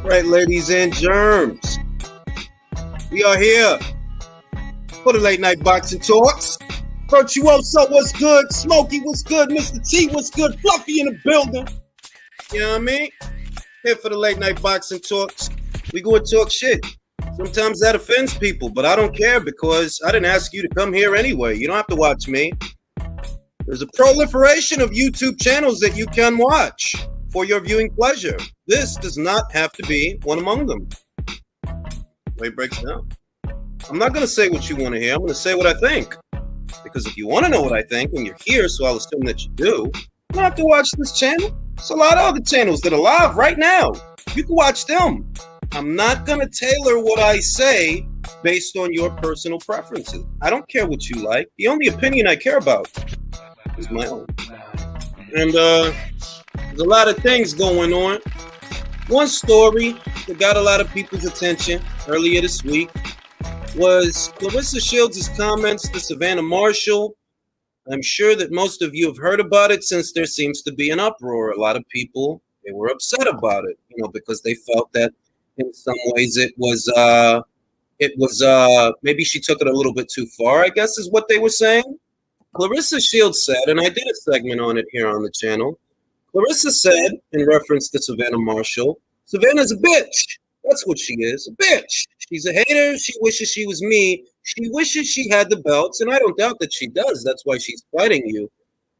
Right, ladies and germs, we are here for the late night boxing talks. Virtuoso, what's good? Smokey, what's good? Mr. T, what's good? Fluffy in the building. You know what I mean? Here for the late night boxing talks. We go and talk shit. Sometimes that offends people, but I don't care because I didn't ask you to come here anyway. You don't have to watch me. There's a proliferation of YouTube channels that you can watch for your viewing pleasure. This does not have to be one among them. Way it breaks down. I'm not going to say what you want to hear. I'm going to say what I think. Because if you want to know what I think, and you're here, so I'll assume that you do, you don't have to watch this channel. There's a lot of other channels that are live right now. You can watch them. I'm not going to tailor what I say based on your personal preferences. I don't care what you like. The only opinion I care about is my own. And there's a lot of things going on. One story that got a lot of people's attention earlier this week was Clarissa Shields' comments to Savannah Marshall. I'm sure that most of you have heard about it since there seems to be an uproar. A lot of people, they were upset about it, because they felt that in some ways it was maybe she took it a little bit too far, I guess is what they were saying. Clarissa Shields said, and I did a segment on it here on the channel, Clarissa said, in reference to Savannah Marshall, Savannah's a bitch. That's what she is, a bitch. She's a hater. She wishes she was me. She wishes she had the belts, and I don't doubt that she does. That's why she's fighting you.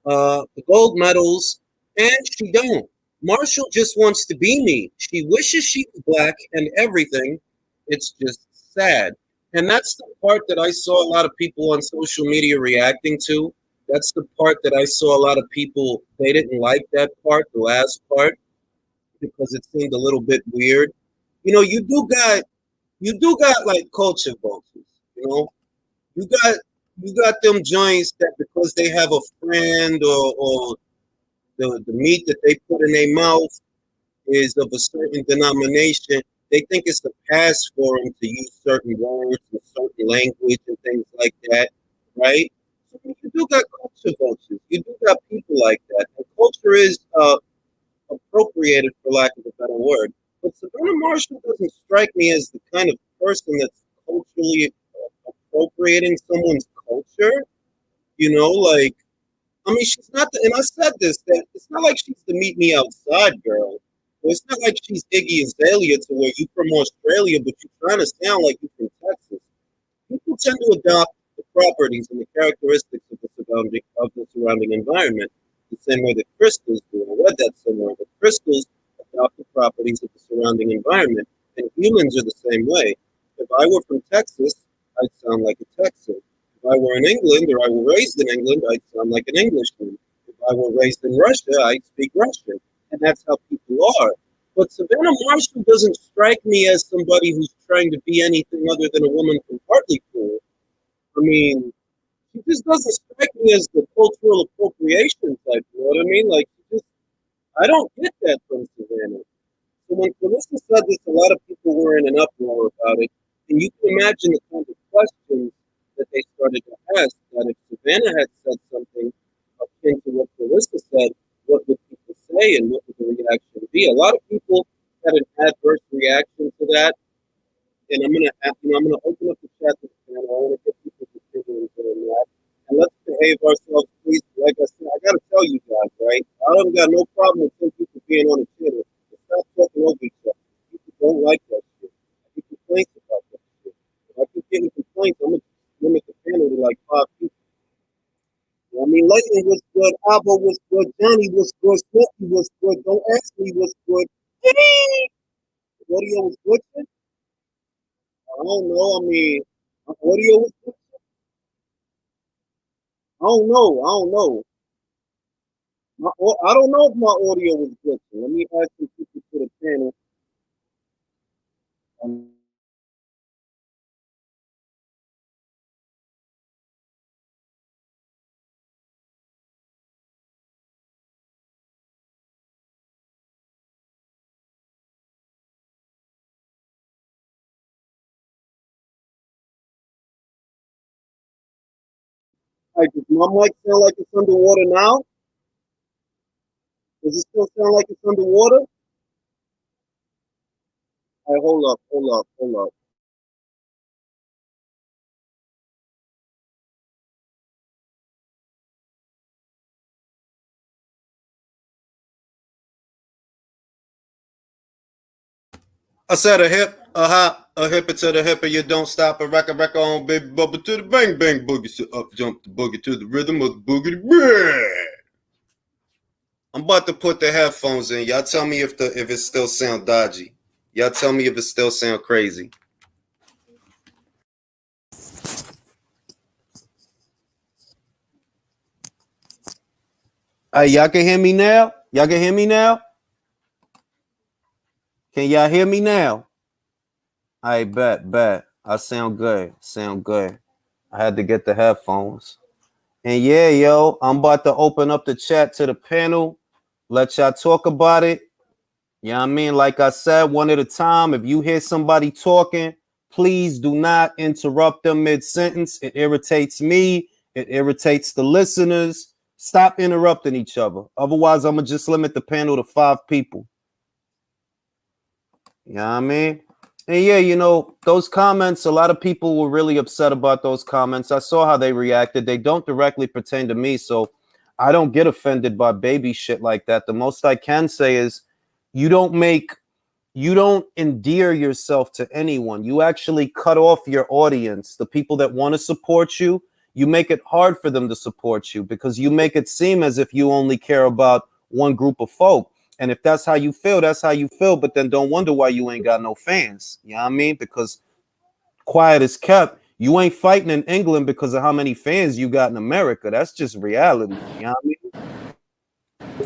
The gold medals, and she don't. Marshall just wants to be me. She wishes she was black and everything. It's just sad. And that's the part that I saw a lot of people on social media reacting to. That's the part that I saw a lot of people, they didn't like that part, the last part, because it seemed a little bit weird. You do got like culture vultures, You got them joints that because they have a friend or the meat that they put in their mouth is of a certain denomination, they think it's a pass for them to use certain words and certain language and things like that, right? So you do got culture vultures. You do got people like that. And culture is appropriated, for lack of a better word. But Savannah Marshall doesn't strike me as the kind of person that's culturally appropriating someone's culture. She's not and I said this, that it's not like she's the meet me outside girl. Or it's not like she's Iggy Azalea to where you from Australia, but you're trying to sound like you're from Texas. People tend to adopt the properties and the characteristics of the surrounding environment the same way that crystals do. I read that somewhere. The crystals adopt the properties of the surrounding environment, and humans are the same way. If I were from Texas, I'd sound like a Texan. If I were in England or I were raised in England, I'd sound like an Englishman. If I were raised in Russia, I'd speak Russian. And that's how people are. But Savannah Marshall doesn't strike me as somebody who's trying to be anything other than a woman from Hartlepool. She just doesn't strike me as the cultural appropriation type, you know what I mean? I don't get that from Savannah. So when Clarissa said this, a lot of people were in an uproar about it. And you can imagine the kind of questions that they started to ask, that if Savannah had said something akin to what Clarissa said, what would people say and what would the reaction be? A lot of people had an adverse reaction to that. And I'm gonna open up the chat to the channel. I want to get people's opinions on that. And let's behave ourselves, please. Like I said, I gotta tell you guys, right? I don't got no problem with 10 people being on the channel. Stop talking over each other. People don't like that shit. I get complaints about that shit. If I keep getting complaints, I'm gonna limit the panel to like 5 people. Leighton was good, Abba was good, Johnny was good, Smokey was good. Don't ask me what's good. Audio was good. I don't know. Audio was good. I don't know. I don't know if my audio was good. Let me ask some people to the panel. Does my mic sound like it's underwater now? Does it still sound like it's underwater? All right, hold up. I said a hip, a hop, a hipper to the hipper, you don't stop, a record on baby bubble to the bang bang boogie, so up jump the boogie to the rhythm of the boogie. I'm about to put the headphones in. Y'all tell me if it still sound dodgy. Y'all tell me if it still sound crazy. Hey, y'all can hear me now? Y'all can hear me now? Can y'all hear me now? I bet. I sound good. I had to get the headphones. And yeah, yo, I'm about to open up the chat to the panel. Let y'all talk about it. You know what I mean? Like I said, one at a time. If you hear somebody talking, please do not interrupt them mid-sentence. It irritates me. It irritates the listeners. Stop interrupting each other. Otherwise, I'm going to just limit the panel to 5 people. You know what I mean? And yeah, you know, those comments, a lot of people were really upset about those comments. I saw how they reacted. They don't directly pertain to me, so I don't get offended by baby shit like that. The most I can say is you don't endear yourself to anyone. You actually cut off your audience, the people that want to support you. You make it hard for them to support you because you make it seem as if you only care about one group of folk. And if that's how you feel, that's how you feel. But then don't wonder why you ain't got no fans. You know what I mean? Because quiet is kept. You ain't fighting in England because of how many fans you got in America. That's just reality. You know what I mean?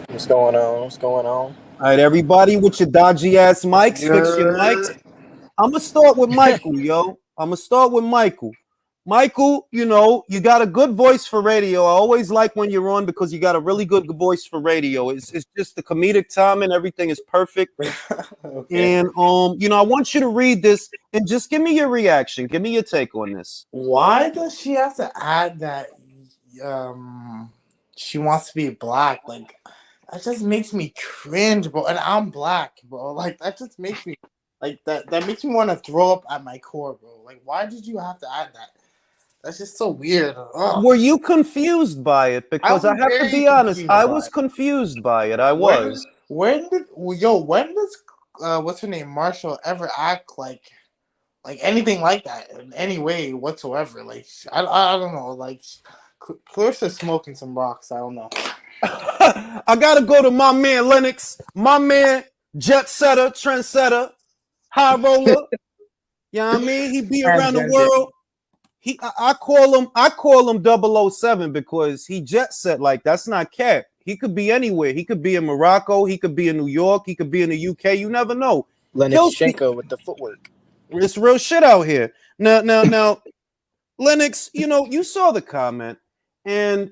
What's going on? All right, everybody with your dodgy ass mics, fix your mics. I'm going to start with Michael, yo. Michael, you know, you got a good voice for radio. I always like when you're on because you got a really good voice for radio. It's just the comedic timing. Everything is perfect. Okay. And, you know, I want you to read this and just give me your reaction. Give me your take on this. Why does she have to add that she wants to be black? Like, that just makes me cringe, bro. And I'm black, bro. Like, that just makes me, like, that makes me want to throw up at my core, bro. Like, why did you have to add that? That's just so weird. Ugh. Were you confused by it? Because I have to be honest, I was confused by it. I was. When does what's her name, Marshall, ever act like anything like that in any way whatsoever? Like, I don't know. Like, Clarissa's smoking some rocks. I don't know. I gotta go to my man Lennox, my man jet setter, trendsetter, high roller. You know what I mean? He be around the world. I call him 007 because he jet set. Like, that's not cap. He could be anywhere. He could be in Morocco. He could be in New York. He could be in the UK. You never know. Lennox Shenko with the footwork. It's real shit out here. Now, Lennox, you know, you saw the comment, and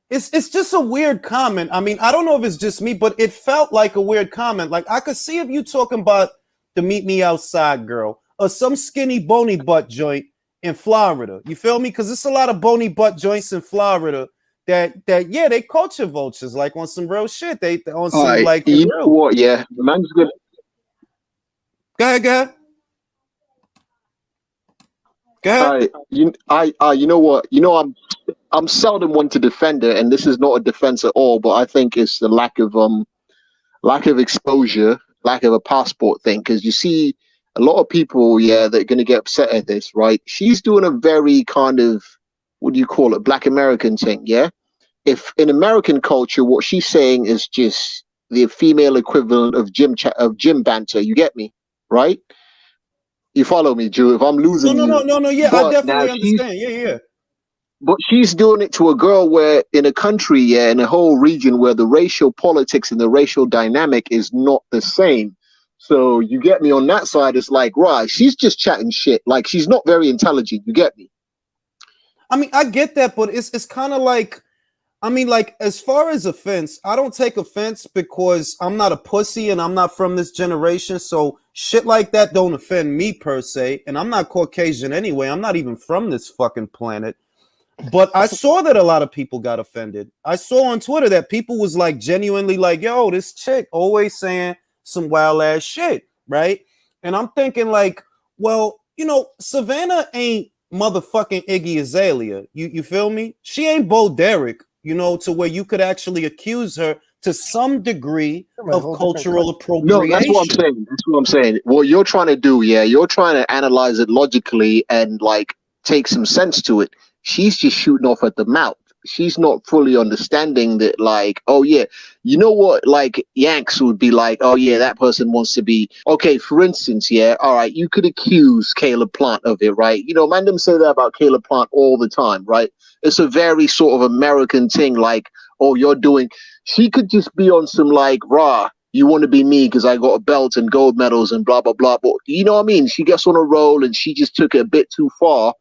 it's just a weird comment. I mean, I don't know if it's just me, but it felt like a weird comment. Like, I could see if you talking about the meet me outside girl or some skinny bony butt joint in Florida. You feel me? Because it's a lot of bony butt joints in Florida that yeah, they culture vultures, like on some real shit. They on some right, like you know what? Yeah, man's good. Go ahead. You know what? You know, I'm seldom one to defend it, and this is not a defense at all. But I think it's the lack of exposure, lack of a passport thing. Because you see a lot of people, yeah, that are going to get upset at this, right? She's doing a very kind of, what do you call it, Black American thing, yeah? If in American culture, what she's saying is just the female equivalent of gym banter, you get me, right? You follow me, Drew? If I'm losing no, yeah, I definitely understand. Yeah. But she's doing it to a girl where in a country, yeah, in a whole region where the racial politics and the racial dynamic is not the same. So you get me on that side. It's like, right, she's just chatting shit. Like, she's not very intelligent. You get me? I mean, I get that, but it's kind of like, I mean, like, as far as offense, I don't take offense because I'm not a pussy and I'm not from this generation. So shit like that don't offend me per se. And I'm not Caucasian anyway. I'm not even from this fucking planet. But I saw that a lot of people got offended. I saw on Twitter that people was like genuinely like, yo, this chick always saying some wild ass shit, right? And I'm thinking like, well, Savannah ain't motherfucking Iggy Azalea. You feel me? She ain't Bo Derek, to where you could actually accuse her to some degree of cultural appropriation. No, that's what I'm saying. What you're trying to do, you're trying to analyze it logically and like take some sense to it. She's just shooting off at the mouth. She's not fully understanding that, like, oh yeah, you know what, like Yanks would be like, oh yeah, that person wants to be okay. For instance, all right, you could accuse Caleb Plant of it, right? Man, them say that about Caleb Plant all the time, right? It's a very sort of American thing, like, oh, you're doing. She could just be on some like, rah, you want to be me because I got a belt and gold medals and blah blah blah. But you know what I mean? She gets on a roll and she just took it a bit too far.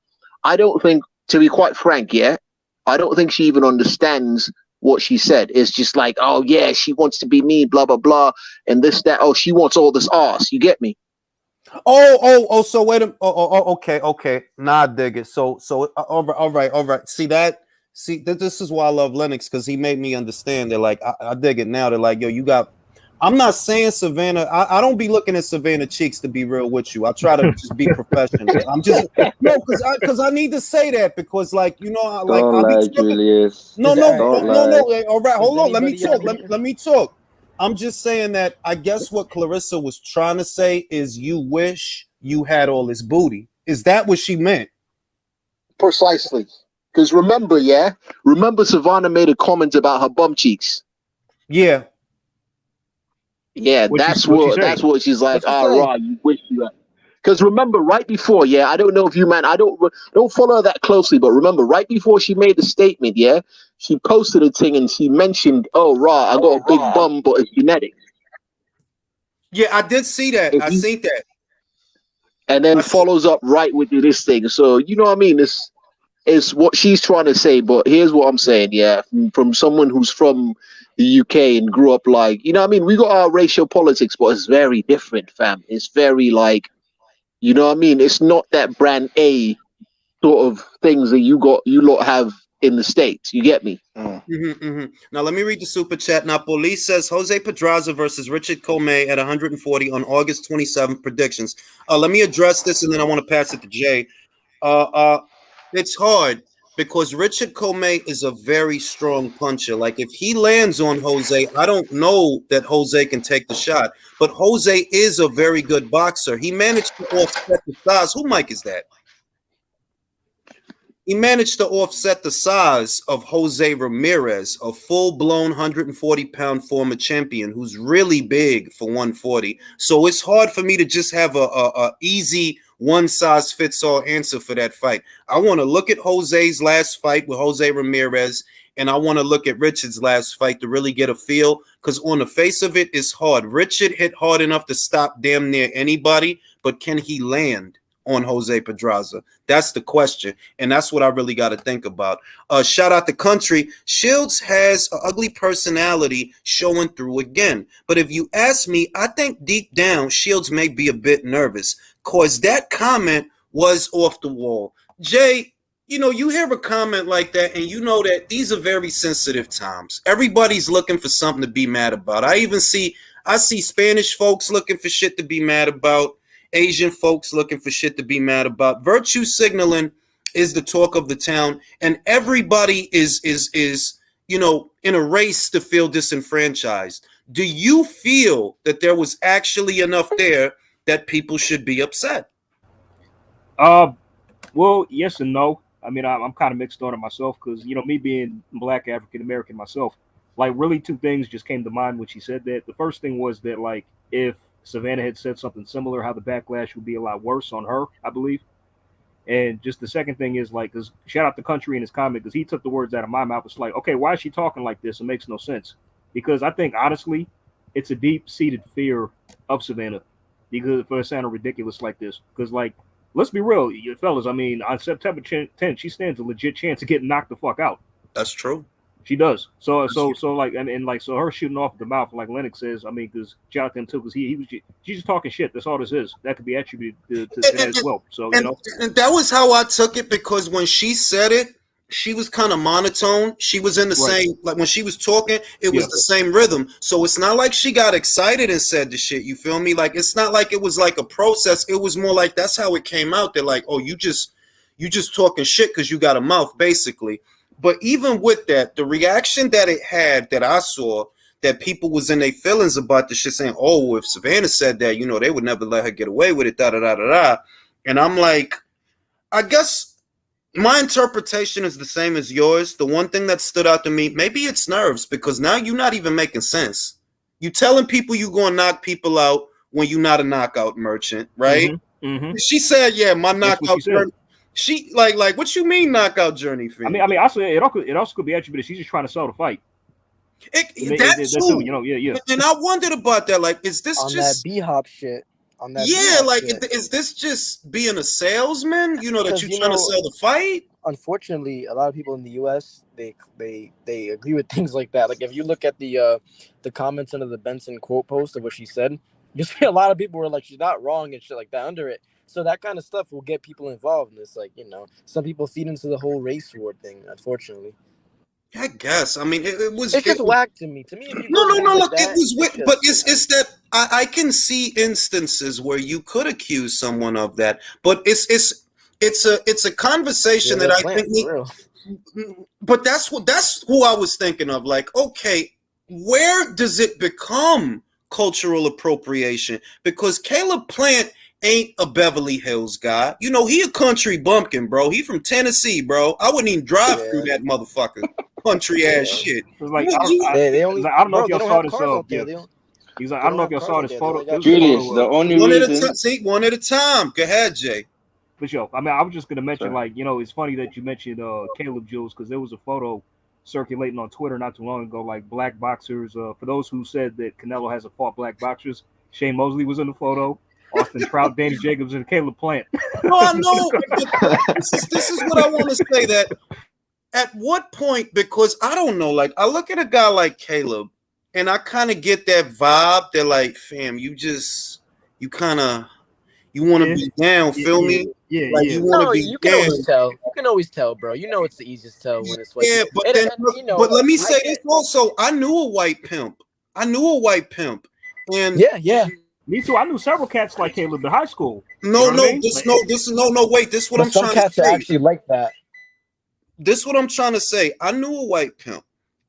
I don't think. To be quite frank, I don't think she even understands what she said. It's just like, oh, yeah, she wants to be me, blah, blah, blah, and this, that. Oh, she wants all this arse. You get me? So wait a okay. Nah, I dig it. So, all right. See, this is why I love Lennox, because he made me understand that, like, I dig it now. They're like, yo, you got. I'm not saying Savannah. I don't be looking at Savannah cheeks to be real with you. I try to just be professional. I'm just because I need to say that because like Julius. No. All right, hold on. Let me talk. I'm just saying that I guess what Clarissa was trying to say is you wish you had all this booty. Is that what she meant? Precisely. Because remember Savannah made a comment about her bum cheeks. Yeah. Yeah, that's what she's like. Right, you wish you had. Because remember, right before, I don't know if you I don't follow her that closely, but remember, right before she made the statement, she posted a thing and she mentioned, oh, I got a big bum, but it's genetics. Yeah, I did see that. I seen that. And then follows up right with this thing. So you know what I mean? It's what she's trying to say, but here's what I'm saying, from someone who's from the UK and grew up like, you know what I mean? We got our racial politics, but it's very different, fam. It's very like, you know what I mean? It's not that brand A sort of things that you lot have in the States. You get me? Now, let me read the super chat. Napoli says Jose Pedraza versus Richard Commey at 140 on August 27th predictions. Let me address this and then I want to pass it to Jay. It's hard because Richard Commey is a very strong puncher. Like if he lands on Jose, I don't know that Jose can take the shot, but Jose is a very good boxer. He managed to offset the size. Who mic is that? He managed to offset the size of Jose Ramirez, a full-blown 140-pound former champion who's really big for 140. So it's hard for me to just have a easy one-size-fits-all answer for that fight. I want to look at Jose's last fight with Jose Ramirez, and I want to look at Richard's last fight to really get a feel, because on the face of it, it's hard. Richard hit hard enough to stop damn near anybody, but can he land on Jose Pedraza? That's the question, and that's what I really got to think about. Shout out to Country. Shields has an ugly personality showing through again, but if you ask me, I think deep down Shields may be a bit nervous, because that comment was off the wall. Jay, you hear a comment like that, and you know that these are very sensitive times. Everybody's looking for something to be mad about. I see Spanish folks looking for shit to be mad about. Asian folks looking for shit to be mad about. Virtue signaling is the talk of the town, and everybody is in a race to feel disenfranchised. Do you feel that there was actually enough there that people should be upset? Well, yes and no. I mean, I'm kind of mixed on it myself because me being Black African American myself, like really two things just came to mind when she said that. The first thing was that like if Savannah had said something similar, how the backlash would be a lot worse on her, I believe. And just the second thing is like, because shout out to Country in his comment, because he took the words out of my mouth. It's like, okay, why is she talking like this? It makes no sense. Because I think, honestly, it's a deep-seated fear of Savannah because for sounding ridiculous like this. Because, like, let's be real, you fellas, I mean, on September 10th, she stands a legit chance of getting knocked the fuck out. That's true. She does. So like, and like, so her shooting off the mouth, like Lennox says, I mean, because Jonathan too, because she's just talking shit. That's all this is. That could be attributed to that as well. So, and that was how I took it, because when she said it, she was kind of monotone. She was in the Right. same, like when she was talking, it was Yeah. the same rhythm. So it's not like she got excited and said the shit. You feel me? Like it's not like it was like a process. It was more like that's how it came out. They're like, oh, you just talking shit because you got a mouth, basically. But even with that, the reaction that it had that I saw, that people was in their feelings about the shit, saying, oh, if Savannah said that, you know, they would never let her get away with it, da da da da da. And I'm like, I guess my interpretation is the same as yours. The one thing that stood out to me, maybe it's nerves, because now you're not even making sense. You telling people you going to knock people out when you're not a knockout merchant, right? Mm-hmm. She said, "Yeah, my That's what knockout she journey." She like, what you mean knockout journey? Fam? I mean, also it also could be attributed. She's just trying to sell the fight. That's too, true. yeah. And I wondered about that. Like, is this on just that B-hop shit? On that yeah? B-hop Like, shit. is this just being a salesman? You know that 'Cause, you're you trying to know, sell the fight. Unfortunately, a lot of people in the U.S. they agree with things like that. Like if you look at the comments under the Benson quote post of what she said, you see a lot of people were like, she's not wrong and shit like that under it. So that kind of stuff will get people involved, and it's like, you know, some people feed into the whole race war thing. Unfortunately, I guess. I mean, it was. it's just whack to me. To me, if you No. go Look, that, it was. just, But you know. it's that I can see instances where you could accuse someone of that, but it's a conversation Yeah, that I Plant, think. for real. But that's who I was thinking of. Like, okay, where does it become cultural appropriation? Because Caleb Plant ain't a Beverly Hills guy. You know, he a country bumpkin, bro. He from Tennessee, bro. I wouldn't even drive through that motherfucker. Country ass shit. Like, They only, I don't know bro, if y'all they don't saw have this. cars out there. Yeah. They He's like, they I don't know don't if y'all have saw cars this out photo. there. They got Julius, the only One at a reason. time. See, one at a time. Go ahead, Jay. For sure. I mean, I was just gonna mention, Sorry. like, you know, it's funny that you mentioned Caleb Jules, because there was a photo circulating on Twitter not too long ago, like black boxers. For those who said that Canelo hasn't fought black boxers, Shane Mosley was in the photo. Austin Trout, Danny Jacobs, and Caleb Plant. No, I know. This is what I want to say. That at what point? Because I don't know. Like, I look at a guy like Caleb, and I kind of get that vibe. They're like, fam, you want to be down. Feel me? Yeah, Like, you want to No, be you can down. always tell. You can always tell, bro. You know it's the easiest tell when it's like. Yeah, but and, then, you know, but let me like say this also. I knew a white pimp. And yeah. Me too. I knew several cats like Caleb in high school. no, You know what I mean? wait. This is what But I'm some trying to cats are say. actually like that. This is what I'm trying to say. I knew a white pimp,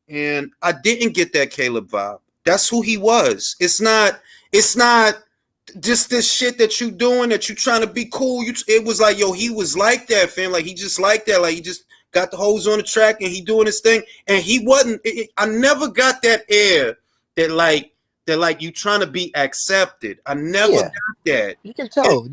and I didn't get that Caleb vibe. That's who he was. It's not just this shit that you doing, that you trying to be cool. It was like, yo, he was like that, fam. Like, he just like that. Like, he just got the hose on the track and he doing his thing. And he wasn't. I never got that air that like you trying to be accepted. I never got that. You can tell.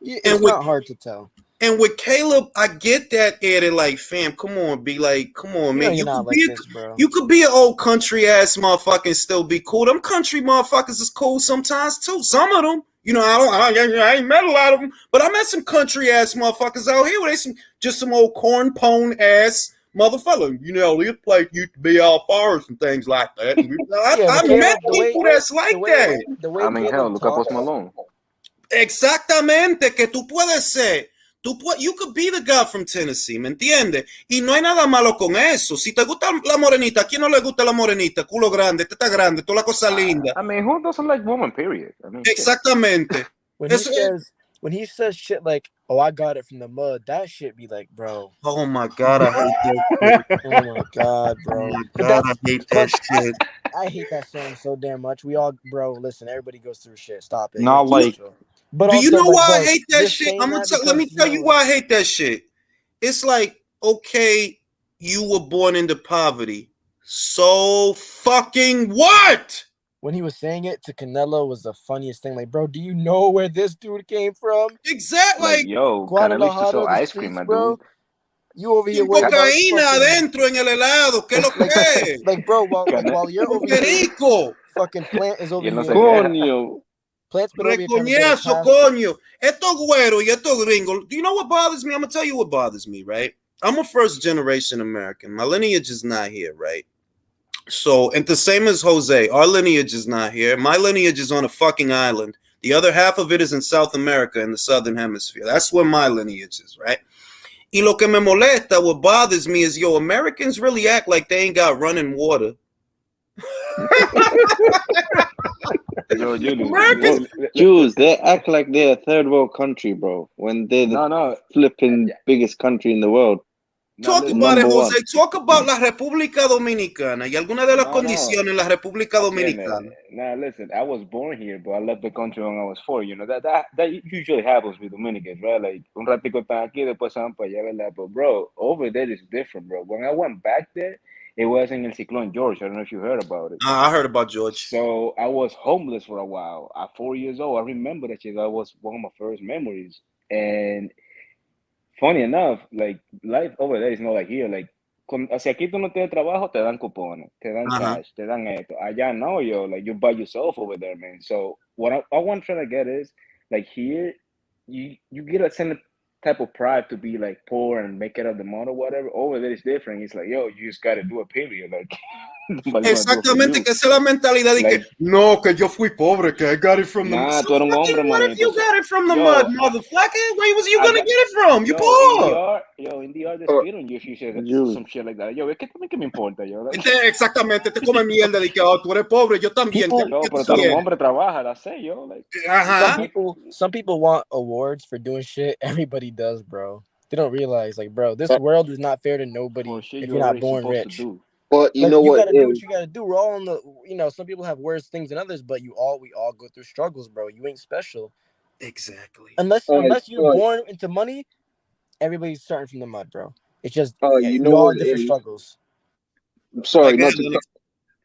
It's not hard to tell. And with Caleb, I get that air that like, fam, come on, be like, come on, man. You're not like this, bro. You could be an old country ass motherfucker and still be cool. Them country motherfuckers is cool sometimes too. Some of them, you know, I ain't met a lot of them, but I met some country ass motherfuckers out here where they some old corn pone ass motherfucker. You know, this place used to be all forest and things like that. I met people that's like that. I mean, hell, look up Post Malone. Exactamente, que tú puedes ser. You could be the guy from Tennessee, ¿me entiendes? Y no hay nada malo con eso. Si te gusta la morenita, ¿a quién no le gusta la morenita? Culo grande, teta grande, toda la cosa linda. I mean, who doesn't like women, period? I mean, exactamente. When he says shit like, oh, I got it from the mud, that shit be like, bro. Oh my God, I hate that shit. Oh my God, bro. Oh my God, I hate that shit. I hate that song so damn much. We all, bro, listen, everybody goes through shit. Stop it. Not like... But do also, you know like, why bro, I hate that shit? Let me tell you why I hate that shit. It's like, okay, you were born into poverty. So fucking what? When he was saying it to Canelo was the funniest thing. Like, bro, do you know where this dude came from? Exactly. Like, yo, Canelo used to sell ice cream, my dude. You over here with cocaína adentro en el helado. ¿Qué lo que? Like, bro, while you're over here, fucking Plant is over here. Recoñazo, coño. Estos güeros y estos gringos. Do you know what bothers me? I'm going to tell you what bothers me, right? I'm a first generation American. My lineage is not here, right? So, and the same as Jose, our lineage is not here. My lineage is on a fucking island. The other half of it is in South America in the Southern Hemisphere. That's where my lineage is, right? Y lo que me molesta, what bothers me is, yo, Americans really act like they ain't got running water. Yo, Jews, they act like they're a third world country, bro. When they're the flipping biggest country in the world. Talk about it, Jose. Talk about la República Dominicana y alguna de las condiciones en la República Dominicana. Nah, listen, I was born here, but I left the country when I was 4. You know, that usually happens with Dominicans, right? Like, un ratico están aquí, después se van para allá, ¿verdad? But, bro, over there is different, bro. When I went back there, it was in El Ciclón George. I don't know if you heard about it. I heard about George. So I was homeless for a while. At 4 years old, I remember that shit. That was one of my first memories. And funny enough, like, life over there is not like here. Like, si aquí tú no tienes trabajo, te dan cupones, te dan cash, te dan esto. Allá no, yo, like, you're by yourself over there, man. So what I want to try to get is, like, here, you get a certain type of pride to be, like, poor and make it out the mud or whatever. Over there is different. It's like, yo, you just got to do it, period. Like, exactamente, que esa es la mentalidad de like, que no, que yo fui pobre, que I got it from the mud. Tú eres un hombre, what if you got it from the mud, motherfucker? Where was you gonna get it from? You poor. In the art, they spit on you if you say some shit like that. Yo, es que también que me importa, yo. Exactamente, te come mierda de que tú eres pobre, yo también. No, pero tú eres un hombre, trabaja, la sé yo. Like, some people want awards for doing shit everybody does, bro. They don't realize, like, bro, this world is not fair to nobody if you're not born rich. But you know what? You gotta do what you gotta do. We're all on the, you know, some people have worse things than others, but we all go through struggles, bro. You ain't special. Exactly. Unless you're born into money, everybody's starting from the mud, bro. It's just you know all what different struggles. I'm sorry,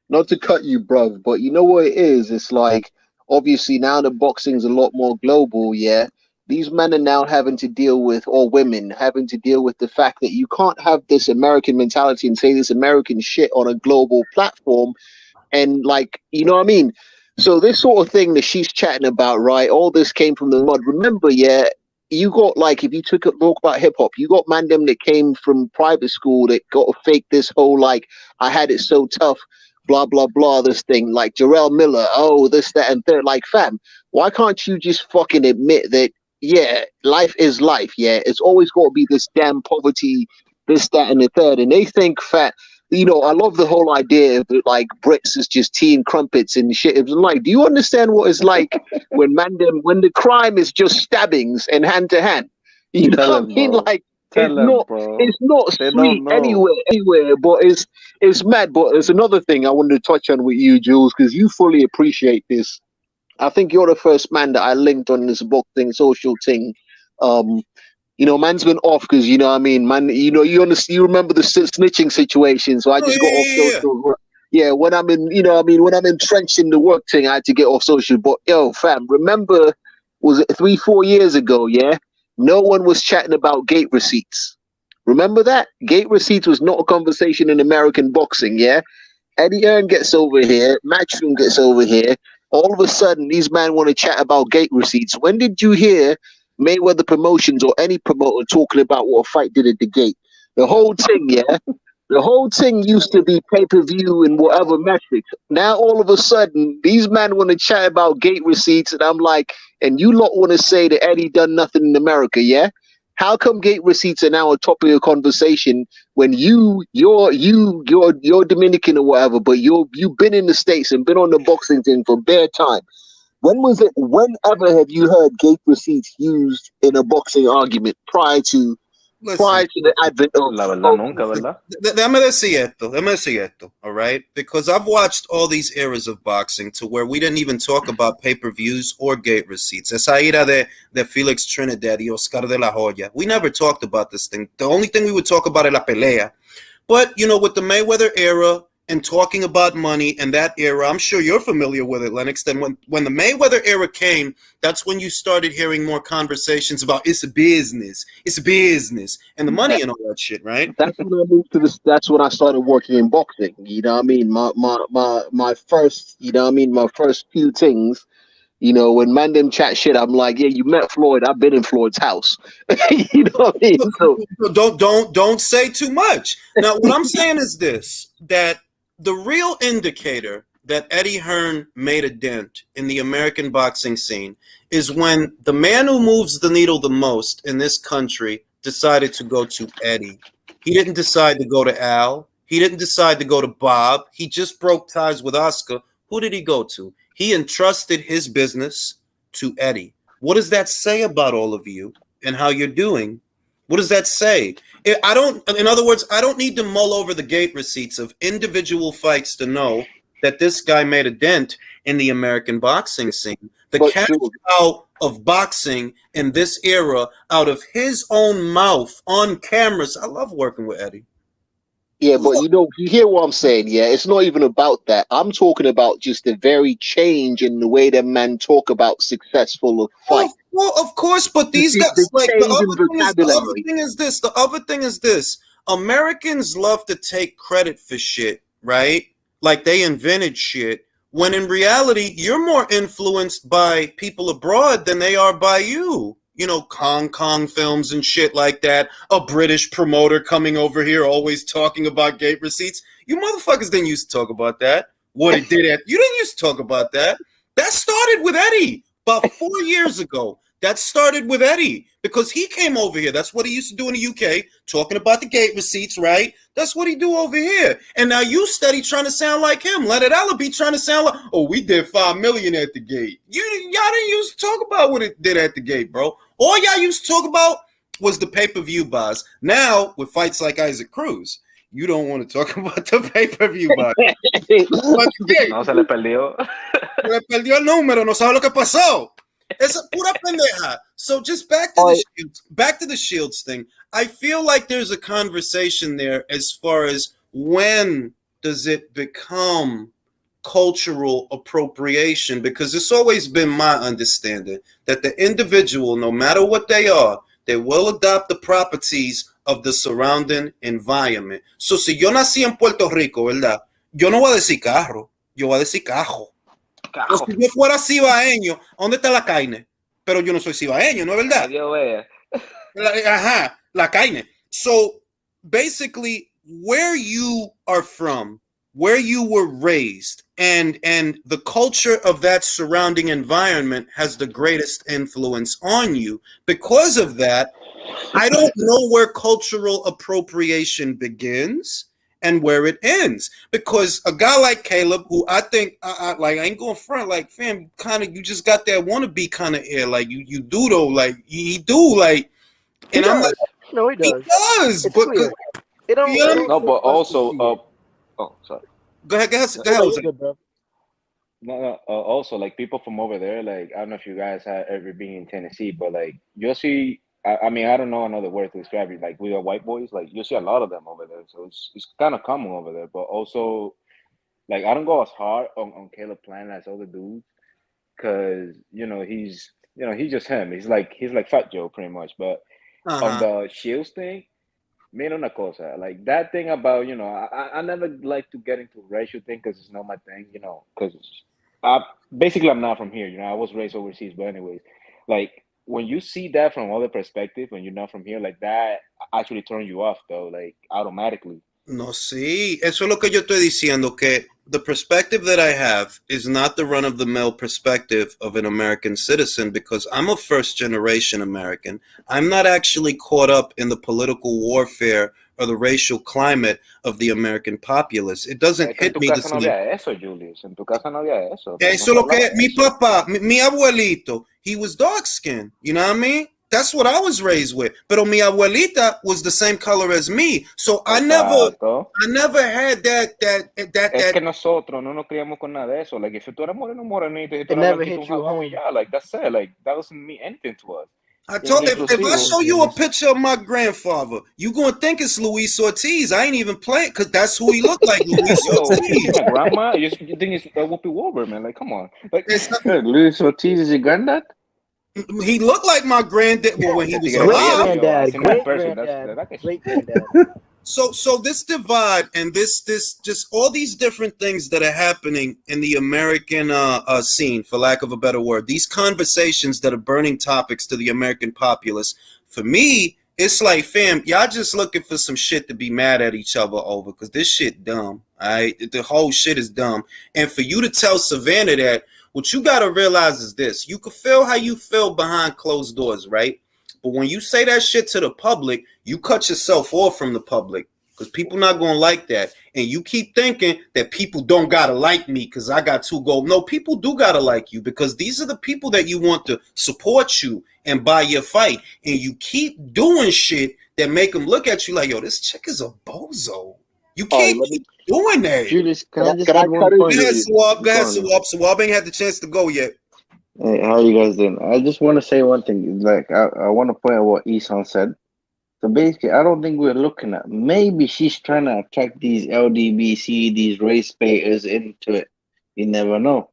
not to cut you, bro, but you know what it is? It's like, obviously now the boxing's a lot more global, yeah. These men are now having to deal with, or women having to deal with the fact that you can't have this American mentality and say this American shit on a global platform. And, like, you know what I mean? So this sort of thing that she's chatting about, right? All this came from the mud. Remember, yeah, you got, like, if you took a talk about hip hop, you got man them that came from private school that got to fake this whole, like, I had it so tough, blah, blah, blah, this thing, like Jarrell Miller, oh, this, that, and third. Like, fam, why can't you just fucking admit that, yeah, life is life, yeah? It's always got to be this damn poverty, this, that, and the third. And they think fat, you know, I love the whole idea of, like, Brits is just tea and crumpets and shit. It's like, do you understand what it's like when the crime is just stabbings and hand to hand? You know what I mean? Like, it's not sweet anywhere, but it's mad. But there's another thing I wanted to touch on with you, Jules, because you fully appreciate this. I think you're the first man that I linked on this book thing, social thing. You know, man's been off because, you know what I mean, man, you know, you remember the snitching situation, so I just got off social. Yeah, when I'm in, you know what I mean, when I'm entrenched in the work thing, I had to get off social. But, yo, fam, remember, was it 3-4 years ago, yeah? No one was chatting about gate receipts. Remember that? Gate receipts was not a conversation in American boxing, yeah? Eddie Hearn gets over here, Matchroom gets over here. All of a sudden, these men want to chat about gate receipts. When did you hear Mayweather Promotions or any promoter talking about what a fight did at the gate? The whole thing, yeah? The whole thing used to be pay-per-view and whatever metrics. Now, all of a sudden, these men want to chat about gate receipts, and I'm like, and you lot want to say that Eddie done nothing in America, yeah? How come gate receipts are now a topic of conversation when you're Dominican or whatever, but you've been in the States and been on the boxing thing for bare time? Whenever have you heard gate receipts used in a boxing argument prior to the advent of... La verdad, nunca, ¿verdad? Déjame decir esto, all right? Because I've watched all these eras of boxing to where we didn't even talk about pay-per-views or gate receipts. Esa era de Felix Trinidad y Oscar de la Hoya. We never talked about this thing. The only thing we would talk about is la pelea. But, you know, with the Mayweather era and talking about money and that era, I'm sure you're familiar with it, Lennox. Then when the Mayweather era came, that's when you started hearing more conversations about it's a business, and the money and all that shit, right? That's when I moved to this. That's when I started working in boxing. You know what I mean? My first, you know what I mean? My first few things. You know, when man them chat shit, I'm like, yeah, you met Floyd. I've been in Floyd's house. You know what I mean? So don't say too much. Now, what I'm saying is this: that the real indicator that Eddie Hearn made a dent in the American boxing scene is when the man who moves the needle the most in this country decided to go to Eddie. He didn't decide to go to Al. He didn't decide to go to Bob. He just broke ties with Oscar. Who did he go to? He entrusted his business to Eddie. What does that say about all of you and how you're doing? What does that say? I don't. In other words, I don't need to mull over the gate receipts of individual fights to know that this guy made a dent in the American boxing scene. The But cash George, out of boxing in this era, out of his own mouth on cameras. I love working with Eddie. yeah, but you hear what I'm saying, yeah? It's not even about that. I'm talking about just the very change in the way that men talk about successful fight. Well, of course, but these guys, The like change in the other vocabulary. thing is this. The other thing is this. Americans love to take credit for shit, right? Like they invented shit. When in reality, you're more influenced by people abroad than they are by you. You know, Hong Kong films and shit like that. A British promoter coming over here always talking about gate receipts. You motherfuckers didn't used to talk about that. What it did at you didn't used to talk about that. That started with Eddie about 4 years ago. That started with Eddie because he came over here. That's what he used to do in the UK, talking about the gate receipts, right? That's what he do over here. And now you steady trying to sound like him. Leonard Allaby trying to sound like, oh, we did 5 million at the gate. Y'all didn't used to talk about what it did at the gate, bro. All y'all used to talk about was the pay-per-view buys. Now, with fights like Isaac Cruz, you don't want to talk about the pay-per-view buys. No se le perdió. Le perdió el número, no sabe lo que pasó. Esa pura pendeja. So just back to the Shields thing. I feel like there's a conversation there as far as when does it become cultural appropriation, because it's always been my understanding that the individual, no matter what they are, they will adopt the properties of the surrounding environment. So si yo nací en Puerto Rico, ¿verdad? Yo no voy a decir carro, yo voy a decir cajo. O si yo fuera cibaeño, ¿dónde está la carne? Pero yo no soy cibaeño, ¿no es verdad? Ajá, la carne. So basically, where you are from, where you were raised, and the culture of that surrounding environment has the greatest influence on you. Because of that, I don't know where cultural appropriation begins and where it ends, because a guy like Caleb, who I think I ain't going front, like, fam, kind of, you just got that wannabe kind of air, like you do though, like he do, like, and I'm like, no, he does. He does, it's but clear. It don't, you know, it don't No, but take much to also, see it. oh, sorry. go ahead, It's Jose. good, bro. No, also, like, people from over there, like, I don't know if you guys have ever been in Tennessee, but like you'll see. I mean, I don't know another word to describe it. Like, we are white boys, like you'll see a lot of them over there, so it's kind of common over there. But also, like, I don't go as hard on Caleb Plant as other dudes, because he's just him. He's like Fat Joe pretty much. But on the Shields thing, mira una cosa, like that thing about, I never like to get into racial thing because it's not my thing, because I'm not from here, I was raised overseas, but anyways, like when you see that from other perspective, when you're not from here, like that actually turns you off though, like automatically. No, sí, eso es lo que yo estoy diciendo, que the perspective that I have is not the run-of-the-mill perspective of an American citizen, because I'm a first-generation American. I'm not actually caught up in the political warfare or the racial climate of the American populace. It doesn't hit me the same. En tu casa no había eso, Julius. En tu casa no había eso. Eso lo que mi papá, mi abuelito, he was dark-skinned, you know what I mean? That's what I was raised with. Pero mi abuelita was the same color as me. So I never had that. Es que nosotros no nos criamos con nada de eso. Like, if tú eres morenito, y tú It never hit you home. Yeah, like, that's it. Like, that doesn't mean anything to us. I told if I show you a picture of my grandfather, you gonna think it's Luis Ortiz. I ain't even playing, because that's who he looked like, Luis Ortiz. My grandma, you think it's Whoopi Wolver, man. Like, come on. Like, Luis Ortiz is your granddad? He looked like my granddad when he was alive. Great-granddad. So this divide and this just all these different things that are happening in the American scene, for lack of a better word, these conversations that are burning topics to the American populace, for me, it's like, fam, y'all just looking for some shit to be mad at each other over, because this shit dumb, all right? The whole shit is dumb. And for you to tell Savannah that, what you got to realize is this. You can feel how you feel behind closed doors, right? But when you say that shit to the public, you cut yourself off from the public because people not going to like that. And you keep thinking that people don't got to like me because I got 2 gold. No, people do got to like you because these are the people that you want to support you and buy your fight. And you keep doing shit that make them look at you like, yo, this chick is a bozo. You can't keep doing that. Julius, can I just add one point? Go ahead, Swab. Swab ain't had the chance to go yet. Hey, how you guys doing? I just want to say one thing. Like, I want to point out what Isan said. So basically, I don't think we're looking at. Maybe she's trying to attract these LDBC, these race baiters into it. You never know.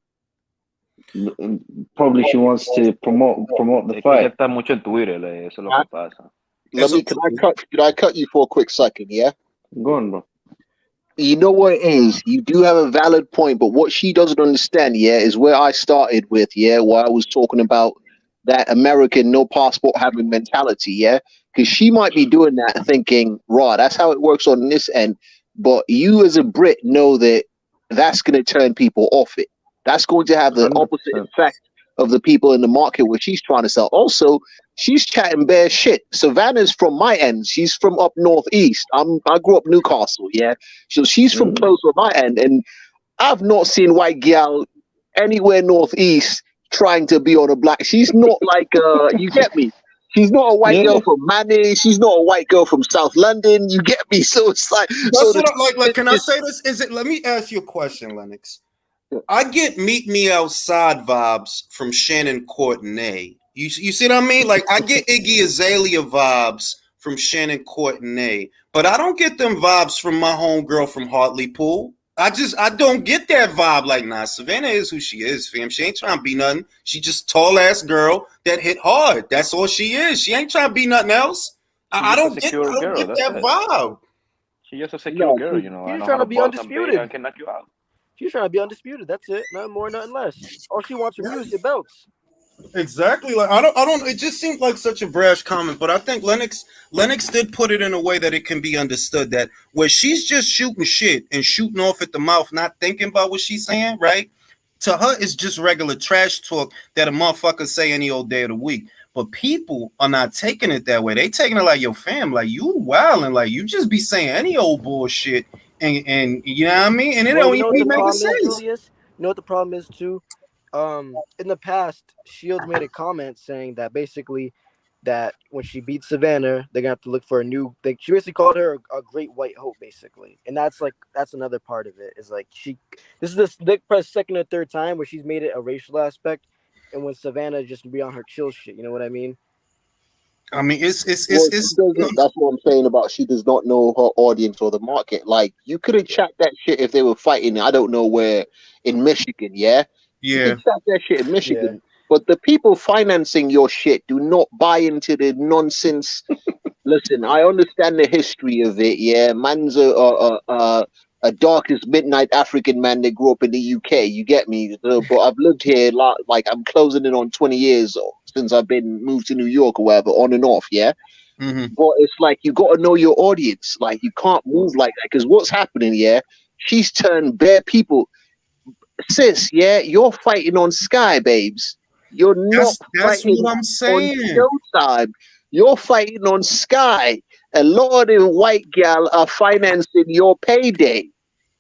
Probably she wants to promote the fight. Está mucho en Twitter, eso es lo que pasa. Could I cut you for a quick second? Yeah. Go on, bro. You know what it is? You do have a valid point, but what she doesn't understand, yeah, is where I started with, yeah, where I was talking about that American no passport having mentality, yeah, because she might be doing that thinking, right, that's how it works on this end, but you as a Brit know that that's going to turn people off it. That's going to have the 100%. Opposite effect of the people in the market where she's trying to sell. Also, she's chatting bare shit. Savannah's from my end. She's from up northeast. I grew up Newcastle, yeah. So she's from close on my end, and I've not seen white gal anywhere northeast trying to be on a black. She's not like you get me. She's not a white girl from Manny. She's not a white girl from South London. You get me? So it's like, can I say this? Is it? Let me ask you a question, Lennox. I get meet me outside vibes from Shannon Courtenay. You see what I mean? Like I get Iggy Azalea vibes from Shannon Courtenay, but I don't get them vibes from my homegirl from Hartlepool. I don't get that vibe. Like, nah, Savannah is who she is, fam. She ain't trying to be nothing. She just tall ass girl that hit hard. That's all she is. She ain't trying to be nothing else. I don't get that vibe. She's just a secure girl, you know. She's trying to be undisputed. I can knock you out. She's trying to be undisputed. That's it. Nothing more, nothing less. All she wants from you is your belts. Exactly. Like I don't. It just seemed like such a brash comment, but I think Lennox did put it in a way that it can be understood that where she's just shooting shit and shooting off at the mouth, not thinking about what she's saying, right? To her, it's just regular trash talk that a motherfucker say any old day of the week. But people are not taking it that way. They taking it like, yo, fam, like you wilding, like you just be saying any old bullshit, and you know what I mean? And it don't even make sense. You know what the problem is too? In the past, Shields made a comment saying that basically that when she beats Savannah, they're gonna have to look for a new. She basically called her a great white hope, basically, and that's another part of it. Is like this is the second or third time where she's made it a racial aspect, and when Savannah just be on her chill shit. You know what I mean? I mean, it's that's what I'm saying about she does not know her audience or the market. Like you could have chat that shit if they were fighting. I don't know where in Michigan, yeah. Yeah, you chat that shit in Michigan. Yeah. But the people financing your shit do not buy into the nonsense. Listen, I understand the history of it. Yeah, man's a darkest midnight African man that grew up in the UK. You get me? But I've lived here like I'm closing in on 20 years since I've been moved to New York or whatever, on and off. Yeah. Mm-hmm. But it's like you got to know your audience. Like you can't move like that because what's happening? Yeah, she's turned bare people. Sis, yeah, you're fighting on Sky, babes. You're not fighting what I'm saying. On Showtime. You're fighting on Sky. A lot of the white gal are financing your payday.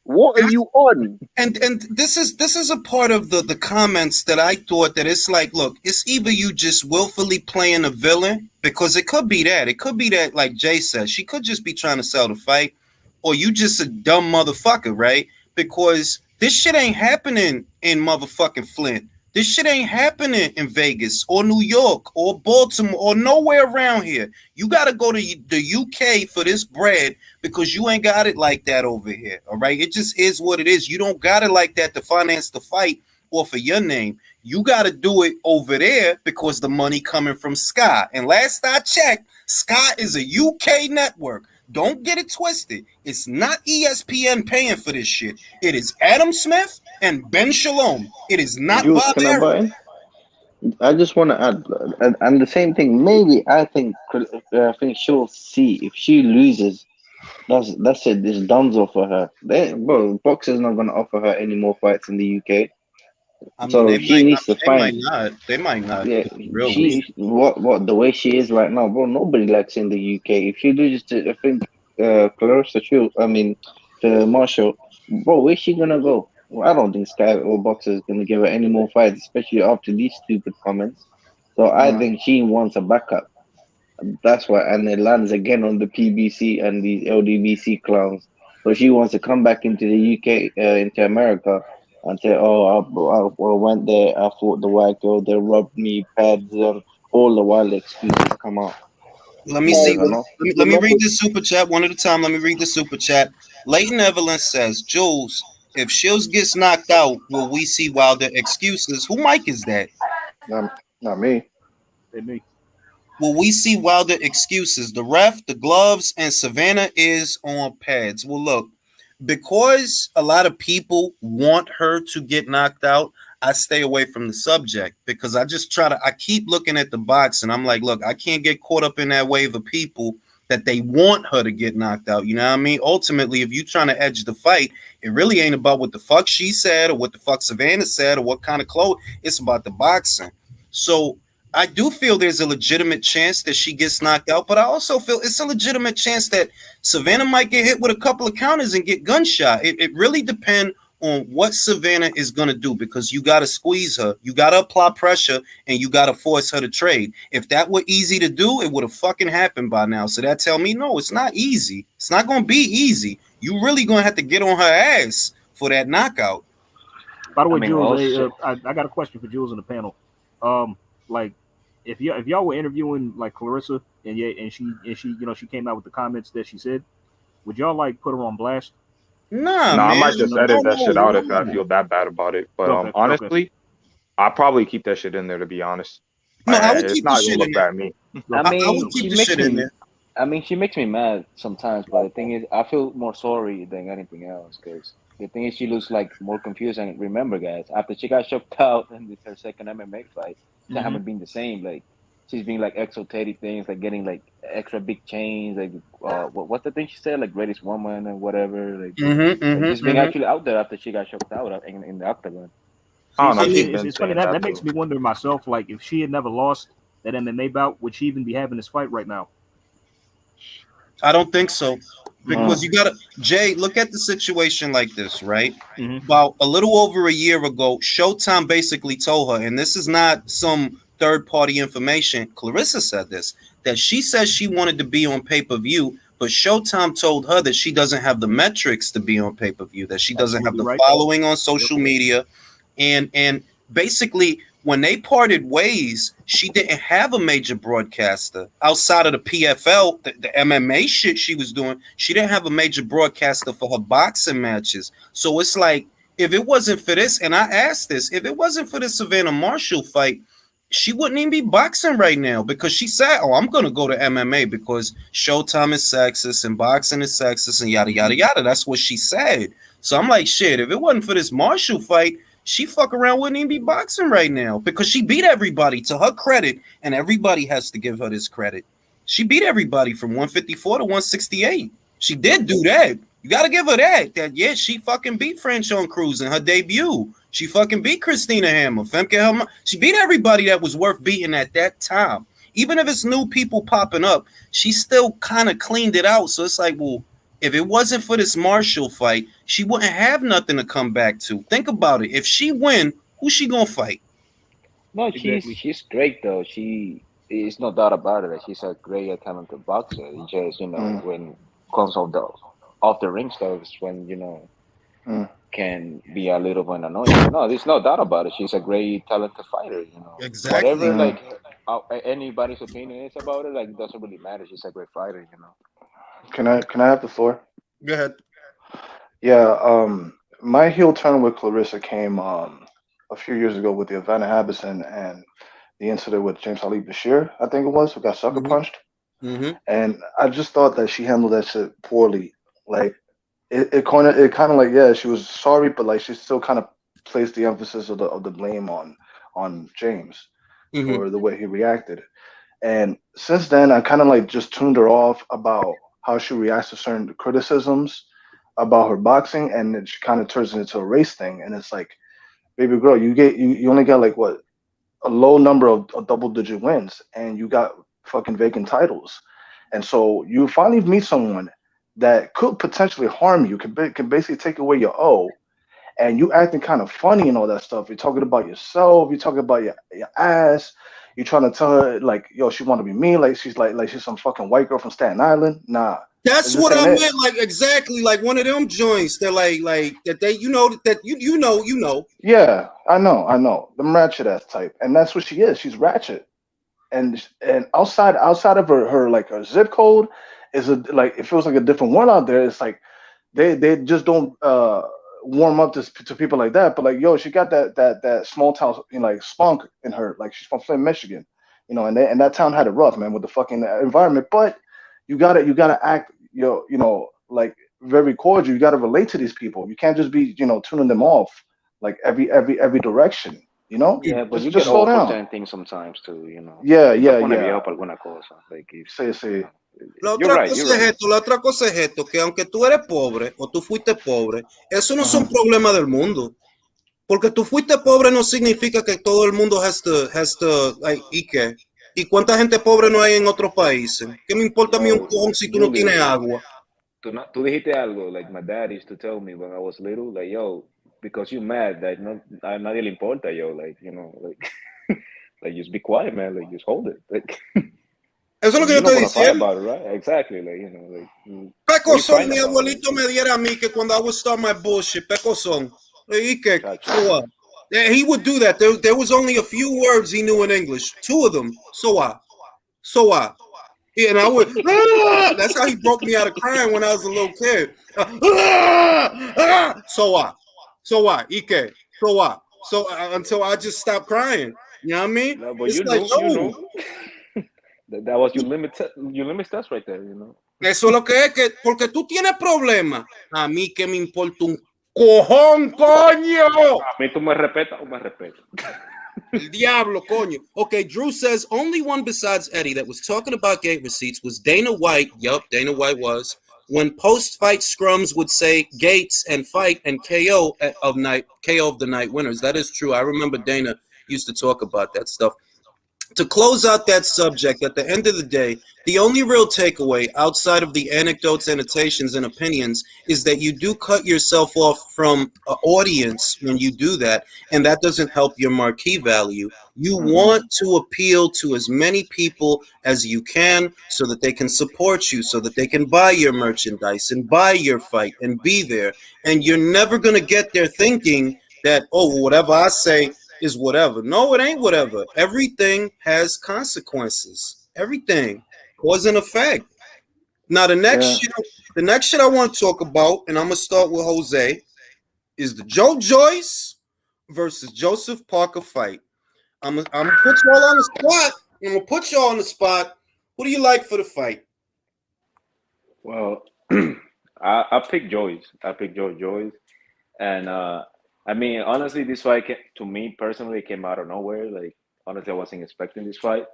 What are you on? And this is a part of the comments that I thought that it's like, look, it's either you just willfully playing a villain, because it could be that. It could be that, like Jay says, she could just be trying to sell the fight, or you just a dumb motherfucker, right? Because this shit ain't happening in motherfucking Flint. This shit ain't happening in Vegas or New York or Baltimore or nowhere around here. You got to go to the UK for this bread because you ain't got it like that over here, all right? It just is what it is. You don't got it like that to finance the fight or for your name. You got to do it over there because the money coming from Sky. And last I checked, Sky is a UK network. Don't get it twisted. It's not ESPN paying for this shit. It is Adam Smith and Ben Shalom. It is not Bob Aaron. I just want to add, and the same thing. Maybe I think she'll see if she loses. That's it. It's donezo for her. Bro, boxer's not going to offer her any more fights in the UK. I mean, So she needs to they might find. not. They might not. Yeah, Real I mean, she what the way she is right now, bro. Nobody likes in the UK. If you do just, I think, Clarissa Shields, I mean, the Marshall, bro, where's she gonna go? Well, I don't think Sky or Boxer is gonna give her any more fights, especially after these stupid comments. So I think she wants a backup. That's why, and it lands again on the PBC and these LDBC clowns. So she wants to come back into the UK, into America, and say, "Oh, I went there. I fought the white girl. They robbed me, pads, and all the wild excuses come out." Let me Like, see. I don't know. Let me remember, read this super chat one at a time. Let me read the super chat. Leighton Evelyn says, Jules, if Shields gets knocked out, will we see Wilder excuses? Who Mike is that? not me. they me. Will we see Wilder excuses? The ref, the gloves, and Savannah is on pads. Well, look, because a lot of people want her to get knocked out, I stay away from the subject because I keep looking at the box and I'm like, look, I can't get caught up in that wave of people that they want her to get knocked out. You know what I mean? Ultimately, if you're trying to edge the fight, it really ain't about what the fuck she said or what the fuck Savannah said or what kind of clothes. It's about the boxing. So I do feel there's a legitimate chance that she gets knocked out, but I also feel it's a legitimate chance that Savannah might get hit with a couple of counters and get gunshot. It really depends on what Savannah is going to do because you got to squeeze her, you got to apply pressure, and you got to force her to trade. If that were easy to do, it would have fucking happened by now. So that tell me, no, it's not easy. It's not going to be easy. You really going to have to get on her ass for that knockout. By the way, I mean, Jules, also, I got a question for Jules in the panel. Like, if y'all were interviewing like Clarissa and she she came out with the comments that she said, would y'all like put her on blast? Nah, No, I man. might just No, edit that shit out if I no. feel that bad about it. But Okay, okay, honestly, I'll probably keep that shit in there to be honest. No, I would It's keep the not gonna shit in look bad there. at me. I okay, I would mean, okay. keep the shit in there. she makes me mad sometimes, but the thing is, I feel more sorry than anything else because the thing is, she looks like more confused. And remember, guys, after she got shocked out in her second MMA fight, she haven't been the same. Like, she's been like exoteric things, like getting like extra big chains, like what's the thing she said, like greatest woman and whatever, like just being actually out there after she got shocked out in the octagon. I See, don't know. I She's mean, been it's funny saying that that that makes too. me wonder myself. Like, if she had never lost that MMA bout, would she even be having this fight right now? I don't think so. mm, Because you gotta Jay, look at the situation like this, right? Mm-hmm. About a little over a year ago, Showtime basically told her, and this is not some third-party information. Clarissa said this, that she says she wanted to be on pay-per-view, but Showtime told her that she doesn't have the metrics to be on pay-per-view, that she doesn't have Absolutely the right. following on Yep. social media, and basically when they parted ways, she didn't have a major broadcaster outside of the PFL, the MMA shit she was doing. She didn't have a major broadcaster for her boxing matches. So it's like, if it wasn't for this, and I asked this, if it wasn't for the Savannah Marshall fight, she wouldn't even be boxing right now because she said, "Oh, I'm gonna go to MMA because Showtime is sexist and boxing is sexist and yada yada yada." That's what she said. So I'm like, shit. If it wasn't for this Marshall fight, she fuck around wouldn't even be boxing right now because she beat everybody to her credit, and everybody has to give her this credit. She beat everybody from 154 to 168. She did do that. You got to give her that. That yeah, she fucking beat Franchon Cruz in her debut. She fucking beat Christina Hammer. Femke Helma. She beat everybody that was worth beating at that time. Even if it's new people popping up, she still kind of cleaned it out. So it's like, well, if it wasn't for this Marshall fight, she wouldn't have nothing to come back to. Think about it. If she win, who's she gonna fight? No, Exactly. she's great though. She is no doubt about it. That she's a great talented boxer. It's just mm, when comes off the ring stuff is when mm. can be a little bit annoying. But no, there's no doubt about it. She's a great talented fighter. Exactly. Whatever Mm. anybody's opinion is about it, like it doesn't really matter. She's a great fighter. Can I have the floor? Go ahead. Yeah. My heel turn with Clarissa came a few years ago with the Evander Habison and the incident with James Ali Bashir, I think it was, who got sucker Mm-hmm. punched. Mm-hmm. And I just thought that she handled that shit poorly. Like it kind of like, yeah, she was sorry, but like she still kind of placed the emphasis of the blame on James Mm-hmm. for the way he reacted. And since then, I kind of like just tuned her off about how she reacts to certain criticisms about her boxing, and then she kind of turns it into a race thing. And it's like, baby girl, you only got like what, a low number of double-digit wins, and you got fucking vacant titles, and so you finally meet someone that could potentially harm you, can basically take away your O, and you acting kind of funny and all that stuff. You're talking about yourself. You're talking about your ass. You're trying to tell her like, yo, she want to be me, like she's some fucking white girl from Staten Island. Nah, That's this what ain't I it. meant. Like exactly, like one of them joints. They're like that. They, you know, that you know. Yeah, I know. The ratchet ass type, and that's what she is. She's ratchet, and outside of her like her zip code is a like it feels like a different world out there. It's like they just don't warm up to people like that. But like, yo, she got that small town, you know, like spunk in her. Like she's from Flint, Michigan, you know, and that town had it rough, man, with the fucking environment. But you gotta act, you know, like very cordial. You gotta relate to these people. You can't just be, you know, tuning them off like every direction. You know, Yeah, but you get just slow old for down. certain things sometimes too, you know. Yeah, Y no yeah, pone yeah. viejo por alguna cosa. Like, if, Sí, you sí. know, you're right, you're right. La otra cosa es esto, que aunque tú eres pobre o tú fuiste pobre, eso no son problemas del mundo. Porque tú fuiste pobre no significa que todo el mundo has to like, ¿y qué? ¿Y cuánta gente pobre no hay en otros países? ¿Qué me importa a mí un Yo, cojón si tú no tienes Julius, agua? tú dijiste algo, like my dad used to tell me when I was little, like, yo, because you mad, that no, a nadie le importa, yo, like, you know, like, like, just be quiet, man, like, just hold it. Like, Eso es lo que yo you're not estoy gonna fight diciendo. about it, right? Exactly, like, you know, like, Peco what are you son, fighting mi about? Like, abuelito me diera a mí que cuando I would start my bullshit, Peco son. ¿Y qué? gotcha. So what? Yeah, he would do that. There was only a few words he knew in English. Two of them. So what? So what? Yeah, and I would. That's how he broke me out of crying when I was a little kid. So what? So what? Ike. So what? So until I just stopped crying. You know what I mean? No, but It's you like, know, no. that was your limit test right there, you know. Eso es lo que es, que porque tú tienes problemas. A mí que me importa un cojón, coño. A mí tú me respetas o me respetas. El diablo, coño. Okay, Drew says only one besides Eddie that was talking about gate receipts was Dana White. Yup, Dana White was. When post-fight scrums would say Gates and fight and KO of the night winners. That is true. I remember Dana used to talk about that stuff. To close out that subject, at the end of the day, the only real takeaway outside of the anecdotes, annotations, and opinions is that you do cut yourself off from an audience when you do that, and that doesn't help your marquee value. You want to appeal to as many people as you can so that they can support you, so that they can buy your merchandise and buy your fight and be there. And you're never going to get there thinking that, oh, whatever I say is whatever. No, it ain't whatever. Everything has consequences. Everything. Cause and effect. Now the next shit I want to talk about, and I'm gonna start with Jose, is the Joe Joyce versus Joseph Parker fight. I'm gonna put y'all on the spot. I'm gonna put y'all on the spot. Who do you like for the fight? Well, I picked Joyce. I picked Joyce, and I mean, honestly, this fight to me personally came out of nowhere. Like, honestly, I wasn't expecting this fight,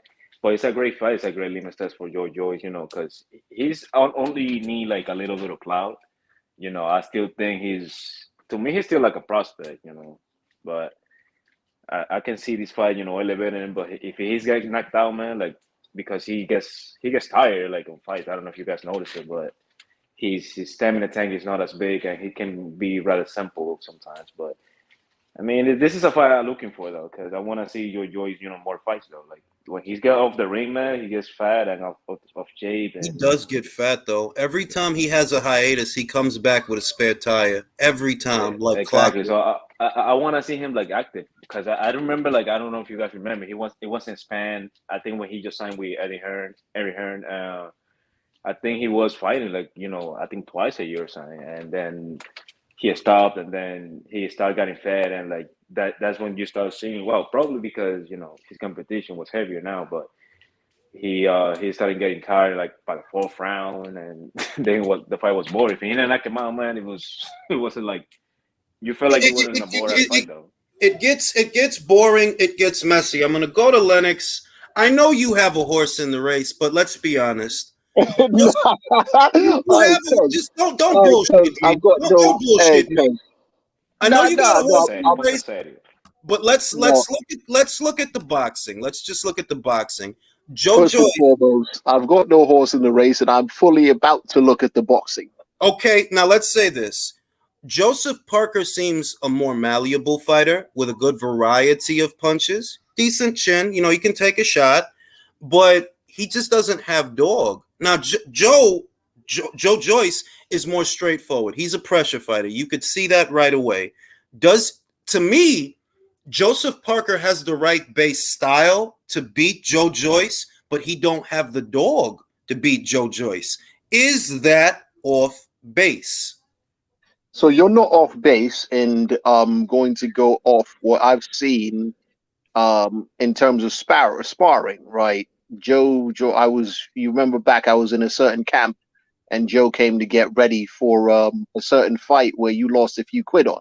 but it's a great fight. It's a great limit test for Joyce, you know, because he's only need like a little bit of clout. You know, I still think to me, he's still like a prospect, you know, but I can see this fight, you know, elevating him. But if he's getting knocked out, man, like, because he gets tired, like, on fights. I don't know if you guys noticed it, but his stamina tank is not as big, and he can be rather simple sometimes. But I mean, this is a fight I'm looking for, though, because I want to see Joyce, you know, more fights, though. Like, when he's get off the ring, man, he gets fat and off shape. He And does get fat though. Every time he has a hiatus, he comes back with a spare tire. Every time, like exactly. clockwork. So I want to see him like active, because I remember, like, I don't know if you guys remember, it was in Span. I think when he just signed with Eddie Hearn. I think he was fighting, like, you know, I think twice a year or something, and then he stopped, and then he started getting fat, and like that's when you start seeing, well, probably because, you know, his competition was heavier now, but he started getting tired like by the fourth round, and then the fight was boring. If he didn't knock him out, man, it wasn't like, you felt like it wasn't a boring fight, though. It gets boring. It gets messy. I'm gonna go to Lennox. I know you have a horse in the race, but let's be honest. Just don't bullshit me. I've got Don't bullshit me. I know you got a horse in the race. But let's Well, look at the boxing. Let's just look at the boxing. Joe first and Joyce. foremost, I've got no horse in the race, and I'm fully about to look at the boxing. Okay, now let's say this. Joseph Parker seems a more malleable fighter with a good variety of punches, decent chin. You know, he can take a shot, but he just doesn't have dog. Now, Joe Joyce is more straightforward. He's a pressure fighter. You could see that right away. To me, Joseph Parker has the right base style to beat Joe Joyce, but he don't have the dog to beat Joe Joyce. Is that off base? So you're not off base, and going to go off what I've seen in terms of sparring, right? Joe, you remember back, I was in a certain camp, and Joe came to get ready for a certain fight where you lost a few quid on.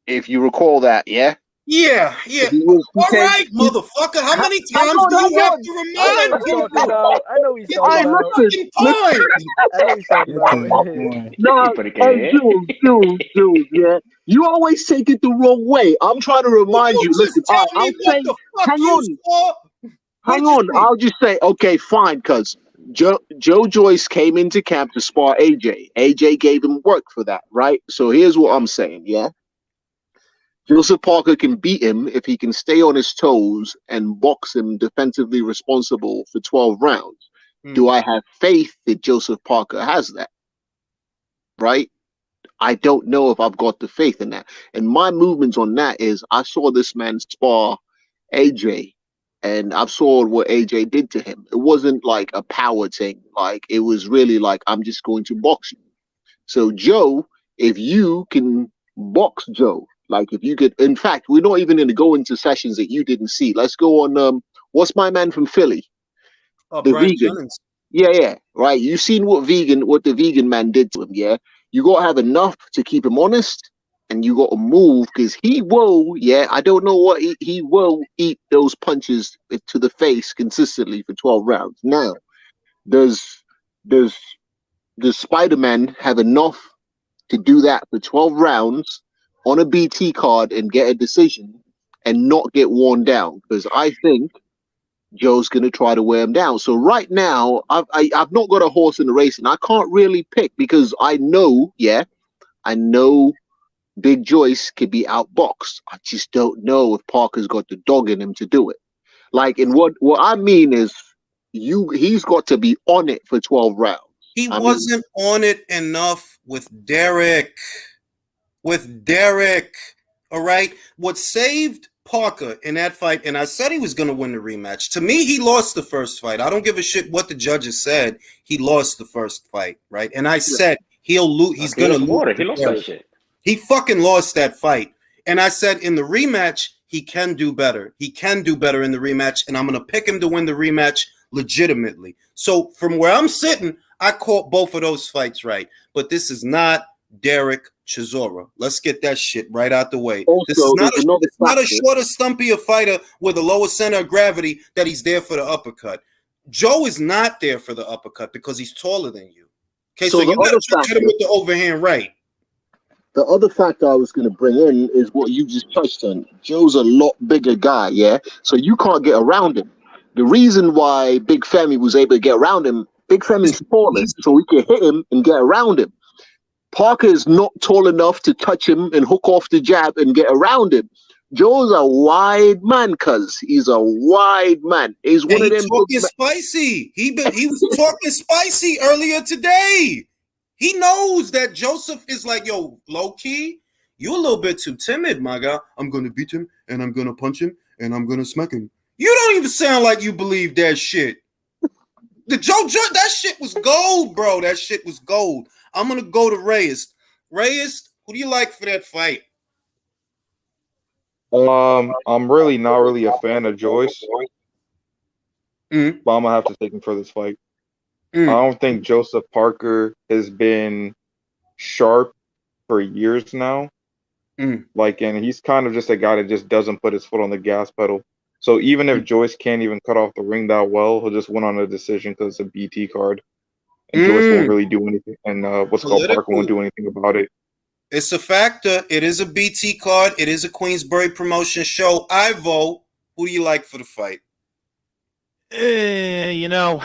If you recall that, yeah? Yeah. All right, motherfucker. How many times do you have to remind people? I know he's talking about. Fucking point. I know he's talking about. No, hey, Jules, yeah. You always take it the wrong way. I'm trying to remind you. Listen, I'll say, hang on. I'll just say, okay, fine, cuz Joe Joyce came into camp to spar AJ. AJ gave him work for that, right? So here's what I'm saying, yeah? Joseph Parker can beat him if he can stay on his toes and box him defensively responsible for 12 rounds. Do I have faith that Joseph Parker has that? Right? I don't know if I've got the faith in that. And my movements on that is I saw this man spar AJ, and I saw what AJ did to him. It wasn't like a power thing. Like, it was really like, I'm just going to box you. So Joe, if you can box Joe, like if you could, in fact, we're not even going to go into sessions that you didn't see. Let's go on, what's my man from Philly? The Brian vegan. Jennings. Yeah, right. You've seen what the vegan man did to him, yeah? You got to have enough to keep him honest, and you got to move, because he will, yeah, I don't know what, he will eat those punches to the face consistently for 12 rounds. Now, does Spider-Man have enough to do that for 12 rounds on a BT card and get a decision and not get worn down? Because I think Joe's going to try to wear him down. So right now, I've not got a horse in the race, and I can't really pick, because I know Big Joyce could be outboxed. I just don't know if Parker's got the dog in him to do it. Like, and what I mean is, he's got to be on it for 12 rounds. He wasn't on it enough with Derek. All right. What saved Parker in that fight, and I said he was going to win the rematch. To me, he lost the first fight. I don't give a shit what the judges said. He lost the first fight, right? And I said he'll lose. He's going to lose. He lost that shit. He fucking lost that fight. And I said in the rematch, he can do better. He can do better in the rematch, and I'm going to pick him to win the rematch legitimately. So from where I'm sitting, I caught both of those fights right. But this is not Derek Chisora. Let's get that shit right out the way. Also, this is not a shorter, stumpier fighter with a lower center of gravity that he's there for the uppercut. Joe is not there for the uppercut because he's taller than you. Okay, so you got to get him with the overhand right. The other factor I was going to bring in is what you just touched on. Joe's a lot bigger guy, yeah? So you can't get around him. The reason why Big Femi was able to get around him, Big Femi's taller, so he can hit him and get around him. Parker is not tall enough to touch him and hook off the jab and get around him. Joe's a wide man, cuz he's a wide man. He's one of them. Talking spicy. He was talking spicy earlier today. He knows that Joseph is like, yo, low key, you're a little bit too timid, my guy. I'm gonna beat him and I'm gonna punch him and I'm gonna smack him. You don't even sound like you believe that shit. That shit was gold, bro. That shit was gold. I'm gonna go to Reyes. Reyes, who do you like for that fight? I'm really not really a fan of Joyce, but I'm gonna have to take him for this fight. I don't think Joseph Parker has been sharp for years now. Like, and he's kind of just a guy that just doesn't put his foot on the gas pedal. So even if Joyce can't even cut off the ring that well, he'll just win on a decision because it's a BT card. And Joyce won't really do anything. And Parker won't do anything about it. It's a factor. It is a BT card. It is a Queensberry promotion show. I vote. Who do you like for the fight? You know,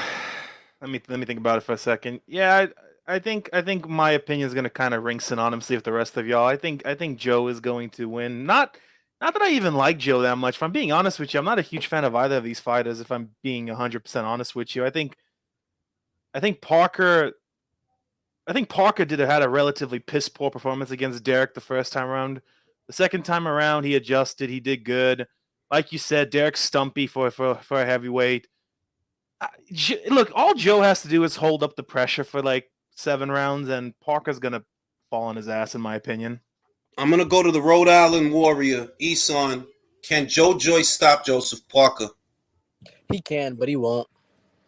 let me think about it for a second. Yeah, I think my opinion is going to kind of ring synonymously with the rest of y'all. I think Joe is going to win. Not that I even like Joe that much. If I'm being honest with you, I'm not a huge fan of either of these fighters. If I'm being 100% honest with you, I think Parker had a relatively piss poor performance against Derek the first time around. The second time around, he adjusted. He did good. Like you said, Derek's stumpy for a heavyweight. Look, all Joe has to do is hold up the pressure for like 7 rounds, and Parker's gonna fall on his ass, in my opinion. I'm gonna go to the Rhode Island Warrior, Eson. Can Joe Joyce stop Joseph Parker? He can, but he won't.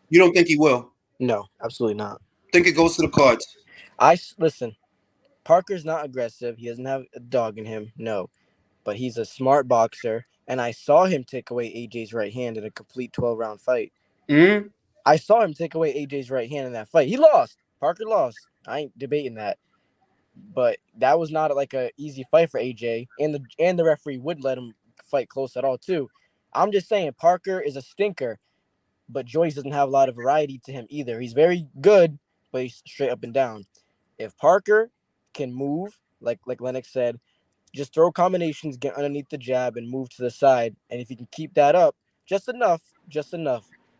You don't think he will? No, absolutely not. Think it goes to the cards? Listen. Parker's not aggressive. He doesn't have a dog in him. No, but he's a smart boxer, and I saw him take away AJ's right hand in a complete 12-round fight. Mm-hmm. I saw him take away AJ's right hand in that fight. He lost. Parker lost. I ain't debating that. But that was not like a easy fight for AJ, and the referee wouldn't let him fight close at all too. I'm just saying Parker is a stinker, but Joyce doesn't have a lot of variety to him either. He's very good, but he's straight up and down. If Parker can move, like Lennox said, just throw combinations, get underneath the jab, and move to the side, and if he can keep that up just enough,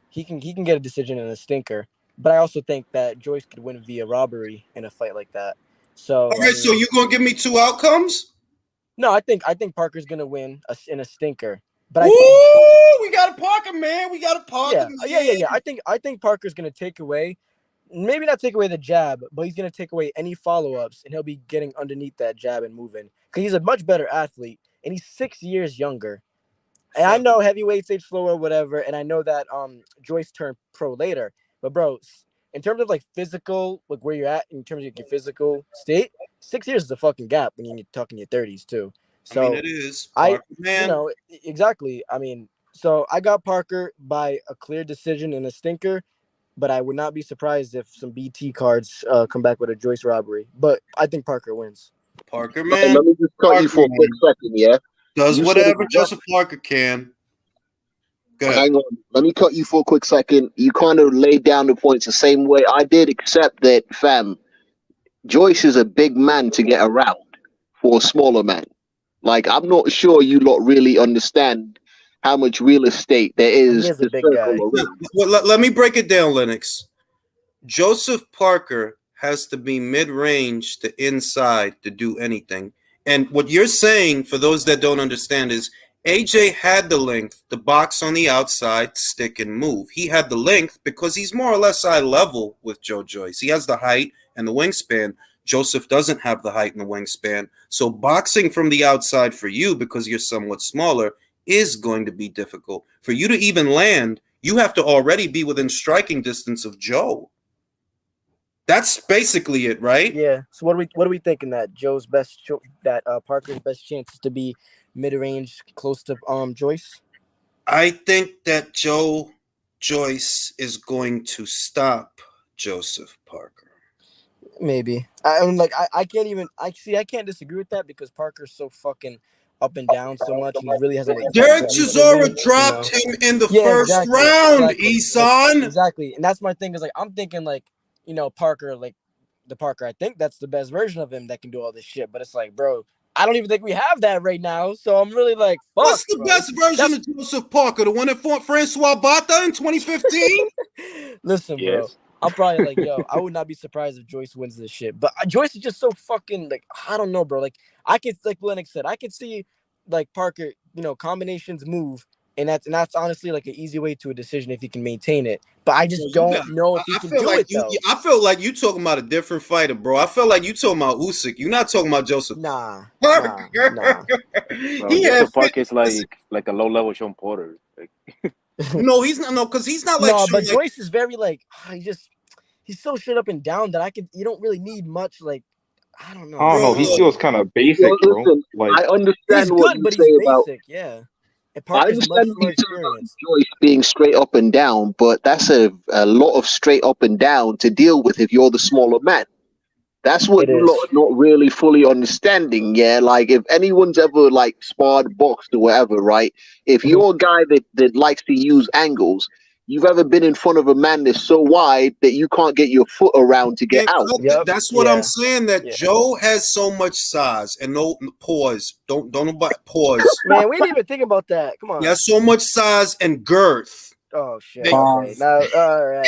he can get a decision in a stinker. But I also think that Joyce could win via robbery in a fight like that. So, all right, so you're gonna give me 2 outcomes? No, I think Parker's gonna win in a stinker. But we got a Parker, man. We got a Parker. Yeah. I think Parker's gonna take away, maybe not take away the jab, but he's gonna take away any follow-ups, and he'll be getting underneath that jab and moving. Because he's a much better athlete, and he's 6 years younger. And I know heavyweights age slower, whatever, and I know that Joyce turned pro later. But bro, in terms of like physical, like where you're at in terms of your physical state, 6 years is a fucking gap when you're talking your 30s too. So I mean, it is. Parker, man. Exactly. I mean, so I got Parker by a clear decision in a stinker, but I would not be surprised if some BT cards come back with a Joyce robbery. But I think Parker wins. Parker, man. Let me just cut you for a quick second, yeah? Does whatever Joseph Parker can. Hang on. Let me cut you for a quick second. You kind of laid down the points the same way I did, except that, fam, Joyce is a big man to get around for a smaller man. Like, I'm not sure you lot really understand how much real estate there is to circle around. Well, let me break it down, Lennox. Joseph Parker has to be mid-range to inside to do anything. And what you're saying, for those that don't understand, is AJ had the length to box on the outside, stick, and move. He had the length because he's more or less eye level with Joe Joyce. He has the height and the wingspan. Joseph doesn't have the height and the wingspan. So boxing from the outside for you, because you're somewhat smaller, is going to be difficult. For you to even land, you have to already be within striking distance of Joe. That's basically it, right? Yeah. So what are we thinking that Parker's best chance is to be mid-range, close to Joyce? I think that Joe Joyce is going to stop Joseph Parker. Maybe. I can't disagree with that because Parker's so fucking up and down so much. He really hasn't. Derek Chisora dropped him in the first round, Eson. Exactly, and that's my thing. Is like I'm thinking like, Parker, like the Parker. I think that's the best version of him that can do all this shit. But it's like, bro, I don't even think we have that right now. So I'm really like, fuck. What's the best version of Joseph Parker? The one that fought Francois Bata in 2015? Listen, bro. I'm probably like, yo, I would not be surprised if Joyce wins this shit. But Joyce is just so fucking, like, I don't know, bro. Like, I could, like Lennox said, I could see, like, Parker, combinations move. And that's honestly, like, an easy way to a decision if he can maintain it. But I just don't know if he can do it, though. I feel like you talking about a different fighter, bro. I feel like you talking about Usyk. You're not talking about Joseph. Nah. Joseph Parker is like a low-level Sean Porter. Like. No, he's not. No, because he's not like. No, but Joyce is very like he's so shit up and down that you don't really need much. Like I don't know. I don't know. He feels kind of basic, bro. Like I understand what you say about. Yeah. I understand what you say about Joyce being straight up and down, but that's a lot of straight up and down to deal with if you're the smaller man. That's what It you're is. not really fully understanding. Yeah, like if anyone's ever like sparred, boxed, or whatever, right? If Mhm. you're a guy that likes to use angles, you've ever been in front of a man that's so wide that you can't get your foot around to get Can't out. cut Yep. that's what I'm Yeah. saying. That Yeah. Joe has so much size and no pause. Don't nobody pause. Man, we didn't even think about that. Come He on. has so much size and girth. Oh shit. They- Okay. Now, all right.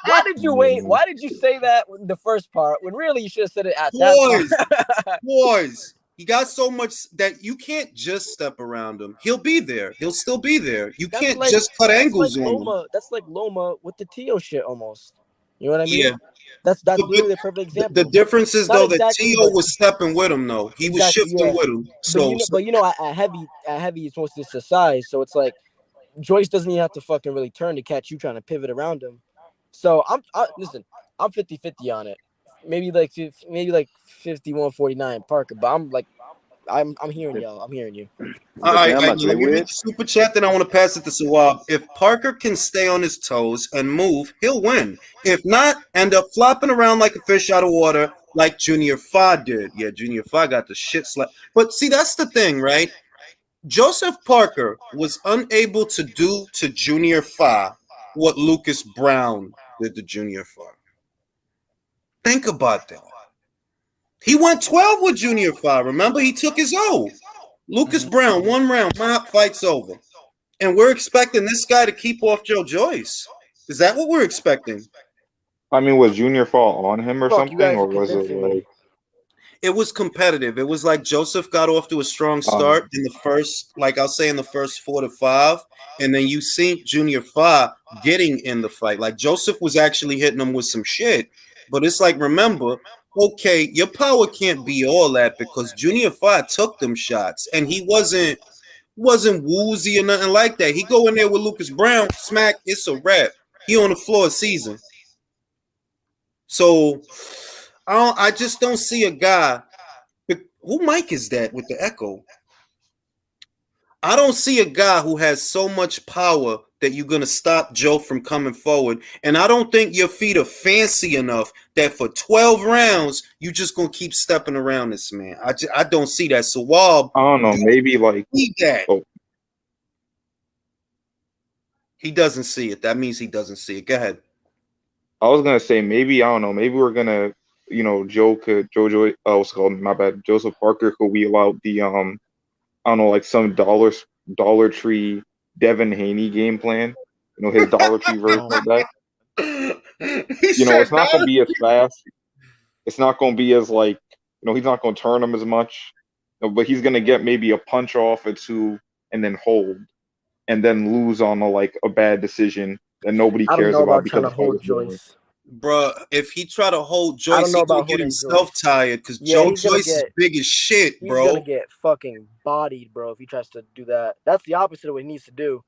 Why did you wait? Why did you say that in the first part when really you should have said it at Boys, that part? boys. He got so much that you can't just step around him. He'll be there. He'll still be there. You That's can't like- just cut That's angles like on him. Loma. That's like Loma with the Tio shit almost. You know what I mean? Yeah. That's But literally the perfect example. The difference is Not though exactly, that Tio but- was stepping with him though. He was Exactly, shifting yeah. with him. But So, you know, at heavy, it's mostly just size. So it's like Joyce doesn't even have to fucking really turn to catch you trying to pivot around him. So listen, I'm 50-50 on it. Maybe like 51-49 Parker, but I'm hearing y'all. I'm hearing you. all right, I'm about to give me weird. the super chat, then I want to pass it to Sawab. If Parker can stay on his toes and move, he'll win. If not, end up flopping around like a fish out of water, like Junior Fa did. Yeah, Junior Fa got the shit slapped. But see, that's the thing, right? Joseph Parker was unable to do to Junior Fa what Lucas Brown did to Junior Fa. Think about that. He went 12 with Junior Fa. Remember, he took his O. Lucas Brown, 1 round, mop, fight's over. And we're expecting this guy to keep off Joe Joyce. Is that what we're expecting? I mean, was Junior Fall on him or Fuck, you guys something, or are was it convincing me. like? It was competitive. It was like Joseph got off to a strong start in the first, like I'll say in the first 4 to 5. And then you see Junior Fa getting in the fight. Like Joseph was actually hitting him with some shit. But it's like, remember, okay, your power can't be all that because Junior Fa took them shots and he wasn't woozy or nothing like that. He go in there with Lucas Brown, smack, it's a wrap. He on the floor season. So I just don't see a guy. Who mic is that with the echo? I don't see a guy who has so much power that you're going to stop Joe from coming forward. And I don't think your feet are fancy enough that for 12 rounds, you just going to keep stepping around this man. I don't see that. So Wab, I don't know. Maybe like. see that. Oh. He doesn't see it. That means he doesn't see it. Go ahead. I was gonna say maybe I don't know. Maybe we're gonna, what's it called? My bad. Joseph Parker could wheel out the I don't know, like some Dollar Tree Devin Haney game plan. His Dollar Tree version of that. It's not gonna be as fast. It's not gonna be as like he's not gonna turn him as much. But he's gonna get maybe a punch off or two and then hold, and then lose on a bad decision that nobody I don't cares know about about trying because to hold Joyce. Bruh, if he try to hold I Joyce, don't know he's about gonna get holding himself Joyce. tired because Yeah, Joe he's gonna Joyce is get- big as shit, He's bro. gonna get fucking bodied, bro, if he tries to do that. That's the opposite of what he needs to do.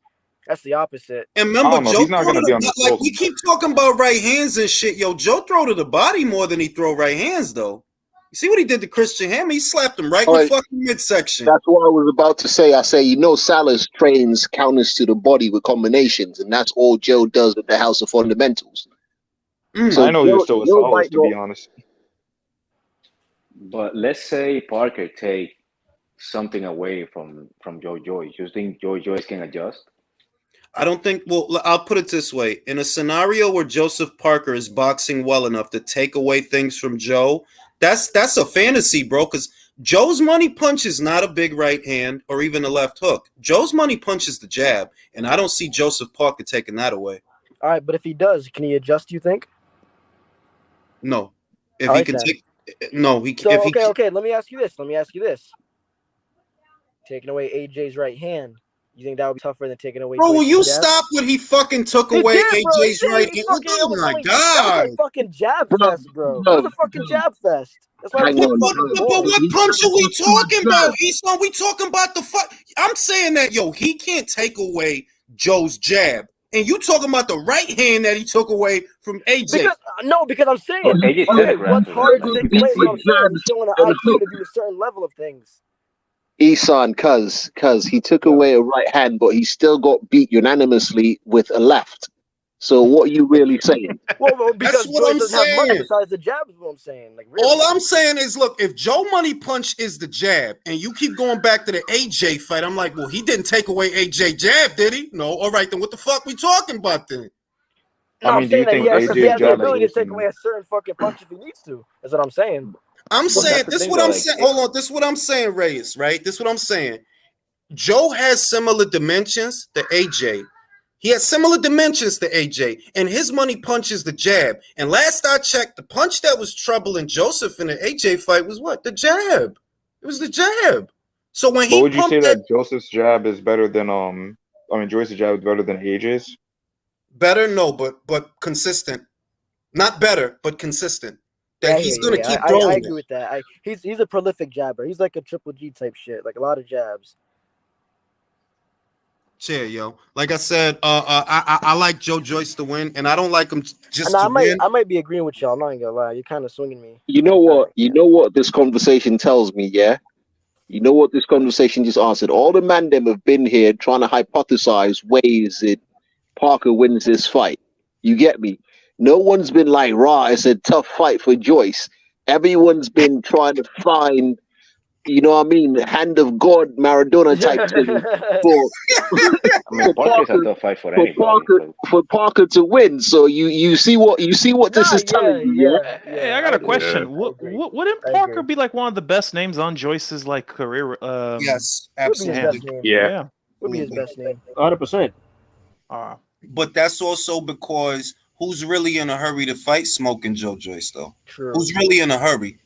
That's the opposite. And I remember, don't know. Joe He's not throw gonna to be the on the like floor. we keep talking about right hands and shit. Yo, Joe throw to the body more than he throw right hands, though. You see what he did to Christian Hammer? He slapped him right in the Alright. fucking midsection. That's what I was about to say. I say, Salas trains counters to the body with combinations, and that's all Joe does at the House of Fundamentals. So I know he was still a Joe Salas, might to be not- honest. But let's say Parker take something away from Joe Joyce. You think Joe Joyce can adjust? I don't think. Well, I'll put it this way: in a scenario where Joseph Parker is boxing well enough to take away things from Joe, that's a fantasy, bro. Because Joe's money punch is not a big right hand or even a left hook. Joe's money punch is the jab, and I don't see Joseph Parker taking that away. All right, but if he does, can he adjust, you think? No, if All he right, can then. take, no, he. So, If he, okay, let me ask you this. Taking away AJ's right hand, you think that would be tougher than taking away bro, will Joyce's you jab? stop when he fucking took He away did, bro. AJ's He did. right He hand? fucking- Oh my That god! was a fucking jab Bro, fest, bro. bro, That was a fucking jab fest. That's why Hang it was on, fucking bro. But boring. what He punch are we tried to talking jab. about? Easton, we talking about the fuck. I'm saying that, yo, he can't take away Joe's jab. And you talking about the right hand that he took away from AJ. Because I'm saying, AJ telegraphed what's it, hard man. to take away is what I'm saying. He's showing an and IQ to do a certain level of things. Isan, cuz he took away a right hand, but he still got beat unanimously with a left. So what are you really saying? Well, because That's what Joyce I'm doesn't have much saying. besides the jab. Is what I'm saying. Like, really. All I'm saying is, look, if Joe Money Punch is the jab, and you keep going back to the AJ fight, I'm like, well, he didn't take away AJ jab, did he? No. All right, then what the fuck we talking about then? No, I I'm mean, do saying you that think he has the AJ jab ability to is take away a certain fucking punch if he needs to. That's what I'm saying. I'm Well, saying that's the this. thing, What though. I'm Like, saying. Hold on. This is what I'm saying, Reyes. Right. This is what I'm saying. Joe has similar dimensions to AJ. He has similar dimensions to AJ, and his money punch is the jab. And last I checked, the punch that was troubling Joseph in the AJ fight was what? The jab. It was the jab. So when But he would you say pumped that Joseph's jab is better than I mean Joyce's jab is better than AJ's? better, no, but consistent. Not better, but consistent. Yeah, That I he's hear gonna you. keep I throwing agree it. with that. He's a prolific jabber. He's like a Triple G type shit. Like a lot of jabs. Chair, yo. Like I said, I like Joe Joyce to win, and I don't like him just And to win. I might be agreeing with y'all. I'm not gonna lie. You're kind of swinging me. You know what? You know what this conversation tells me, yeah? You know what this conversation just answered? All the man them have been here trying to hypothesize ways that Parker wins this fight. You get me? No one's been like, rah, it's a tough fight for Joyce. Everyone's been trying to find, you know what I mean, hand of God, Maradona type thing for I mean, Parker's a tough fight for anybody. for Parker to win. So you see what this is telling you, yeah? Hey, I got a question. I agree. Wouldn't I Parker agree. be like one of the best names on Joyce's like career? Yes, Would be his absolutely. best name. Yeah. Would be his best name. 100%. But that's also because who's really in a hurry to fight Smoking Joe Joyce, though? True. Who's really in a hurry?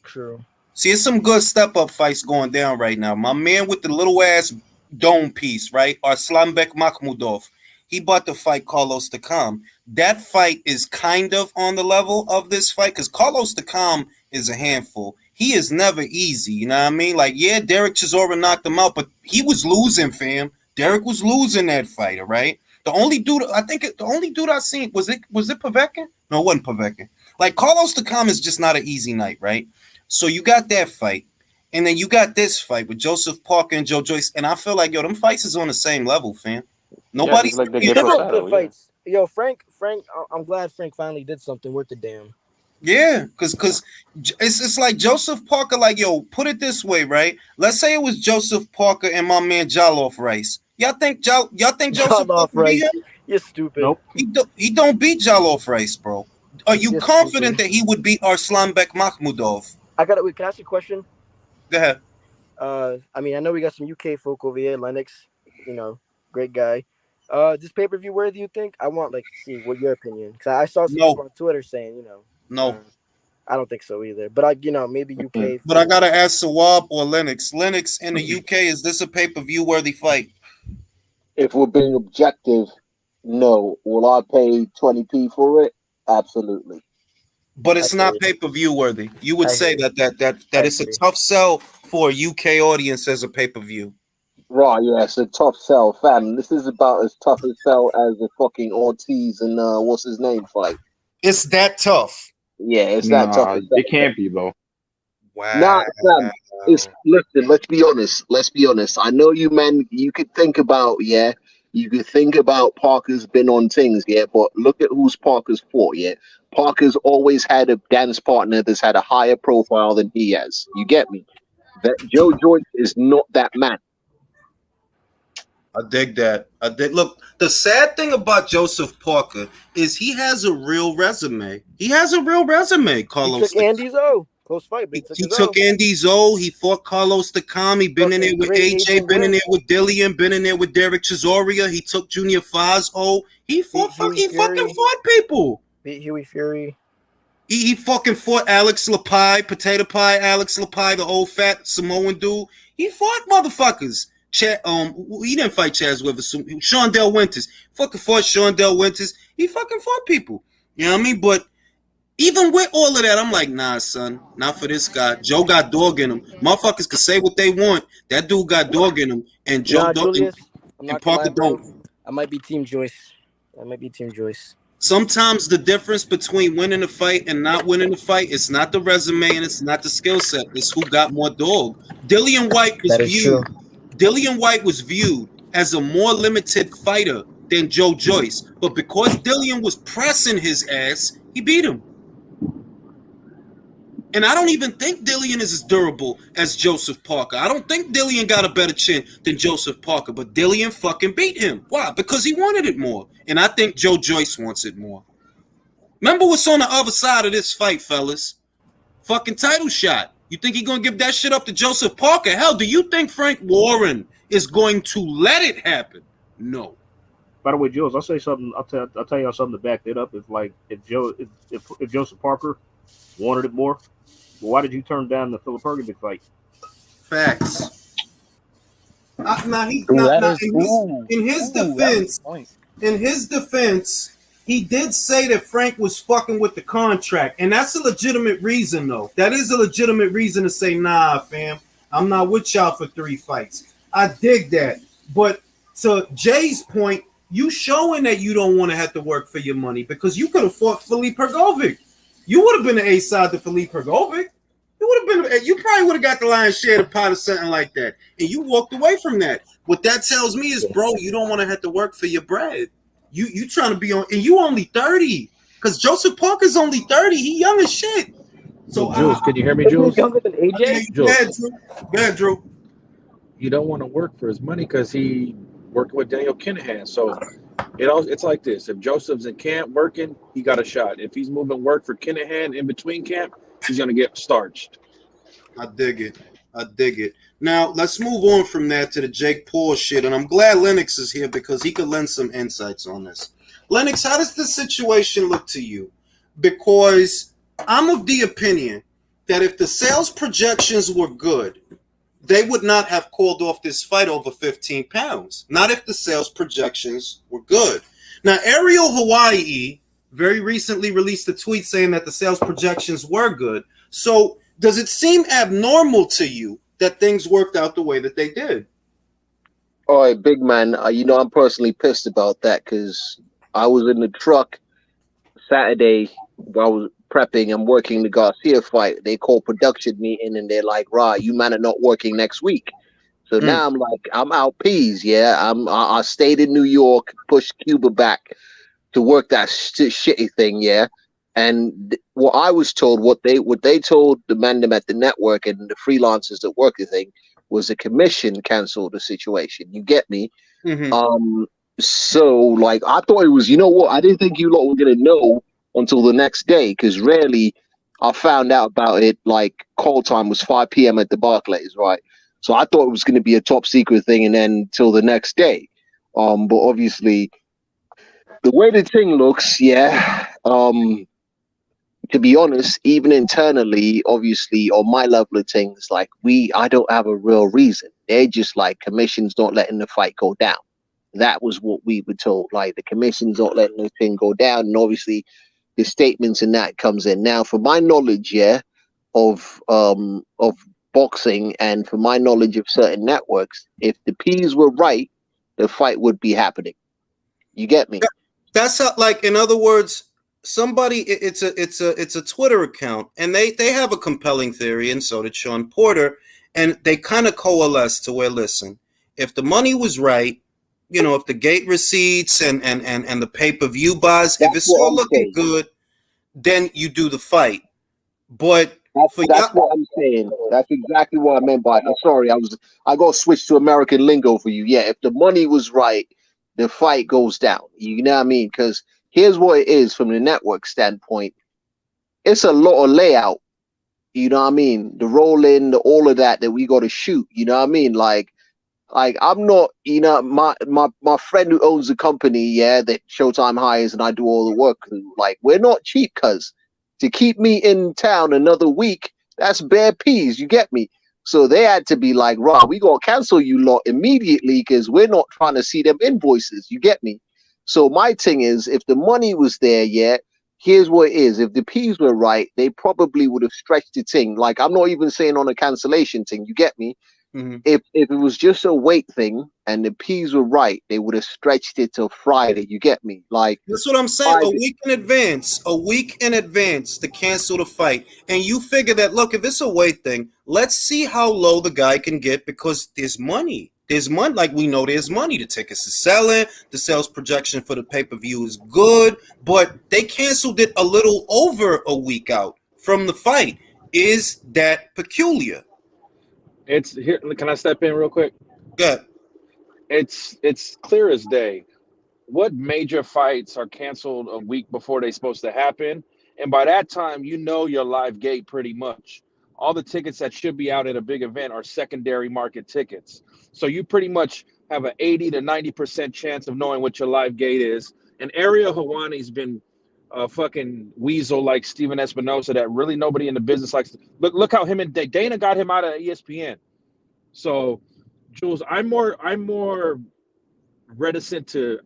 True. See, it's some good step-up fights going down right now. My man with the little-ass dome piece, right? Arslanbek Makhmudov. He about to fight Carlos Takam. That fight is kind of on the level of this fight because Carlos Takam is a handful. He is never easy, you know what I mean? Like, yeah, Derek Chisora knocked him out, but he was losing, fam. Derek was losing that fight, all right? The only dude I seen was it Povetkin? No, it wasn't Povetkin. Like, Carlos Takam is just not an easy night, right? So you got that fight, and then you got this fight with Joseph Parker and Joe Joyce, and I feel like, yo, them fights is on the same level, fam. Nobody's like the They're Giffords both battle, good fights. Yo, Frank, I'm glad Frank finally did something worth the damn. Yeah, because it's like Joseph Parker, like, yo, put it this way, right? Let's say it was Joseph Parker and my man Jollof Rice. Y'all think Joseph Jollof Parker beat Rice. him? You're stupid. Nope. He don't beat Jollof Rice, bro. Are you You're confident stupid. that he would beat Arslanbek Makhmudov? Wait, can I ask you a question? Go ahead. I mean, I know we got some UK folk over here, Lennox, great guy. This pay-per-view worthy, you think? I want, see what your opinion. Because I saw some people on Twitter saying, No. I don't think so either. But, maybe UK. But I got to ask Sawab or Lennox. Lennox, in the UK, is this a pay-per-view worthy fight? If we're being objective, no. Will I pay 20p for it? Absolutely. But it's not pay-per-view worthy. You would say that it's a tough sell for a UK audience as a pay-per-view. Right, yeah, it's a tough sell, fam. This is about as tough a sell as the fucking Ortiz and what's his name fight. It's that tough. Yeah, it's that tough. It can't be though. Wow. Nah, fam. Listen, let's be honest. Let's be honest. I know you men, you could think about, you could think about Parker's been on things, but look at who's Parker's fought, Parker's always had a dance partner that's had a higher profile than he has. You get me? That Joe Joyce is not that man. I dig that. Look, the sad thing about Joseph Parker is he has a real resume. Carlos. He took Andy Zoe. Close fight, but he took Andy Zoe. He fought Carlos Takami. Been in there with AJ. Been in there with Dillian. Been in there with Derek Chisoria. He took Junior Fazio. He fucking fought people. Beat Huey Fury. He fucking fought Alex Lapai, Potato Pie, Alex Lapai, the old fat Samoan dude. He fought motherfuckers. He didn't fight Chaz Withers. Sean Del Winters. Fucking fought Sean Del Winters. He fucking fought people. You know what I mean? But even with all of that, I'm like, nah, son, not for this guy. Joe got dog in him. Motherfuckers can say what they want. That dude got dog in him. And Joe Julius, and Parker don't. I might be Team Joyce. Sometimes the difference between winning a fight and not winning a fight, it's not the resume and it's not the skill set. It's who got more dog. Dillian White was viewed as a more limited fighter than Joe Joyce. But because Dillian was pressing his ass, he beat him. And I don't even think Dillian is as durable as Joseph Parker. I don't think Dillian got a better chin than Joseph Parker, but Dillian fucking beat him. Why? Because he wanted it more. And I think Joe Joyce wants it more. Remember what's on the other side of this fight, fellas? Fucking title shot. You think he gonna give that shit up to Joseph Parker? Hell, do you think Frank Warren is going to let it happen? No. By the way, Jules, I'll say something. I'll tell y'all something to back that up. If Joseph Parker wanted it more, well, why did you turn down the Philip Hergovich fight? Facts. In his defense, he did say that Frank was fucking with the contract, and that's a legitimate reason, though. That is a legitimate reason to say, nah, fam, I'm not with y'all for 3 fights. I dig that, but to Jay's point, you showing that you don't want to have to work for your money because you could have fought Filip Hrgovic. You would have been the A side to Filip Hrgovic. You probably would have got the lion's share of the pot or something like that, and you walked away from that. What that tells me is, bro, you don't want to have to work for your bread. You trying to be on, and you only 30, because Joseph Parker's only 30. He young as shit. So Jules, can you hear me, Jules? Younger than AJ. Go ahead, Drew. You don't want to work for his money because he working with Daniel Kinahan. So it's like this: if Joseph's in camp working, he got a shot. If he's moving work for Kinahan in between camp, he's gonna get starched. I dig it. Now let's move on from that to the Jake Paul shit, and I'm glad Lennox is here because he could lend some insights on this. Lennox, how does the situation look to you? Because I'm of the opinion that if the sales projections were good, they would not have called off this fight over 15 pounds. Not if the sales projections were good. Now, Ariel Hawaii very recently released a tweet saying that the sales projections were good. So does it seem abnormal to you that things worked out the way that they did? All right, big man. I'm personally pissed about that because I was in the truck Saturday while I was prepping and working the Garcia fight. They called production meeting and they're like, "Rah, you man are not working next week." So now I'm like, I'm out peas. Yeah, I stayed in New York, pushed Cuba back to work that shitty thing. Yeah. And what I was told, what they told the man at the network and the freelancers that work the thing was the commission canceled the situation. You get me? Mm-hmm. So like I thought it was, you know what? I didn't think you lot were gonna know until the next day because rarely I found out about it. Like call time was 5 p.m. at the Barclays, right? So I thought it was gonna be a top secret thing, and then till the next day. But obviously, the way the thing looks, yeah. To be honest, even internally, obviously, on my level of things, like I don't have a real reason. They're just like commissions not letting the fight go down. That was what we were told. Like the commissions not letting the thing go down, and obviously, the statements and that comes in. Now, for my knowledge, of boxing, and for my knowledge of certain networks, if the P's were right, the fight would be happening. You get me? That's how, like, in other words. Somebody, it's a Twitter account, and they have a compelling theory, and so did Sean Porter, and they kind of coalesce to where, listen, if the money was right, if the gate receipts and the pay-per-view buys, if it's all looking good, then you do the fight. But that's what I'm saying. That's exactly what I meant by it. Sorry, I got to switch to American lingo for you. Yeah, if the money was right, the fight goes down. You know what I mean? Because here's what it is from the network standpoint. It's a lot of layout. You know what I mean? The rolling, all of that we got to shoot. You know what I mean? Like I'm not, my friend who owns the company, that Showtime hires and I do all the work. Like we're not cheap, cuz to keep me in town another week, that's bare peas. You get me? So they had to be like, "Right, we gonna cancel you lot immediately because we're not trying to see them invoices." You get me? So my thing is, if the money was there, here's what it is. If the P's were right, they probably would have stretched the thing. Like, I'm not even saying on a cancellation thing. You get me? Mm-hmm. If it was just a weight thing and the P's were right, they would have stretched it till Friday. You get me? Like, that's what I'm saying. A week in advance to cancel the fight. And you figure that, look, if it's a weight thing, let's see how low the guy can get because there's money. There's money, like we know there's money. The tickets is selling. The sales projection for the pay-per-view is good, but they canceled it a little over a week out from the fight. Is that peculiar? It's here. Can I step in real quick? Good. It's clear as day. What major fights are canceled a week before they're supposed to happen? And by that time, you know your live gate pretty much. All the tickets that should be out at a big event are secondary market tickets. So you pretty much have an 80 to 90% chance of knowing what your live gate is. And Ariel Hawani's been a fucking weasel like Steven Espinosa that really nobody in the business likes. Look how him and Dana got him out of ESPN. So, Jules, I'm more reticent to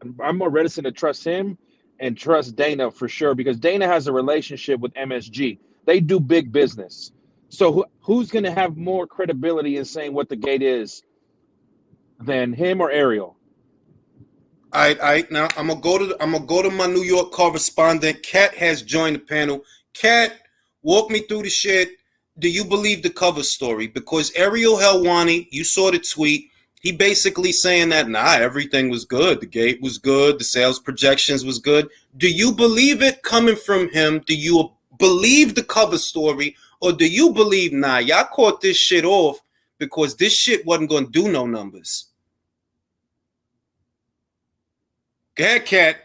trust him and trust Dana for sure, because Dana has a relationship with MSG. They do big business. So who's going to have more credibility in saying what the gate is than him or Ariel? All right. Now I'm gonna go to my New York correspondent. Kat has joined the panel. Kat, walk me through the shit. Do you believe the cover story? Because Ariel Helwani, you saw the tweet. He basically saying that everything was good. The gate was good. The sales projections was good. Do you believe it coming from him? Do you believe the cover story, or do you believe y'all caught this shit off because this shit wasn't gonna do no numbers? Go ahead, Kat.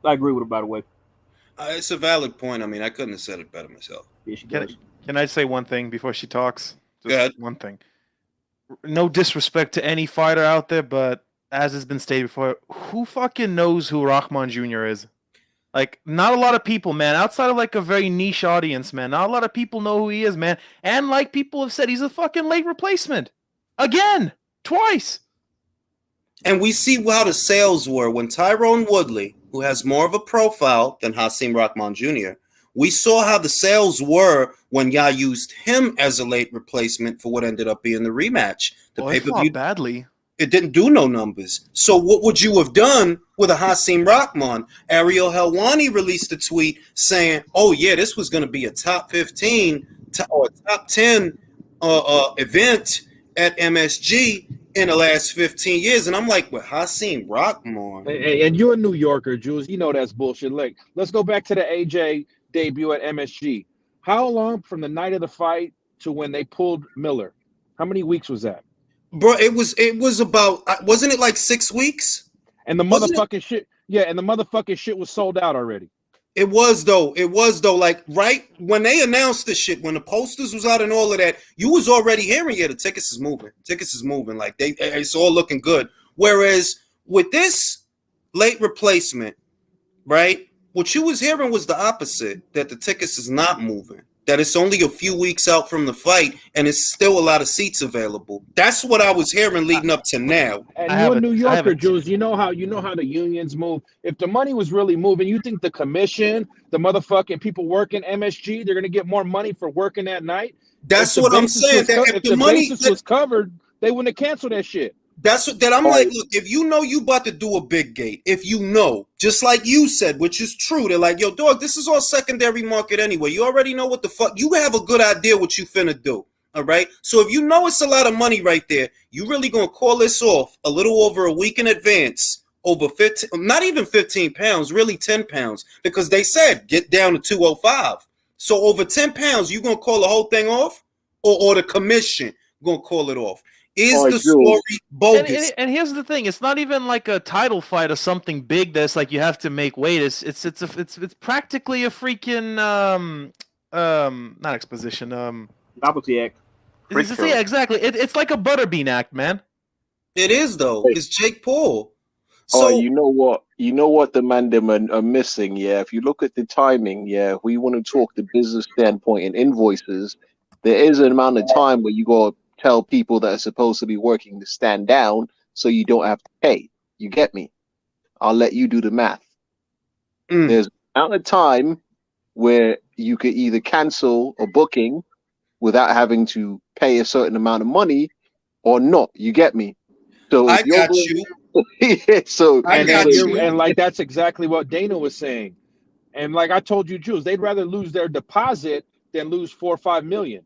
I agree with her, by the way. It's a valid point. I mean, I couldn't have said it better myself. Yeah, she Can, does. can I say one thing before she talks? Go ahead. One thing. No disrespect to any fighter out there, but as has been stated before, who fucking knows who Rahman Jr. is? Like, not a lot of people, man. Outside of like a very niche audience, man. Not a lot of people know who he is, man. And like people have said, he's a fucking late replacement. Again. Twice. And we see how the sales were when Tyrone Woodley, who has more of a profile than Hasim Rahman Jr., we saw how the sales were when y'all used him as a late replacement for what ended up being the rematch. The pay-per-view badly. It didn't do no numbers. So what would you have done with a Hasim Rahman? Ariel Helwani released a tweet saying, oh, yeah, this was going to be a top 15 or top 10 event at MSG in the last 15 years. And I'm like, with Hasim Rahman. And you're a New Yorker, Jules. You know that's bullshit. Like, let's go back to the AJ debut at MSG. How long from the night of the fight to when they pulled Miller? How many weeks was that? Bro, it was about, wasn't it like 6 weeks? And the motherfucking shit, and the motherfucking shit was sold out already. It was though. Like right when they announced the shit, when the posters was out and all of that, you was already hearing, the tickets is moving. Like it's all looking good. Whereas with this late replacement, right? What you was hearing was the opposite, that the tickets is not moving. That it's only a few weeks out from the fight, and it's still a lot of seats available. That's what I was hearing leading up to now. And you're a New Yorker, Jules. You know how the unions move. If the money was really moving, you think the commission, the motherfucking people working MSG, they're gonna get more money for working that night? That's what I'm saying. If the basis was covered, they wouldn't have canceled that shit. That's what I'm like. Look, if you know you about to do a big gate, if you know, just like you said, which is true, they're like, yo, dog, this is all secondary market anyway. You already know what the fuck. You have a good idea what you finna do. All right. So if you know it's a lot of money right there, you really gonna call this off a little over a week in advance, over 15, not even 15 pounds, really 10 pounds, because they said get down to 205. So over 10 pounds, you gonna call the whole thing off, or the commission gonna call it off? Is the story bogus? And here's the thing: it's not even like a title fight or something big that's like you have to make weight. It's practically a freaking not exposition novelty act. Yeah, exactly. It's like a butterbean act, man. It is though. It's Jake Paul. So you know what? You know what the Mandem are missing. Yeah, if you look at the timing, if we want to talk the business standpoint and invoices, there is an amount of time where you go tell people that are supposed to be working to stand down so you don't have to pay. You get me? I'll let you do the math. There's an amount of time where you could either cancel a booking without having to pay a certain amount of money or not. You get me? So I got you. So and like that's exactly what Dana was saying. And like I told you, Jules, they'd rather lose their deposit than lose $4 or $5 million.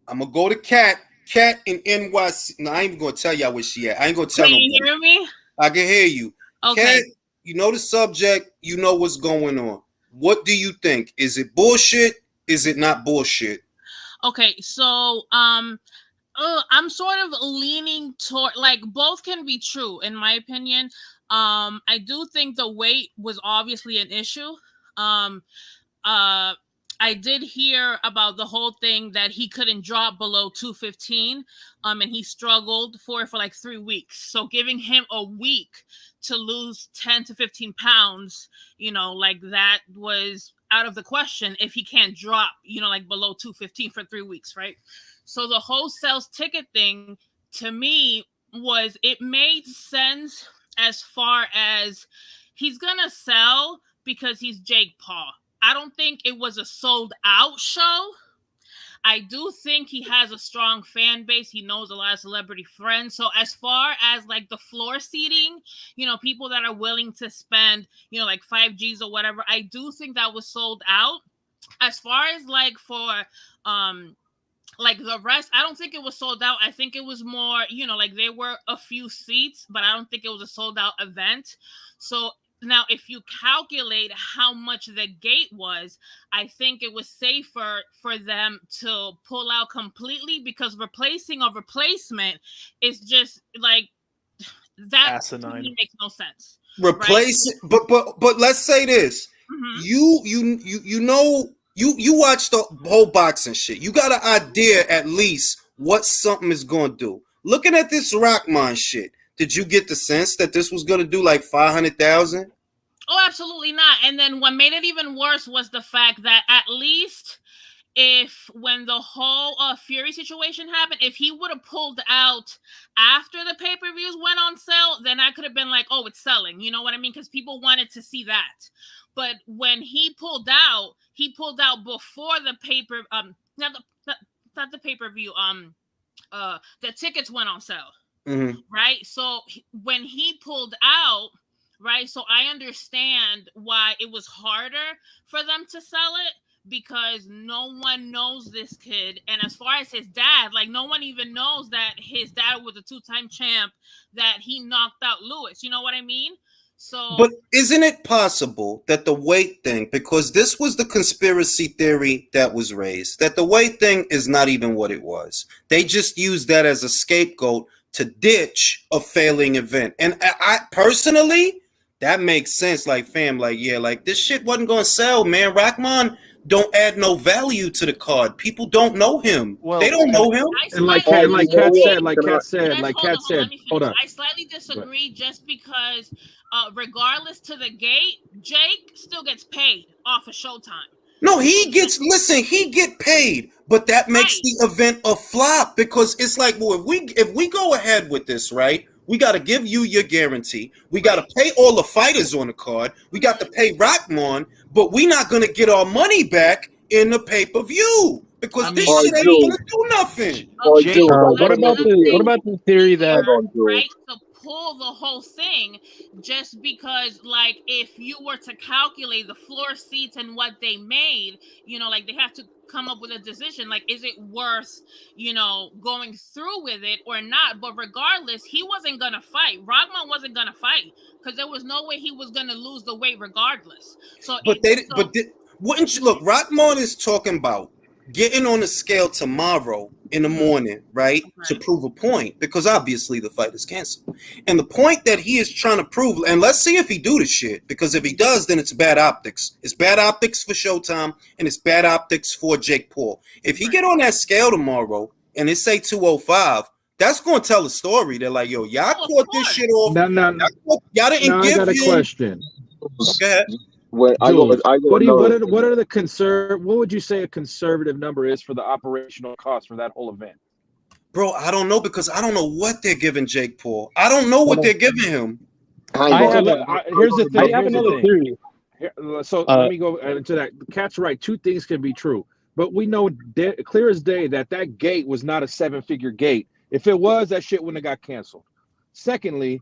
I'm gonna go to Kat. Cat in NYC. No, I ain't even gonna tell y'all where she at. I ain't gonna tell Can you nobody. hear me? I can hear you. Okay. Cat, you know the subject. You know what's going on. What do you think? Is it bullshit? Is it not bullshit? Okay, so I'm sort of leaning toward, like, both can be true in my opinion. I do think the weight was obviously an issue. Um, I did hear about the whole thing that he couldn't drop below 215, and he struggled for like 3 weeks. So giving him a week to lose 10 to 15 pounds, like that was out of the question if he can't drop, like below 215 for 3 weeks, right? So the whole sales ticket thing to me was, it made sense as far as he's gonna sell because he's Jake Paul. I don't think it was a sold out show. I do think he has a strong fan base. He knows a lot of celebrity friends. So as far as like the floor seating, people that are willing to spend, like 5Gs or whatever, I do think that was sold out. As far as like for like the rest, I don't think it was sold out. I think it was more, like there were a few seats, but I don't think it was a sold out event. So now, if you calculate how much the gate was, I think it was safer for them to pull out completely, because replacing a replacement is just like that. Asinine. Makes no sense. Replace it, but let's say this: you watch the whole boxing shit. You got an idea at least what something is going to do. Looking at this Rockman shit, did you get the sense that this was going to do like 500,000? Oh, absolutely not. And then what made it even worse was the fact that at least when the whole Fury situation happened, if he would have pulled out after the pay-per-views went on sale, then I could have been like, oh, it's selling. You know what I mean? Because people wanted to see that. But when he pulled out before the not the pay-per-view, the tickets went on sale. Mm-hmm. Right? So when he pulled out, right, so I understand why it was harder for them to sell it, because no one knows this kid. And as far as his dad, like, no one even knows that his dad was a 2-time champ, that he knocked out Lewis. You know what I mean? So, but isn't it possible that the weight thing, because this was the conspiracy theory that was raised, that the weight thing is not even what it was? They just used that as a scapegoat to ditch a failing event. And I personally, that makes sense. Like, fam, like, yeah, like this shit wasn't going to sell, man. Rahman don't add no value to the card. People don't know him. Well, they don't know him. And like Kat said, hold on. I slightly disagree, just because regardless to the gate, Jake still gets paid off of Showtime. No, he get paid, but that makes the event a flop, because it's like, well, if we go ahead with this, right? We got to give you your guarantee. We got to pay all the fighters on the card. We got to pay Rahman, but we're not going to get our money back in the pay-per-view, because this shit ain't going to do nothing. What about the theory that right to pull the whole thing, just because, like, if you were to calculate the floor seats and what they made, like, they have to come up with a decision, like, is it worth going through with it or not? But regardless, he wasn't gonna fight. Rahman wasn't gonna fight, because there was no way he was gonna lose the weight regardless. So wouldn't you look? Rahman is talking about getting on the scale tomorrow in the morning, right, to prove a point, because obviously the fight is canceled. And the point that he is trying to prove, and let's see if he do the shit, because if he does, then it's bad optics. It's bad optics for Showtime, and it's bad optics for Jake Paul. If he get on that scale tomorrow and it say 205, that's going to tell a story. They're like, yo, y'all caught this shit off. Y'all didn't give I got a him. Question. Go ahead. What would you say a conservative number is for the operational cost for that whole event? Bro, I don't know, because I don't know what they're giving Jake Paul. I don't know what they're giving him. Here's the thing. I have another theory. So let me go into that. Cat's right. Two things can be true, but we know clear as day that gate was not a 7-figure gate. If it was, that shit wouldn't have got canceled. Secondly,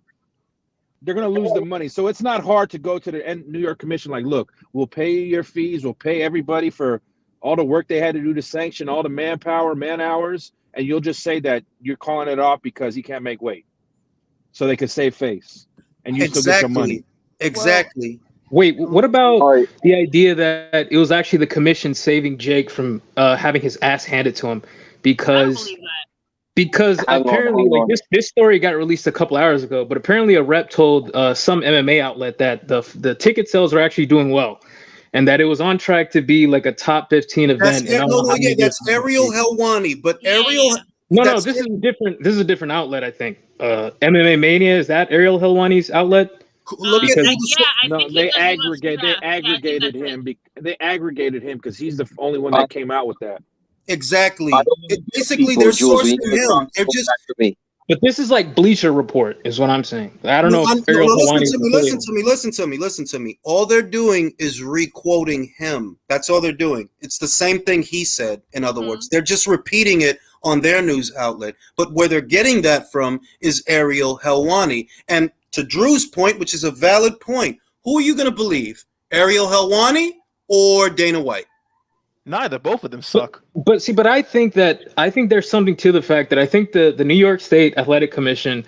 they're going to lose the money. So it's not hard to go to the New York Commission like, look, we'll pay your fees. We'll pay everybody for all the work they had to do to sanction, all the manpower, man hours, and you'll just say that you're calling it off because he can't make weight, so they can save face, and you still get your money. Exactly. Wait, what about All right. the idea that it was actually the commission saving Jake from having his ass handed to him I don't because believe that. Hang on, apparently hang like on. this story got released a couple hours ago, but apparently a rep told some MMA outlet that the ticket sales are actually doing well, and that it was on track to be like a top 15 event. And I don't know how many That's days- Ariel Helwani, but Ariel. No, that's this is different. This is a different outlet, I think. MMA Mania, is that Ariel Helwani's outlet? Look at No, they aggregated him. They aggregated him because he's the only one that came out with that. Exactly. Basically, people, they're Jules, we sourcing need to him. They're just. back to me. But this is like Bleacher Report, is what I'm saying. I don't know if Ariel Helwani listen to me. All they're doing is re-quoting him. That's all they're doing. It's the same thing he said, in other words. They're just repeating it on their news outlet. But where they're getting that from is Ariel Helwani. And to Drew's point, which is a valid point, who are you going to believe? Ariel Helwani or Dana White? Neither. Both of them suck. But I think there's something to the fact that I think the New York State Athletic Commission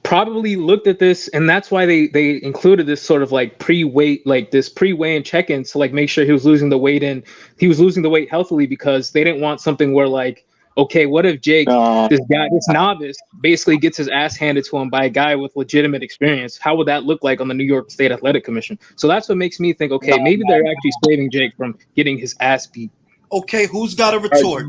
probably looked at this, and that's why they included this sort of like pre-weigh-in check-in to like make sure he was losing the weight healthily, because they didn't want something where like, okay, what if Jake, this novice, basically gets his ass handed to him by a guy with legitimate experience? How would that look like on the New York State Athletic Commission? So that's what makes me think, okay, maybe they're actually saving Jake from getting his ass beat. Okay, who's got a retort?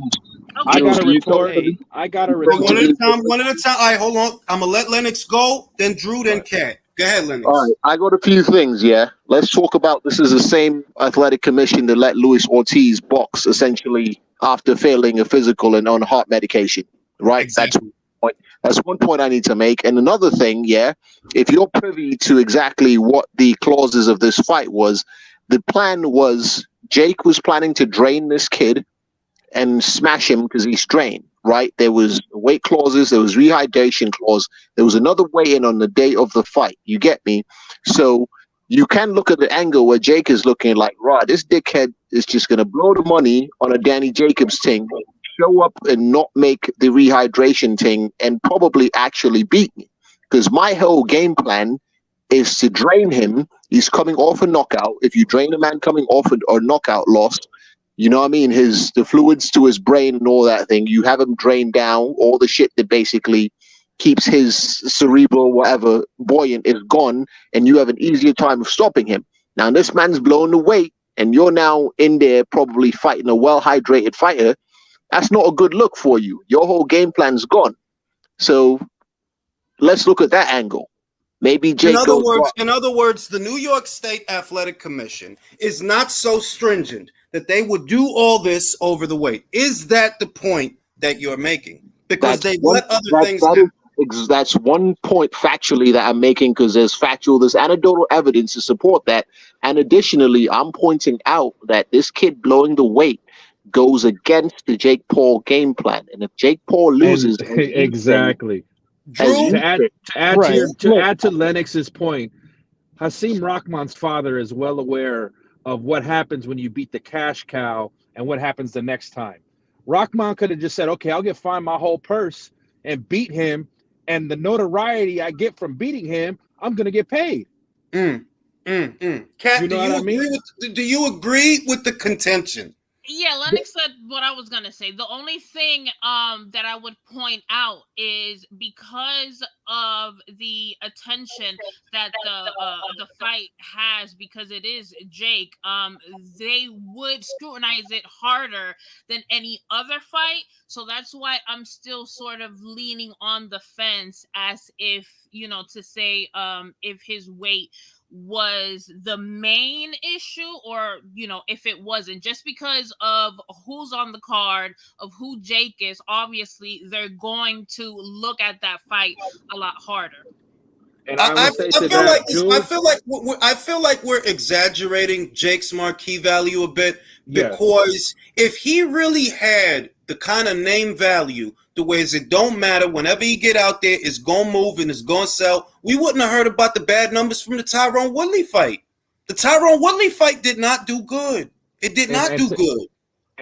I got a retort. One at a time. All right, hold on. I'm going to let Lennox go, then Drew, then Kat. Go ahead, Lennox. All right, I got a few things, yeah. Let's talk about, this is the same athletic commission that let Luis Ortiz box, essentially, after failing a physical and on heart medication, right? Exactly. That's one point I need to make. And another thing, yeah, if you're privy to exactly what the clauses of this fight was, the plan was Jake was planning to drain this kid and smash him because he's drained, right? There was weight clauses, there was rehydration clause, there was another weigh-in on the day of the fight. You get me? So you can look at the angle where Jake is looking like, right, this dickhead is just going to blow the money on a Danny Jacobs thing, show up and not make the rehydration thing, and probably actually beat me. Because my whole game plan is to drain him. He's coming off a knockout. If you drain a man coming off a knockout loss, you know what I mean? The fluids to his brain and all that thing, you have him drain down. All the shit that basically keeps his cerebral whatever buoyant is gone, and you have an easier time of stopping him. Now this man's blown the weight, and you're now in there probably fighting a well-hydrated fighter. That's not a good look for you. Your whole game plan's gone. So let's look at that angle. Maybe Jake in other words, the New York State Athletic Commission is not so stringent that they would do all this over the weight. Is that the point that you're making? Because they let other things happen. That's one point factually that I'm making, because there's anecdotal evidence to support that. And additionally, I'm pointing out that this kid blowing the weight goes against the Jake Paul game plan. And if Jake Paul loses, exactly. Drew, to add to Lennox's point, Hasim Rahman's father is well aware of what happens when you beat the cash cow and what happens the next time. Rahman could have just said, okay, I'll get fined my whole purse and beat him, and the notoriety I get from beating him, I'm going to get paid. Kat, you know what I mean? Do you agree with the contention? Yeah, Lennox said what I was gonna say. The only thing that I would point out is because of the attention that the fight has, because it is Jake, they would scrutinize it harder than any other fight. So that's why I'm still sort of leaning on the fence, as if, to say if his weight was the main issue, or if it wasn't, just because of who's on the card, of who Jake is. Obviously they're going to look at that fight a lot harder. And I feel like we're exaggerating Jake's marquee value a bit, because if he really had the kind of name value, the ways it don't matter, whenever he get out there, it's going to move and it's going to sell, we wouldn't have heard about the bad numbers from the Tyrone Woodley fight. The Tyrone Woodley fight did not do good. It did not do good.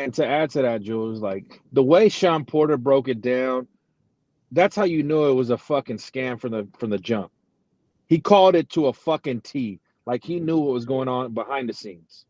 And to add to that, Jules, like the way Sean Porter broke it down, that's how you knew it was a fucking scam from the jump. He called it to a fucking T. Like he knew what was going on behind the scenes.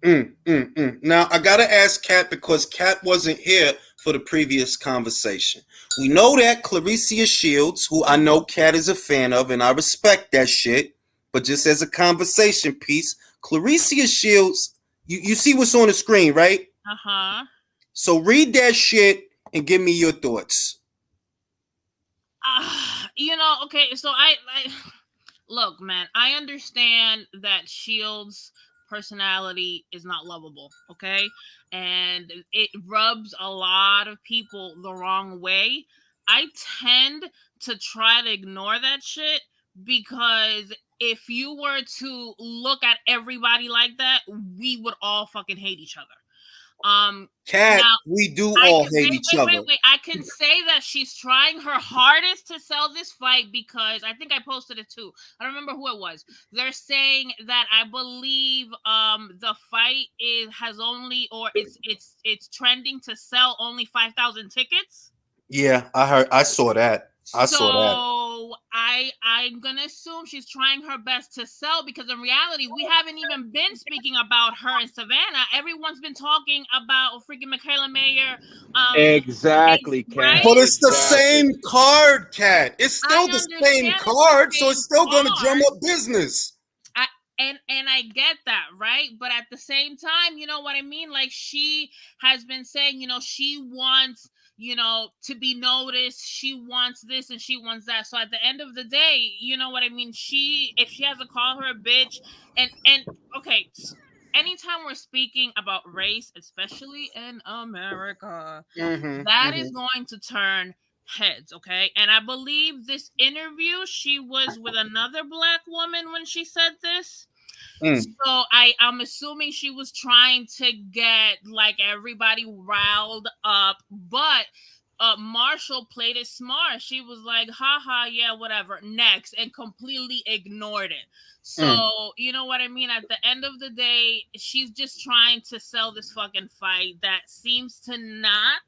Now I gotta ask Kat because Kat wasn't here for the previous conversation. We know that Clarissa Shields, who I know Kat is a fan of, and I respect that shit, but just as a conversation piece, Clarissa Shields, you see what's on the screen, right? Uh-huh. So read that shit and give me your thoughts. Okay, so I look, man, I understand that Shields' personality is not lovable, okay? And it rubs a lot of people the wrong way. I tend to try to ignore that shit because if you were to look at everybody like that, we would all fucking hate each other. Kat, Now, we do all hate each other. Wait. I can say that she's trying her hardest to sell this fight because I think I posted it too. I don't remember who it was. They're saying that I believe the fight has only, or it's trending to sell only 5,000 tickets. Yeah, I saw that. So I'm gonna assume she's trying her best to sell because in reality we haven't even been speaking about her and Savannah. Everyone's been talking about freaking Michaela Mayer. Exactly, Kat. But it's the same card, Kat. It's still the same card, so it's still gonna drum up business. And I get that, right? But at the same time, you know what I mean? Like she has been saying, she wants, to be noticed. She wants this and she wants that. So at the end of the day, you know what I mean? If she has to call her a bitch and okay, anytime we're speaking about race, especially in America, that is going to turn heads, okay? And I believe this interview, she was with another black woman when she said this. So I'm assuming she was trying to get like everybody riled up, but Marshall played it smart. She was like, haha, yeah, whatever, next, and completely ignored it. So you know what I mean? At the end of the day, she's just trying to sell this fucking fight that seems to not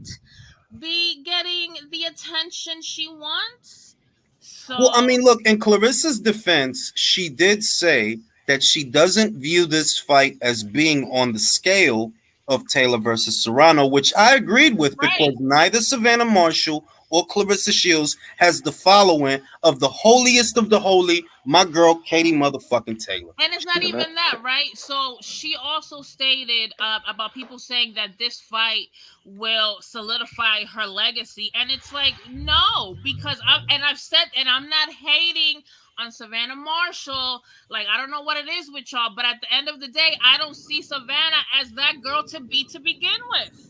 be getting the attention she wants. So Well, I mean, look, in Clarissa's defense, she did say that she doesn't view this fight as being on the scale of Taylor versus Serrano, which I agreed with because neither Savannah Marshall or Clarissa Shields has the following of the holiest of the holy, my girl Katie motherfucking Taylor. And it's not even that, right? So she also stated about people saying that this fight will solidify her legacy, and it's like no, because I've said, and I'm not hating on Savannah Marshall. Like, I don't know what it is with y'all, but at the end of the day, I don't see Savannah as that girl to begin with.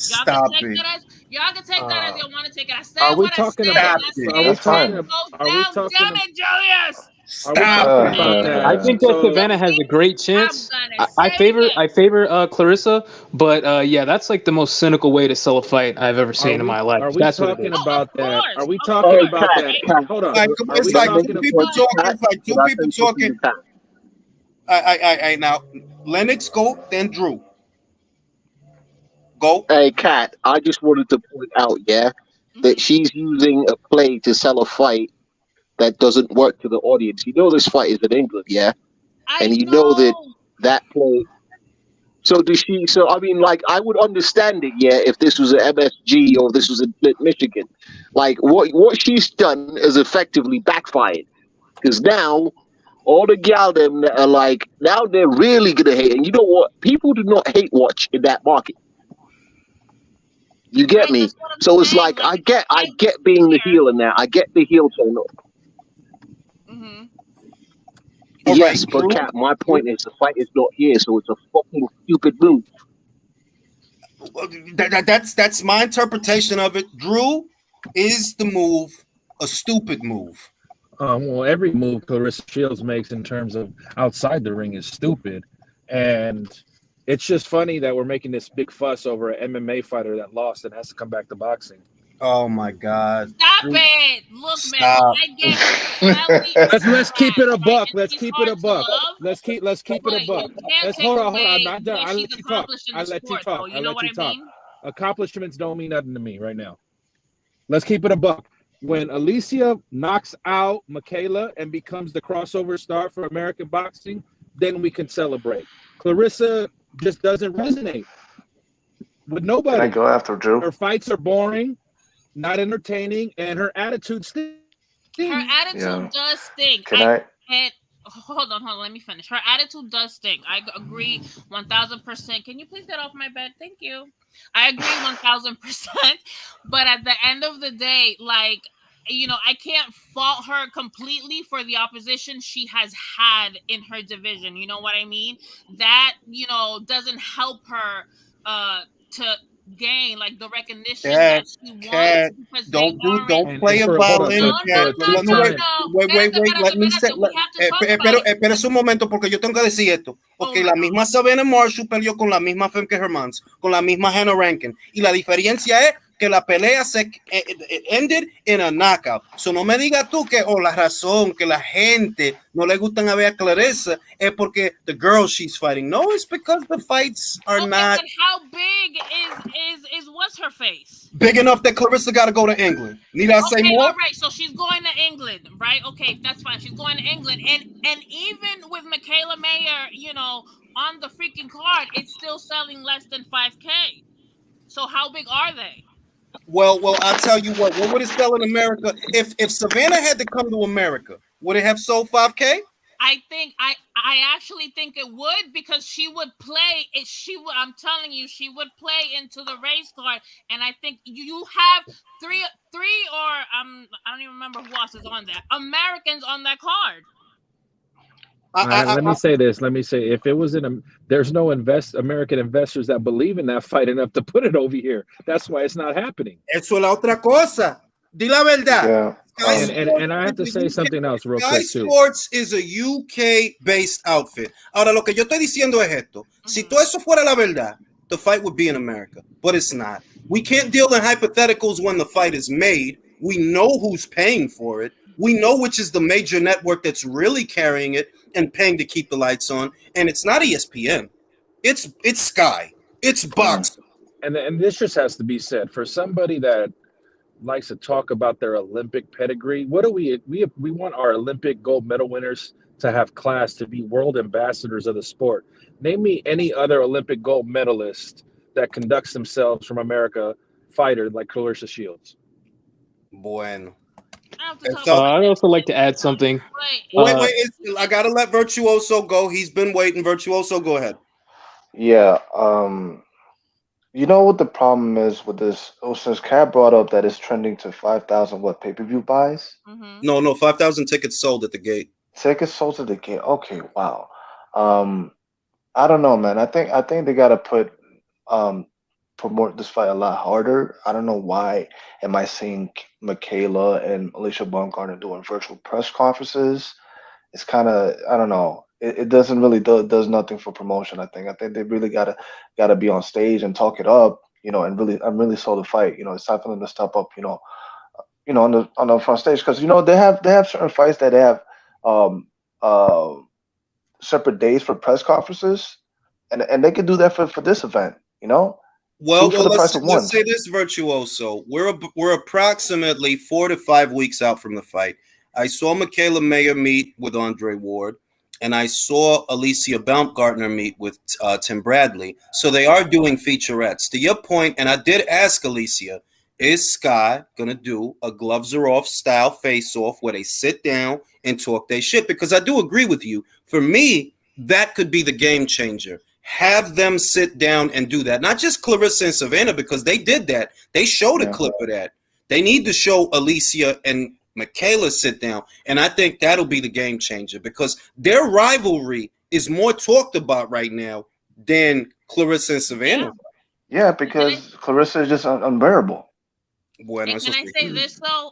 Y'all can take that as you want to take it. I said what I said. Damn it, Julius. I think that Savannah has a great chance. I favor Clarissa, but yeah, that's like the most cynical way to sell a fight I've ever seen in my life. Are we That's talking about that? Are we talking about that? Hold on. It's like two people talking. I now Lennox go, then Drew. Go. Hey, Kat, I just wanted to point out, that she's using a play to sell a fight that doesn't work to the audience. You know this fight is in England, and you know that play. So does she? So I mean, like, I would understand it, if this was an MSG or this was in Michigan. Like, what she's done is effectively backfired because now all the gal them that are like, now they're really gonna hate. And you know what? People do not hate watch in that market. You get me? So it's like I get being the heel in there. I get the heel turn up. Yes, but Kat, my point is the fight is not here, so it's a fucking stupid move. That's my interpretation of it. Drew, is the move a stupid move? Well, every move Clarissa Shields makes in terms of outside the ring is stupid, and it's just funny that we're making this big fuss over an MMA fighter that lost and has to come back to boxing. Oh my God! Stop it! Look, man, Stop. I get personality. Let's keep it a buck. And Let's she's keep it hard a to buck. love, Let's keep it a but buck. you can't Let's take hold on. I'm away not done. what I she's let you talk. accomplished in I the let you sport, talk. though. I You know let what you I talk. mean? Accomplishments don't mean nothing to me right now. Let's keep it a buck. When Alicia knocks out Michaela and becomes the crossover star for American boxing, then we can celebrate. Clarissa just doesn't resonate with Can I nobody. go after Drew? Her fights are boring, not entertaining, and her attitude stinks. Her Yeah. attitude does stink. Can I? And hold on, let me finish. Her attitude does stink. I agree 1000%. Can you please get off my bed? Thank you. I agree 1000%. But at the end of the day, like, you know, I can't fault her completely for the opposition she has had in her division. You know what I mean? That, you know, doesn't help her to gain like the recognition that she wants because they aren't. Don't play a And hold up, violin, but Cat. for this No, wait, time, wait. Let me say. We have to talk about it. Espera un momento porque yo tengo que decir esto. Ok, la misma Savannah Marshall peleó con la misma Femke Hermans, con la misma Hannah Rankin. Y la diferencia es que la pelea se ended in a knockout. So no me digas tú que la razón que la gente no le gustan a ver a Clarissa es porque the girl she's fighting. No, it's because the fights are not But how big is what's her face? big enough that Clarissa got to go to England. Need I say more? All right, so she's going to England, right? Okay, that's fine. She's going to England, and even with Michaela Mayer, you know, on the freaking card, it's still selling less than 5K. So how big are they? Well, I'll tell you what would it sell in America? If Savannah had to come to America, would it have sold 5K? I think I actually think it would because she would play it. I'm telling you, she would play into the race card, and I think you have three or I don't even remember who else is on that. Americans on that card. Let me say this. Let me say, if it was there's no American investors that believe in that fight enough to put it over here. That's why it's not happening. Eso es la otra cosa. Di la verdad. Yeah. And I have to say something else real quick too. Sports is a UK-based outfit. Ahora, lo que yo estoy diciendo es esto. Si todo eso fuera la verdad, the fight would be in America, but it's not. We can't deal in hypotheticals when the fight is made. We know who's paying for it. We know which is the major network that's really carrying it and paying to keep the lights on. And it's not ESPN. It's Sky. It's boxing. And this just has to be said for somebody that likes to talk about their Olympic pedigree. What do we want our Olympic gold medal winners to have class, to be world ambassadors of the sport. Name me any other Olympic gold medalist that conducts themselves from America fighter like Clarissa Shields. Bueno. I'd also like to add something. Wait, I gotta let Virtuoso go. He's been waiting. Virtuoso, go ahead. Yeah, you know what the problem is with this? Oh, since Kat brought up that it's trending to 5,000 pay-per-view buys? No, 5,000 tickets sold at the gate. Tickets sold at the gate. Okay, wow. I don't know, man. I think they gotta promote this fight a lot harder. I don't know why am I seeing Michaela and Alicia Baumgartner doing virtual press conferences. It's kind of, I don't know. It doesn't really does nothing for promotion. I think they really gotta be on stage and talk it up, and really sell the fight. It's time for them to step up, on the front stage, because they have certain fights that they have separate days for press conferences, and they could do that for this event. Well, for the price of one. let's say this, Virtuoso. We're approximately 4 to 5 weeks out from the fight. I saw Michaela Mayer meet with Andrade Ward, and I saw Alicia Baumgartner meet with Tim Bradley. So they are doing featurettes. To your point, and I did ask Alicia, is Sky going to do a gloves are off style face-off where they sit down and talk their shit? Because I do agree with you. For me, that could be the game changer. Have them sit down and do that. Not just Clarissa and Savannah, because they did that. They showed a clip of that. They need to show Alicia and Michaela sit down, and I think that'll be the game changer, because their rivalry is more talked about right now than Clarissa and Savannah. Yeah, because Clarissa is just unbearable. Bueno, and can I say this though?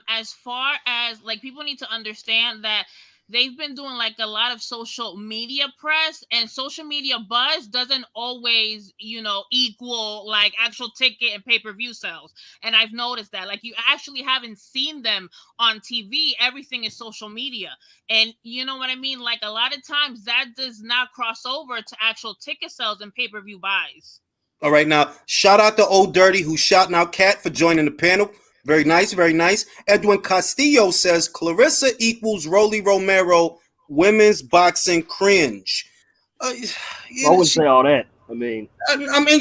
As far as like, people need to understand that they've been doing like a lot of social media press, and social media buzz doesn't always, equal like actual ticket and pay-per-view sales. And I've noticed that, like, you actually haven't seen them on TV. Everything is social media. And you know what I mean? Like, a lot of times that does not cross over to actual ticket sales and pay-per-view buys. All right, now, shout out to Old Dirty, who's shouting out Kat for joining the panel. Very nice, very nice. Edwin Castillo says, Clarissa equals Rolly Romero, women's boxing cringe. I wouldn't say all that. I mean,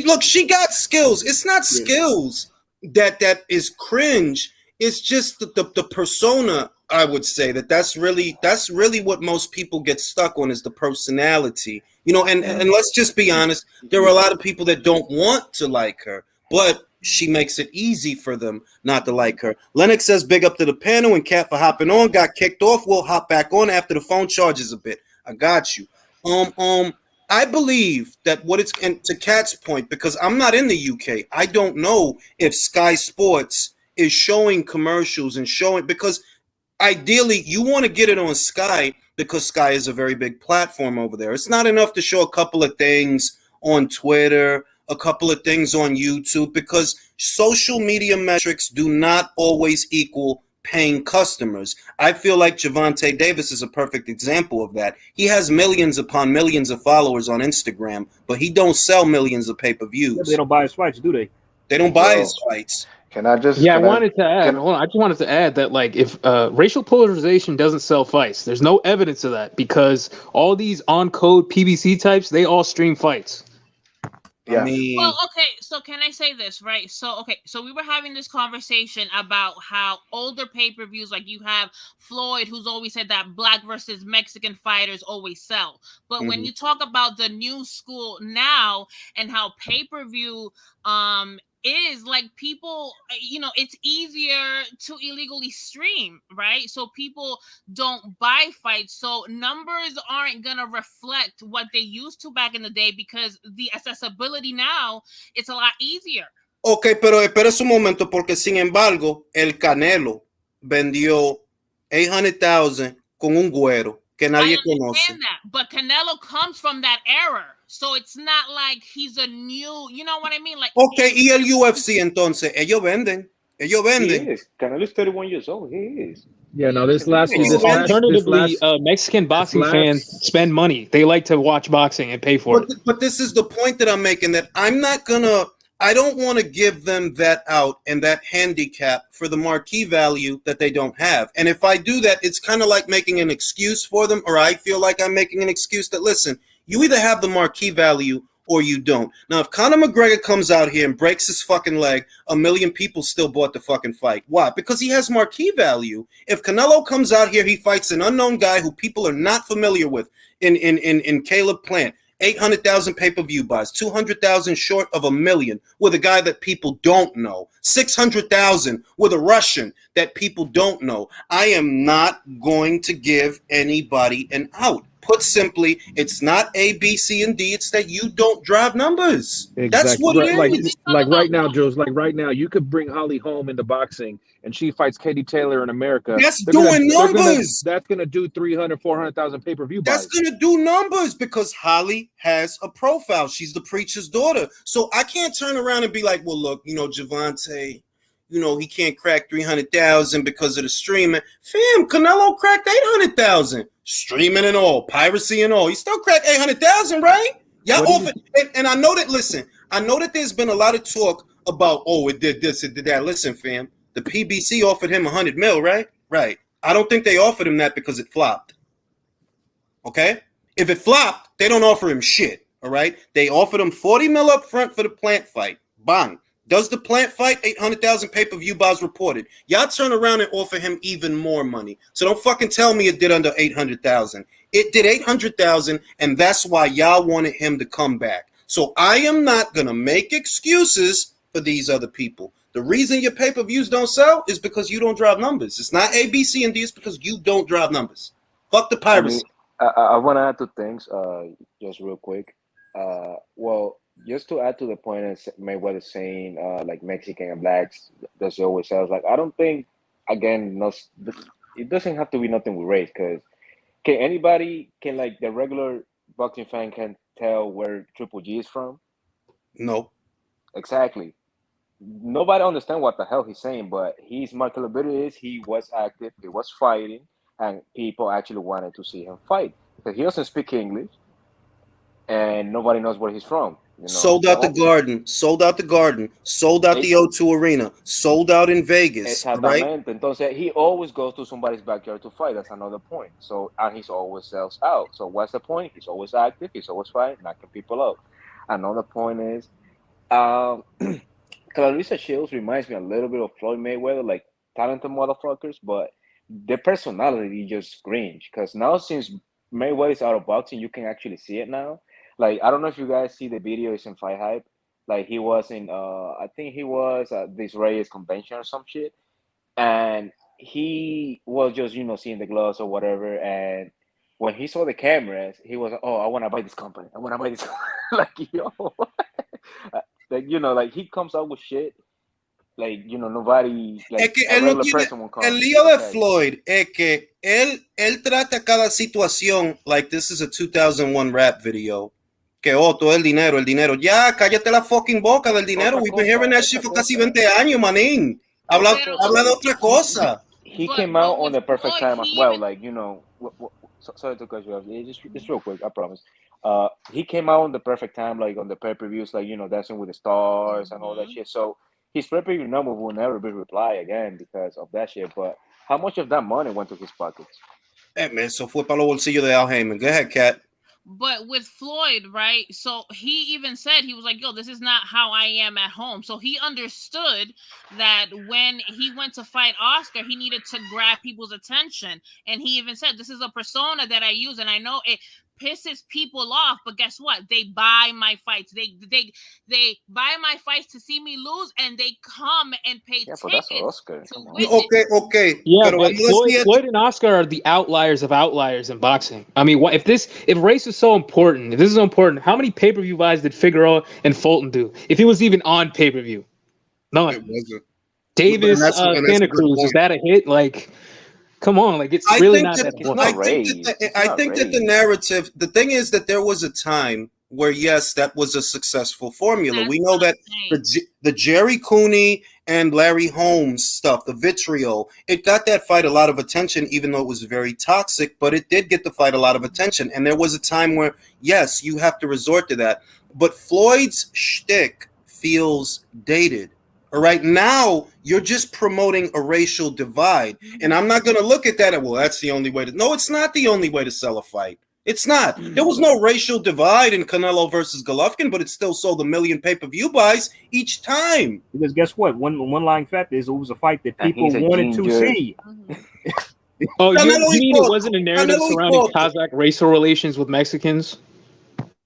look, she got skills. It's not skills that is cringe. It's just the persona. I would say that's really what most people get stuck on, is the personality. And let's just be honest, there are a lot of people that don't want to like her, but she makes it easy for them not to like her. Lennox says, big up to the panel and Kat for hopping on. Got kicked off. We'll hop back on after the phone charges a bit. I got you. I believe that and to Kat's point, because I'm not in the UK, I don't know if Sky Sports is showing commercials and showing, because ideally you want to get it on Sky because Sky is a very big platform over there. It's not enough to show a couple of things on Twitter, a couple of things on YouTube, because social media metrics do not always equal paying customers. I feel like Gervonta Davis is a perfect example of that. He has millions upon millions of followers on Instagram, but he don't sell millions of pay-per-views. They don't buy his fights, do they? They don't buy his fights. Can I just? Yeah, I wanted to add. Hold on, I just wanted to add that, like, if racial polarization doesn't sell fights, there's no evidence of that, because all these on-code PBC types, they all stream fights. Yeah. Well, okay, so can I say this, right? So we were having this conversation about how older pay-per-views, like you have Floyd, who's always said that Black versus Mexican fighters always sell. But when you talk about the new school now and how pay-per-view is, like, people, it's easier to illegally stream, right? So people don't buy fights, so numbers aren't gonna reflect what they used to back in the day, because the accessibility now, it's a lot easier. Ok, pero espera un momento, porque sin embargo el Canelo vendió 800,000 con un güero que nadie conoce. That, but Canelo comes from that era, so it's not like he's a new, you know what I mean? Like, okay, y el UFC entonces, ellos venden. He is. Canelo is 31 years old. He is. Yeah, no, alternatively, Mexican boxing fans spend money. They like to watch boxing and pay for it. But this is the point that I'm making, that I don't want to give them that out and that handicap for the marquee value that they don't have. And if I do that, it's kind of like making an excuse for them, or I feel like I'm making an excuse that, listen, you either have the marquee value or you don't. Now, if Conor McGregor comes out here and breaks his fucking leg, 1 million people still bought the fucking fight. Why? Because he has marquee value. If Canelo comes out here, he fights an unknown guy who people are not familiar with in Caleb Plant. 800,000 pay-per-view buys, 200,000 short of 1 million with a guy that people don't know, 600,000 with a Russian that people don't know. I am not going to give anybody an out. Put simply, it's not A, B, C, and D. It's that you don't drive numbers. Exactly. That's what it is. Like right now, Jules, like right now, you could bring Holly Holm into boxing and she fights Katie Taylor in America. That's doing numbers. That's going to do 300,000, 400,000 pay-per-view buys. That's going to do numbers because Holly has a profile. She's the preacher's daughter. So I can't turn around and be like, well, look, Gervonta, he can't crack 300,000 because of the streaming. Fam, Canelo cracked 800,000. Streaming and all, piracy and all. He still cracked 800,000, right? Y'all offered, and I know that, listen, I know that there's been a lot of talk about, it did this, it did that. Listen, fam, the PBC offered him 100 mil, right? Right. I don't think they offered him that because it flopped. Okay? If it flopped, they don't offer him shit, all right? They offered him 40 mil up front for the Plant fight. Bang. Does the Plant fight? 800,000 pay-per-view buys reported. Y'all turn around and offer him even more money. So don't fucking tell me it did under 800,000. It did 800,000, and that's why y'all wanted him to come back. So I am not going to make excuses for these other people. The reason your pay-per-views don't sell is because you don't drive numbers. It's not A, B, C, and D. It's because you don't drive numbers. Fuck the piracy. I want to add two things just real quick. Well, just to add to the point that Mayweather saying, like Mexican and blacks, that's always sells. Like, I don't think, again, it doesn't have to be nothing with race, because Can anybody can like the regular boxing fan can tell where Triple G is from? No. Exactly. Nobody understand what the hell he's saying, but his marketability is he was active, he was fighting, and people actually wanted to see him fight because he doesn't speak English, and nobody knows where he's from. You know, Sold out the Garden, sold out the Garden, sold out the O2 Arena, sold out in Vegas. Right? Exactamente. Entonces, he always goes to somebody's backyard to fight. That's another point. So, and he's always sells out. So, what's the point? He's always active. He's always fighting, knocking people up. Another point is, Clarissa Shields reminds me a little bit of Floyd Mayweather, like talented motherfuckers, but their personality just cringe. Because now, since Mayweather is out of boxing, you can actually see it now. Like, I don't know if you guys see the video. It's in Fight Hype. Like, he was in, I think he was at this Reyes convention or some shit. And he was just, seeing the gloves or whatever. And when he saw the cameras, he was like, oh, I want to buy this company. I want to buy this company. Like, yo. Like, like, he comes out with shit. Like, nobody, like, Es que a él no regular tiene, person won't come. el lío de Okay. Floyd es que él trata cada situación like this is a 2001 rap video. Que todo el dinero. Ya, cállate la fucking boca del dinero. We've been hearing that shit for casi 20 años, manín. Habla de otra cosa. He came out on the perfect time as well. Like, sorry to cut you off. Just real quick, I promise. He came out on the perfect time, like on the pay-per-views, like, Dancing with the Stars and all that shit. So his pay-per-view number will never be replied again because of that shit. But how much of that money went to his pockets? Eso fue para los bolsillos de Al Heyman. Go ahead, Kat. But with Floyd, right? So he even said, he was like, yo, this is not how I am at home. So he understood that when he went to fight Oscar, he needed to grab people's attention. And he even said, this is a persona that I use. And I know it pisses people off, but guess what? They buy my fights. They buy my fights to see me lose, and they come and pay tickets that's Oscar. to witness. Okay. Yeah, but Floyd and Oscar are the outliers of outliers in boxing. I mean, if race is so important, if this is so important, how many pay-per-view buys did Figueroa and Fulton do? If he was even on pay-per-view, none. It wasn't. Davis, Santa Cruz, is that a hit? Like, come on, like it's really not that important. I think that the narrative, the thing is that there was a time where, yes, that was a successful formula. We know that the Jerry Cooney and Larry Holmes stuff, the vitriol, it got that fight a lot of attention, even though it was very toxic, but it did get the fight a lot of attention. And there was a time where, yes, you have to resort to that. But Floyd's shtick feels dated. All right, now you're just promoting a racial divide. And I'm not going to look at that and, well, that's the only way to. No, it's not the only way to sell a fight. It's not. There was no racial divide in Canelo versus Golovkin, but it still sold 1 million pay-per-view buys each time. Because guess what? One lying fact is it was a fight that people wanted to see. Oh, you mean it wasn't a narrative surrounding Kazakh racial relations with Mexicans?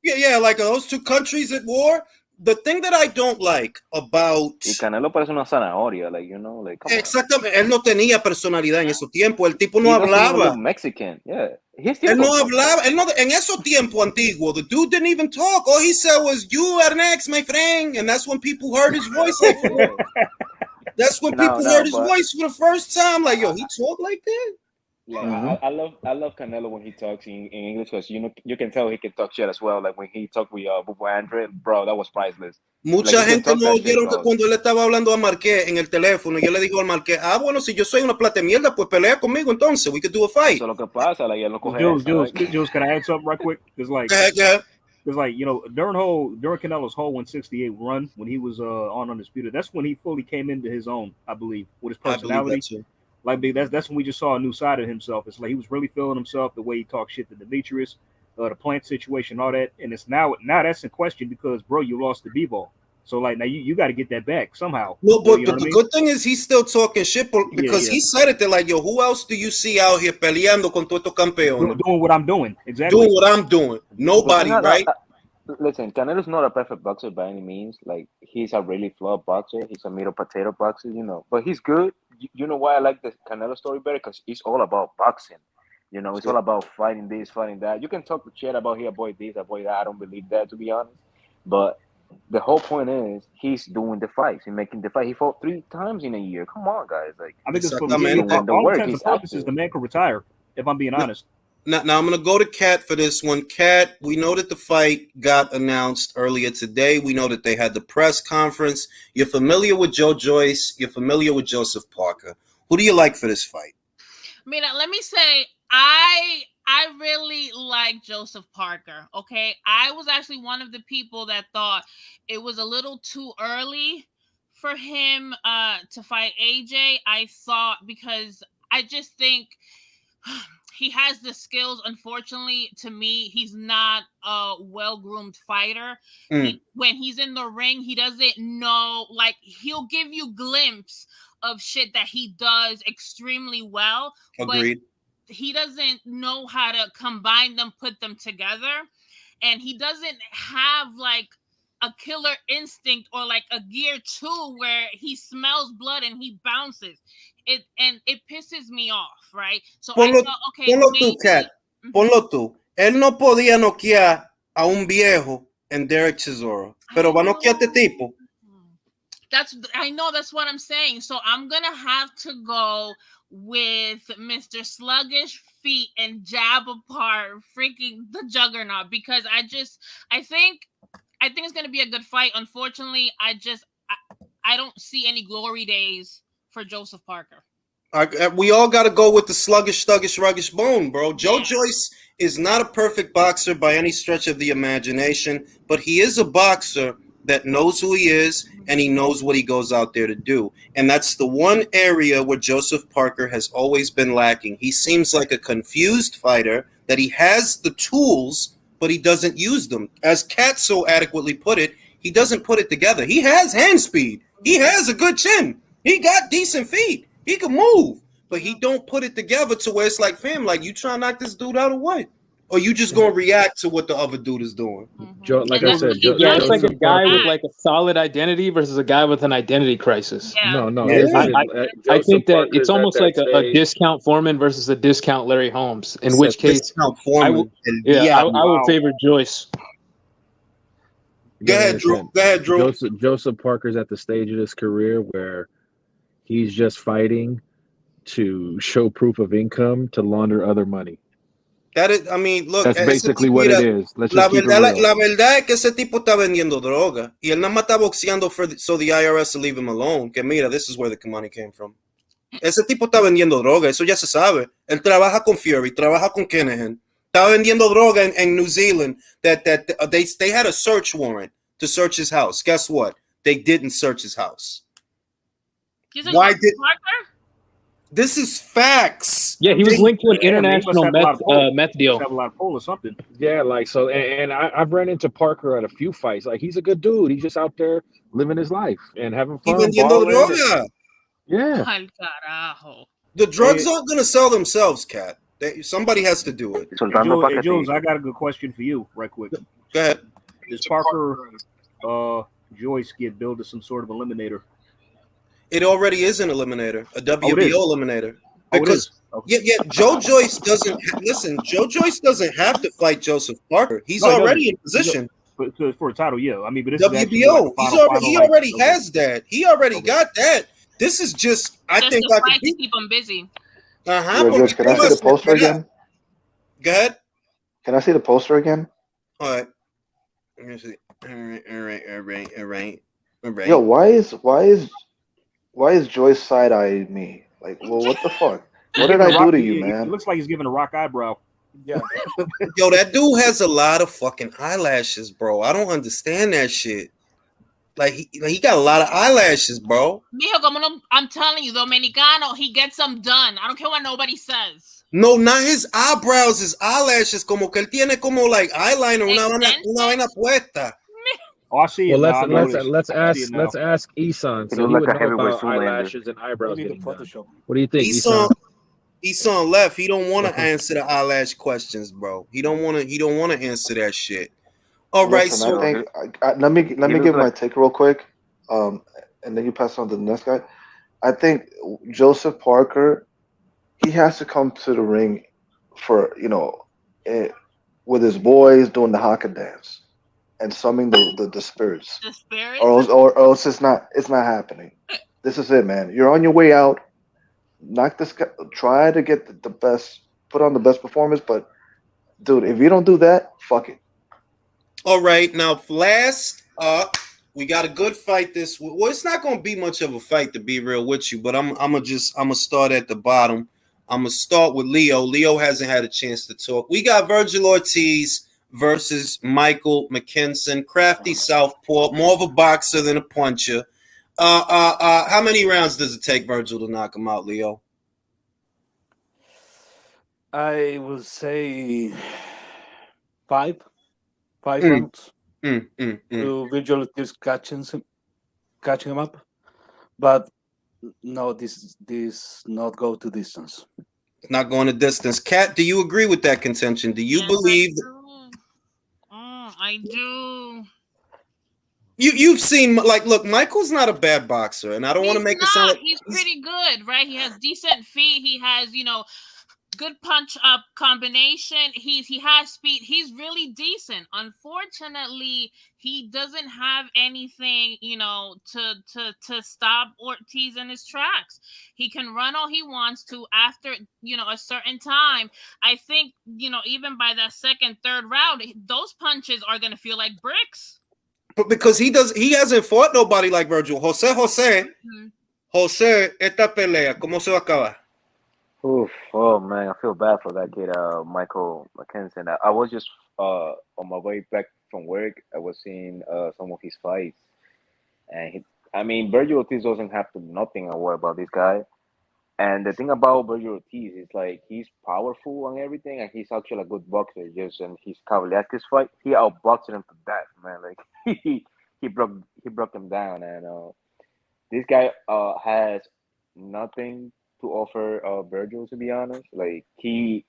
Yeah, like those two countries at war. The thing that I don't like about... Y Canelo parece una zanahoria, like, like... Exactamente, él no tenía personalidad en esos tiempos, el tipo no hablaba. Mexican, yeah. Él no hablaba, en esos tiempos antiguos, the dude didn't even talk. All he said was, you are next, my friend. And that's when people heard his voice. That's when people heard his voice for the first time. Like, yo, he talked like that? Yeah, I love Canelo when he talks in English because you can tell he can talk shit as well. Like when he talked with Andrade, bro, that was priceless. Mucha gente no oyeron que cuando él estaba hablando a Marqués en el teléfono, yo le digo al Marqués, bueno, si yo soy una plata de mierda, pues pelea conmigo entonces, we could do a fight. Eso es lo que pasa, like, él no coge Jules, can I add something right quick? It's like, during Canelo's whole 168 run, when he was on Undisputed, that's when he fully came into his own, I believe, with his personality. Like that's when we just saw a new side of himself. It's like he was really feeling himself, the way he talked shit to Demetrius, the plant situation, all that. And it's now that's in question because, bro, you lost the B-ball. So like now you got to get that back somehow. No, but the good thing is he's still talking shit because he said it. They're like, yo, who else do you see out here peleando con todo estos campeones? Doing what I'm doing, exactly. Doing what I'm doing. Nobody, right? Listen, Canelo's not a perfect boxer by any means. Like he's a really flawed boxer. He's a middle potato boxer, but he's good. You know why I like the Canelo story better? Because it's all about boxing. It's all about fighting this, fighting that. You can talk shit about he avoid this, avoid that. I don't believe that, to be honest. But the whole point is he's doing the fights. He's making the fight. He fought 3 times in a year. Come on, guys. Like I think it's for all intents and purposes, the man could retire. If I'm being honest. Now I'm going to go to Kat for this one. Kat, we know that the fight got announced earlier today. We know that they had the press conference. You're familiar with Joe Joyce. You're familiar with Joseph Parker. Who do you like for this fight? Mira, let me say, I really like Joseph Parker. Okay, I was actually one of the people that thought it was a little too early for him to fight AJ. I thought, because I just think he has the skills. Unfortunately, to me, he's not a well-groomed fighter. When he's in the ring, he doesn't know, like, he'll give you glimpse of shit that he does extremely well. Agreed. But he doesn't know how to combine them, put them together. And he doesn't have like a killer instinct or like a gear 2 where he smells blood and he bounces. It pisses me off, right? So I thought, okay, ponlo maybe, tú, Kat. Ponlo tú. Él no podía noquear a un viejo en Derek Chisora, pero va a noquear a este tipo. I know that's what I'm saying. So I'm gonna have to go with Mr. Sluggish Feet and jab apart freaking the Juggernaut, because I think it's gonna be a good fight. Unfortunately, I don't see any glory days for Joseph Parker. We all got to go with the sluggish, ruggish bone, bro. Joe Joyce is not a perfect boxer by any stretch of the imagination, but he is a boxer that knows who he is and he knows what he goes out there to do. And that's the one area where Joseph Parker has always been lacking. He seems like a confused fighter, that he has the tools, but he doesn't use them. As Kat so adequately put it, he doesn't put it together. He has hand speed. He has a good chin. He got decent feet. He can move, but he don't put it together to where it's like, fam, like, you trying to knock this dude out or what? Or you just gonna react to what the other dude is doing? Like I said, yeah, it's like a guy with like a solid identity versus a guy with an identity crisis. No. I think that it's almost like a discount Foreman versus a discount Larry Holmes. In which case, I would favor Joyce. Go ahead, Drew. Joseph Parker's at the stage of his career where he's just fighting to show proof of income to launder other money. That is, I mean, look, that's basically what it is. Let's just keep it real. La verdad es que ese tipo está vendiendo droga y él nada más está boxeando so the IRS will leave him alone. Que mira, this is where the money came from. Ese tipo está vendiendo droga, eso ya se sabe. Él trabaja con Fury, trabaja con Kinahan. Estaba vendiendo droga in New Zealand. That they had a search warrant to search his house. Guess what? They didn't search his house. Why did? This is facts. Yeah, he was linked to an international meth deal. Have a lot of pull or something. Yeah, like so, and I've ran into Parker at a few fights. Like, he's a good dude. He's just out there living his life and having fun. Yeah. The drugs aren't gonna sell themselves, Kat. Somebody has to do it. Hey, Jules, I got a good question for you, right quick. Go ahead. Does Parker Joyce get billed as some sort of eliminator? It already is an eliminator, a WBO eliminator. Because Joe Joyce doesn't listen. Joe Joyce doesn't have to fight Joseph Parker. He's already in position for a title. Yeah, I mean, but this WBO. He already has that. He already got that. This is just, I think, like to keep him busy. George, can I see the poster again? Go ahead. Can I see the poster again? All right. Let me see. All right. Yo, why is Joyce side-eyeing me? Like, well, what the fuck? What did I do to you, man? It looks like he's giving a rock eyebrow. Yeah. Yo, that dude has a lot of fucking eyelashes, bro. I don't understand that shit. Like he got a lot of eyelashes, bro. I'm telling you, Dominicano, he gets them done. I don't care what nobody says. No, not his eyebrows, his eyelashes. Como que él tiene como like eyeliner, una vaina puesta. Oh, I see. Well, let's ask Isan. So he would know about eyelashes and eyebrows getting done. What do you think, Isan? Isan left. He don't want to answer the eyelash questions, bro. He don't want to answer that shit. All right, so I think, let me give my take real quick, and then you pass on to the next guy. I think Joseph Parker, he has to come to the ring for with his boys doing the haka dance and summoning the spirits. The spirits, or else it's not happening. This is it, man. You're on your way out. Knock this guy. Try to get the best put on the best performance. But dude, if you don't do that, fuck it. All right, now last up, we got a good fight this. Well, it's not going to be much of a fight to be real with you, but I'm gonna start at the bottom. I'm gonna start with Leo. Leo hasn't had a chance to talk. We got Virgil Ortiz versus Michael Mckinson, crafty southpaw, more of a boxer than a puncher. How many rounds does it take Virgil to knock him out, Leo? I will say five rounds to Virgil just catching him up, but no, this not go to distance. Not going to distance. Kat, do you agree with that contention? Do you believe? I do. You've seen, like, look, Michael's not a bad boxer, and I don't want to make it sound like he's pretty good, right? He has decent feet. He has, good punch up combination. He has speed. He's really decent. Unfortunately, he doesn't have anything, to stop Ortiz in his tracks. He can run all he wants to after, a certain time. I think, even by that second, third round, those punches are gonna feel like bricks. But because he hasn't fought nobody like Virgil. Jose, esta pelea, ¿cómo se va a acabar? Oof, oh man, I feel bad for that kid, Michael Mckinson. I was just on my way back from work. I was seeing some of his fights, and Virgil Ortiz doesn't have to nothing to worry about this guy. And the thing about Virgil Ortiz is like he's powerful and everything, and he's actually a good boxer. Just in his Velasquez fight, he outboxed him to death, man. Like he broke him down, and this guy has nothing to offer Virgil, to be honest. Like he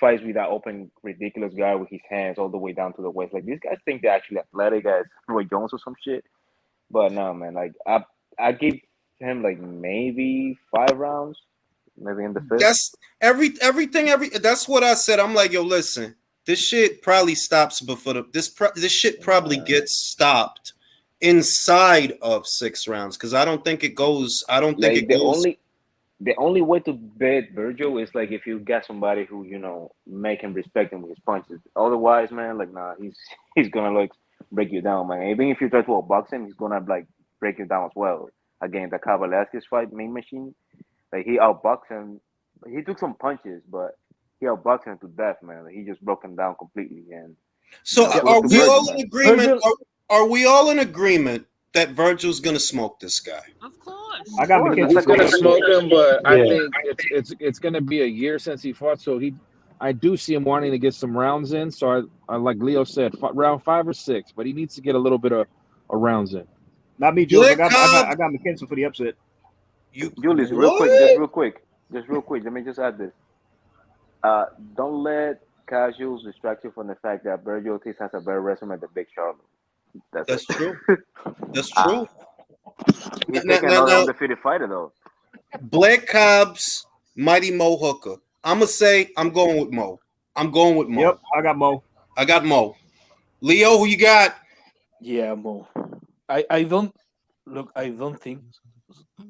fights with that open, ridiculous guy with his hands all the way down to the waist. Like these guys think they're actually athletic as Roy Jones or some shit. But no, man. Like I give him like maybe 5 rounds, maybe in the 5th. That's everything. That's what I said. I'm like, yo, listen, this shit probably stops before this shit probably gets stopped inside of 6 rounds because I don't think it goes. I don't think it goes. The only way to bet Virgil is like if you get somebody who make him respect him with his punches. Otherwise, man, like nah, he's gonna like break you down, man. Even if you try to outbox him, he's gonna like break you down as well. Again, the Velasquez fight, Main Machine, like he outboxed him. He took some punches, but he outboxed him to death, man. Like, he just broke him down completely. And so, are we all in agreement? Are we all in agreement that Virgil's gonna smoke this guy? Of course. I got McKinson. He's gonna smoke him, but I think it's gonna be a year since he fought. So I do see him wanting to get some rounds in. So I like Leo said, round 5 or 6, but he needs to get a little bit of rounds in. Not me, Jules. I got McKinson for the upset. Julius, real quick. Let me just add this. Don't let casuals distract you from the fact that Virgil Ortiz has a better resume than Big Charlotte. That's true. That's true. He's taking another undefeated fighter, though. Blair Cobbs, Mighty Mo Hooker. I'm going with Mo. Yep, I got Mo. Leo, who you got? Yeah, Mo. I don't think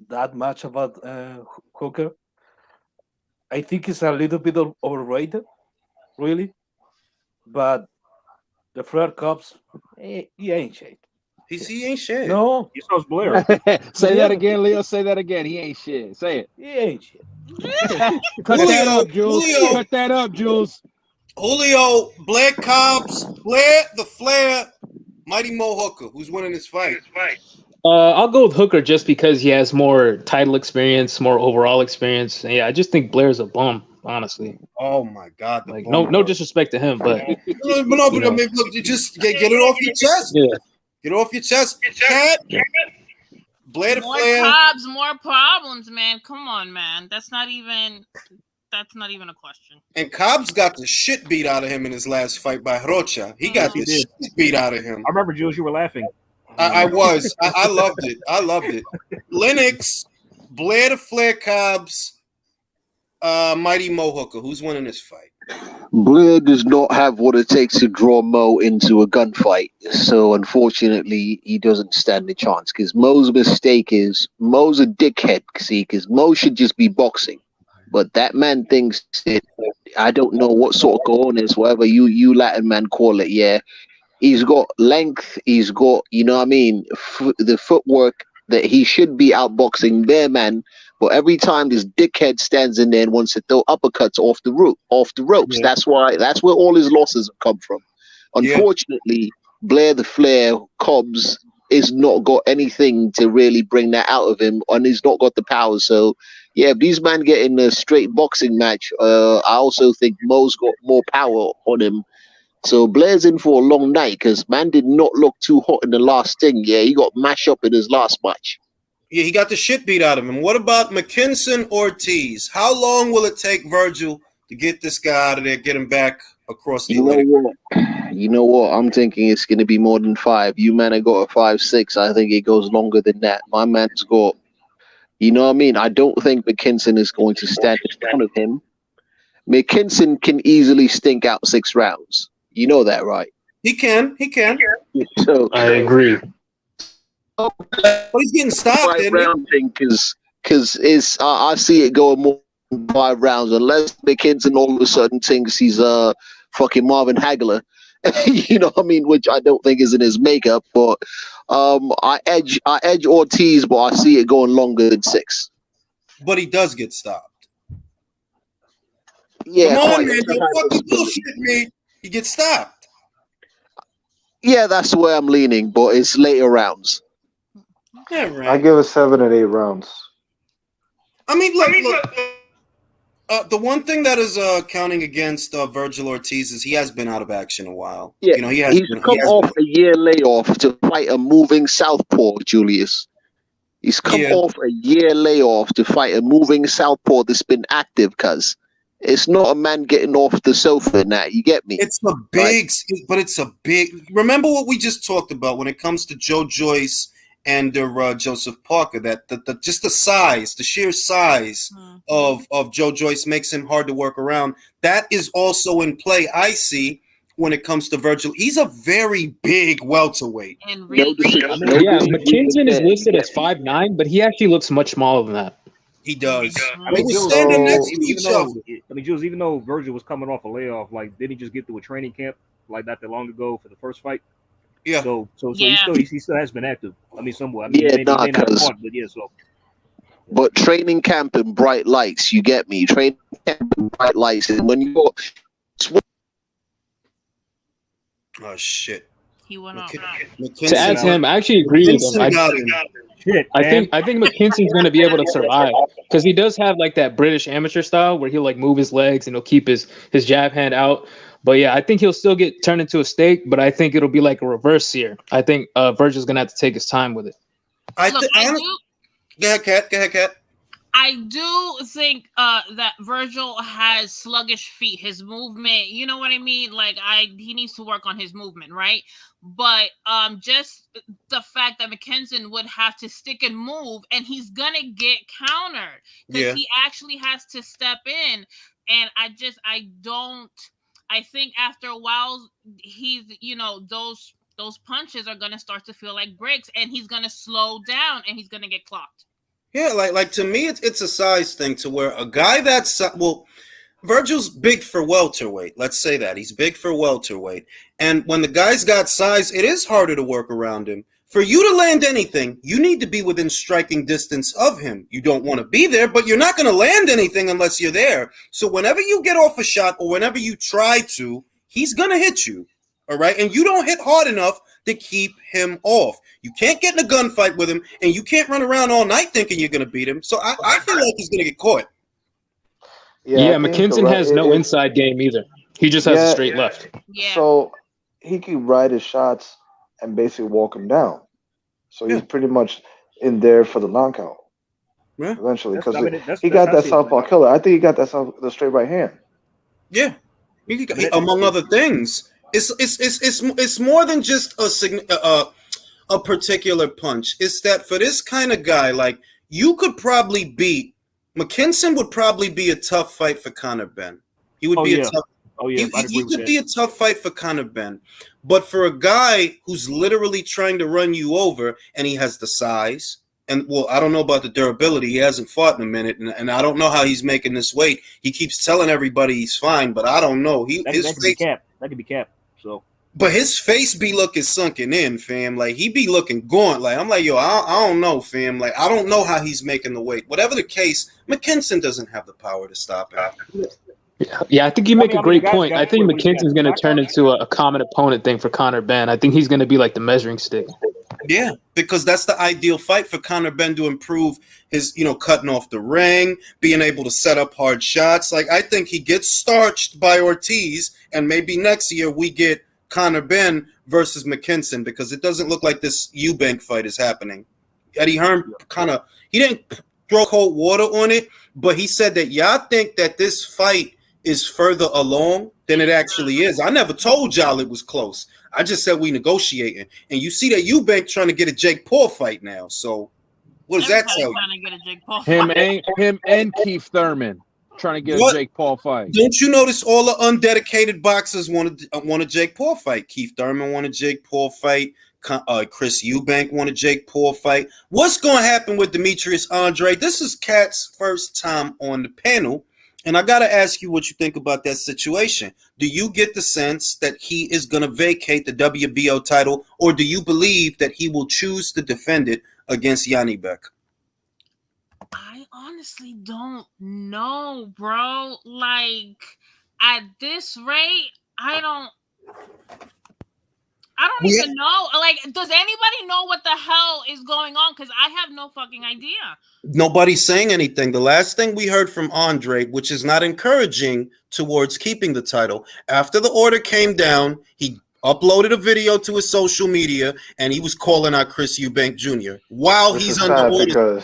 that much about Hooker. I think it's a little bit overrated, really. But the Blair Cobbs, he ain't shit. He ain't shit. No. He sounds Blair. Say that again, Leo. Say that again. He ain't shit. Say it. He ain't shit. Cut that up, Jules. Cut that up, Jules. Julio, Blair Cobbs, Blair the Flair, Mighty Mo Hooker. Who's winning this fight? I'll go with Hooker just because he has more title experience, more overall experience. Yeah, I just think Blair's a bum, honestly. Oh my God! Like no disrespect to him, but I mean, look, you just get it off your chest. Yeah, get it off your chest. Cat, Blair the More Flair. Cobbs, more problems, man. Come on, man. That's not even a question. And Cobbs got the shit beat out of him in his last fight by Rocha. He got the shit beat out of him. I remember, Jules, you were laughing. I was. I loved it. Lennox, Blair the Flair Cobbs, Mighty Mo Hooker. Who's winning this fight? Blair does not have what it takes to draw Mo into a gunfight. So unfortunately, he doesn't stand a chance because Mo's mistake is Mo's a dickhead, see, because Mo should just be boxing. but that man thinks it. I don't know what sort of cojones, whatever you Latin man call it. Yeah, he's got length. He's got, you know what I mean, the footwork that he should be outboxing their man. But every time this dickhead stands in there and wants to throw uppercuts off the ropes. Yeah. That's where all his losses have come from. Unfortunately, Blair the Flair Cobbs is not got anything to really bring that out of him, and he's not got the power. So, yeah, if these men get in a straight boxing match, I also think Mo's got more power on him. So Blair's in for a long night because man did not look too hot in the last thing. Yeah, he got mashed up in his last match. Yeah, he got the shit beat out of him. What about Mckinson Ortiz? How long will it take Virgil to get this guy out of there, get him back across the You know what? I'm thinking it's going to be more than 5. You man have got a 5-6. I think it goes longer than that. My man's got, you know what I mean? I don't think Mckinson is going to stand in front of him. Mckinson can easily stink out 6 rounds. You know that, right? He can. So I agree. But he's getting stopped, isn't he? Because I see it going more than 5 rounds unless Mckinson all of a sudden thinks he's fucking Marvin Hagler. You know what I mean? Which I don't think is in his makeup. But I edge Ortiz, but I see it going longer than 6. But he does get stopped. Yeah, come on, man! Don't fucking bullshit me. He gets stopped. Yeah, that's where I'm leaning, but it's later rounds. Yeah, right. I give it 7 and 8 rounds. I mean, look. The one thing that is counting against Virgil Ortiz is he has been out of action a while. Yeah, you know, he's come off a year layoff to fight a moving southpaw, Julius. He's come off a year layoff to fight a moving southpaw that's been active, cuz. It's not a man getting off the sofa now. You get me? It's a big, but it's a big. Remember what we just talked about when it comes to Joe Joyce and Joseph Parker. That just the size, the sheer size of Joe Joyce makes him hard to work around. That is also in play. I see when it comes to Virgil. He's a very big welterweight. Mckinson is listed as 5'9", but he actually looks much smaller than that. He does. I mean, Jules, even though Virgil was coming off a layoff, like, didn't he just get through a training camp like not that long ago for the first fight? Yeah. So he still has been active. I mean, somewhat. I mean, he may not have fought, but yeah. So. But training camp and bright lights, you get me. Training camp and bright lights, and when you go, oh shit. He went off. To add to him, I actually agree with him. I think McKinson's going to be able to survive because he does have like that British amateur style where he'll like move his legs and he'll keep his jab hand out. But yeah, I think he'll still get turned into a steak, but I think it'll be like a reverse here. I think Virgil's going to have to take his time with it. Go ahead, Kat. I do think that Virgil has sluggish feet. His movement, you know what I mean? Like he needs to work on his movement, right? But just the fact that Mckinson would have to stick and move, and he's gonna get countered because he actually has to step in. And I think after a while, he's those punches are gonna start to feel like bricks, and he's gonna slow down, and he's gonna get clocked. Yeah, like to me, it's a size thing to where a guy that's Virgil's big for welterweight. Let's say that he's big for welterweight, and when the guy's got size, it is harder to work around him. For you to land anything, you need to be within striking distance of him. You don't want to be there, but you're not going to land anything unless you're there. So whenever you get off a shot or whenever you try to, he's going to hit you. All right, and you don't hit hard enough to keep him off. You can't get in a gunfight with him, and you can't run around all night thinking you're going to beat him. So I feel like he's going to get caught. Yeah, McKinson has no inside game either. He just has a straight left. Yeah. So he can ride his shots and basically walk him down. So he's pretty much in there for the knockout. Yeah. Eventually, because he got that southpaw killer. I think he got the straight right hand. Yeah. Among other things. It's more than just a particular punch. It's that for this kind of guy, like you could probably beat Mckinson would probably be a tough fight for Conor Benn. He would be a tough. He could be a tough fight for Conor Benn, but for a guy who's literally trying to run you over, and he has the size And well, I don't know about the durability. He hasn't fought in a minute, and I don't know how he's making this weight. He keeps telling everybody he's fine, but I don't know. That could be capped. That could be capped. So, but his face be looking sunken in, fam. Like he be looking gaunt. Like I'm like, yo, I don't know, fam. Like I don't know how he's making the weight. Whatever the case, Mckinson doesn't have the power to stop him. Yeah, I think you make a great point. I think McKinson's going to turn into a common opponent thing for Conor Benn. I think he's going to be like the measuring stick. Yeah, because that's the ideal fight for Conor Benn to improve his, cutting off the ring, being able to set up hard shots. Like I think he gets starched by Ortiz, and maybe next year we get Conor Benn versus Mckinson, because it doesn't look like this Eubank fight is happening. Eddie Hearn he didn't throw cold water on it, but he said that y'all think that this fight is further along than it actually is. I never told y'all it was close. I just said we negotiating. And you see that Eubank trying to get a Jake Paul fight now. So what does that tell you? Him and Keith Thurman trying to get a Jake Paul fight. Don't you notice all the undedicated boxers want a Jake Paul fight? Keith Thurman want a Jake Paul fight. Chris Eubank want a Jake Paul fight. What's going to happen with Demetrius Andrade? This is Cat's first time on the panel. And I got to ask you what you think about that situation. Do you get the sense that he is going to vacate the WBO title, or do you believe that he will choose to defend it against Yanni Beck? I honestly don't know, bro. Like, at this rate, I don't even know. Like, does anybody know what the hell is going on? Because I have no fucking idea. Nobody's saying anything. The last thing we heard from Andrade, which is not encouraging towards keeping the title, after the order came down, he uploaded a video to his social media, and he was calling out Chris Eubank Jr. while he's under order.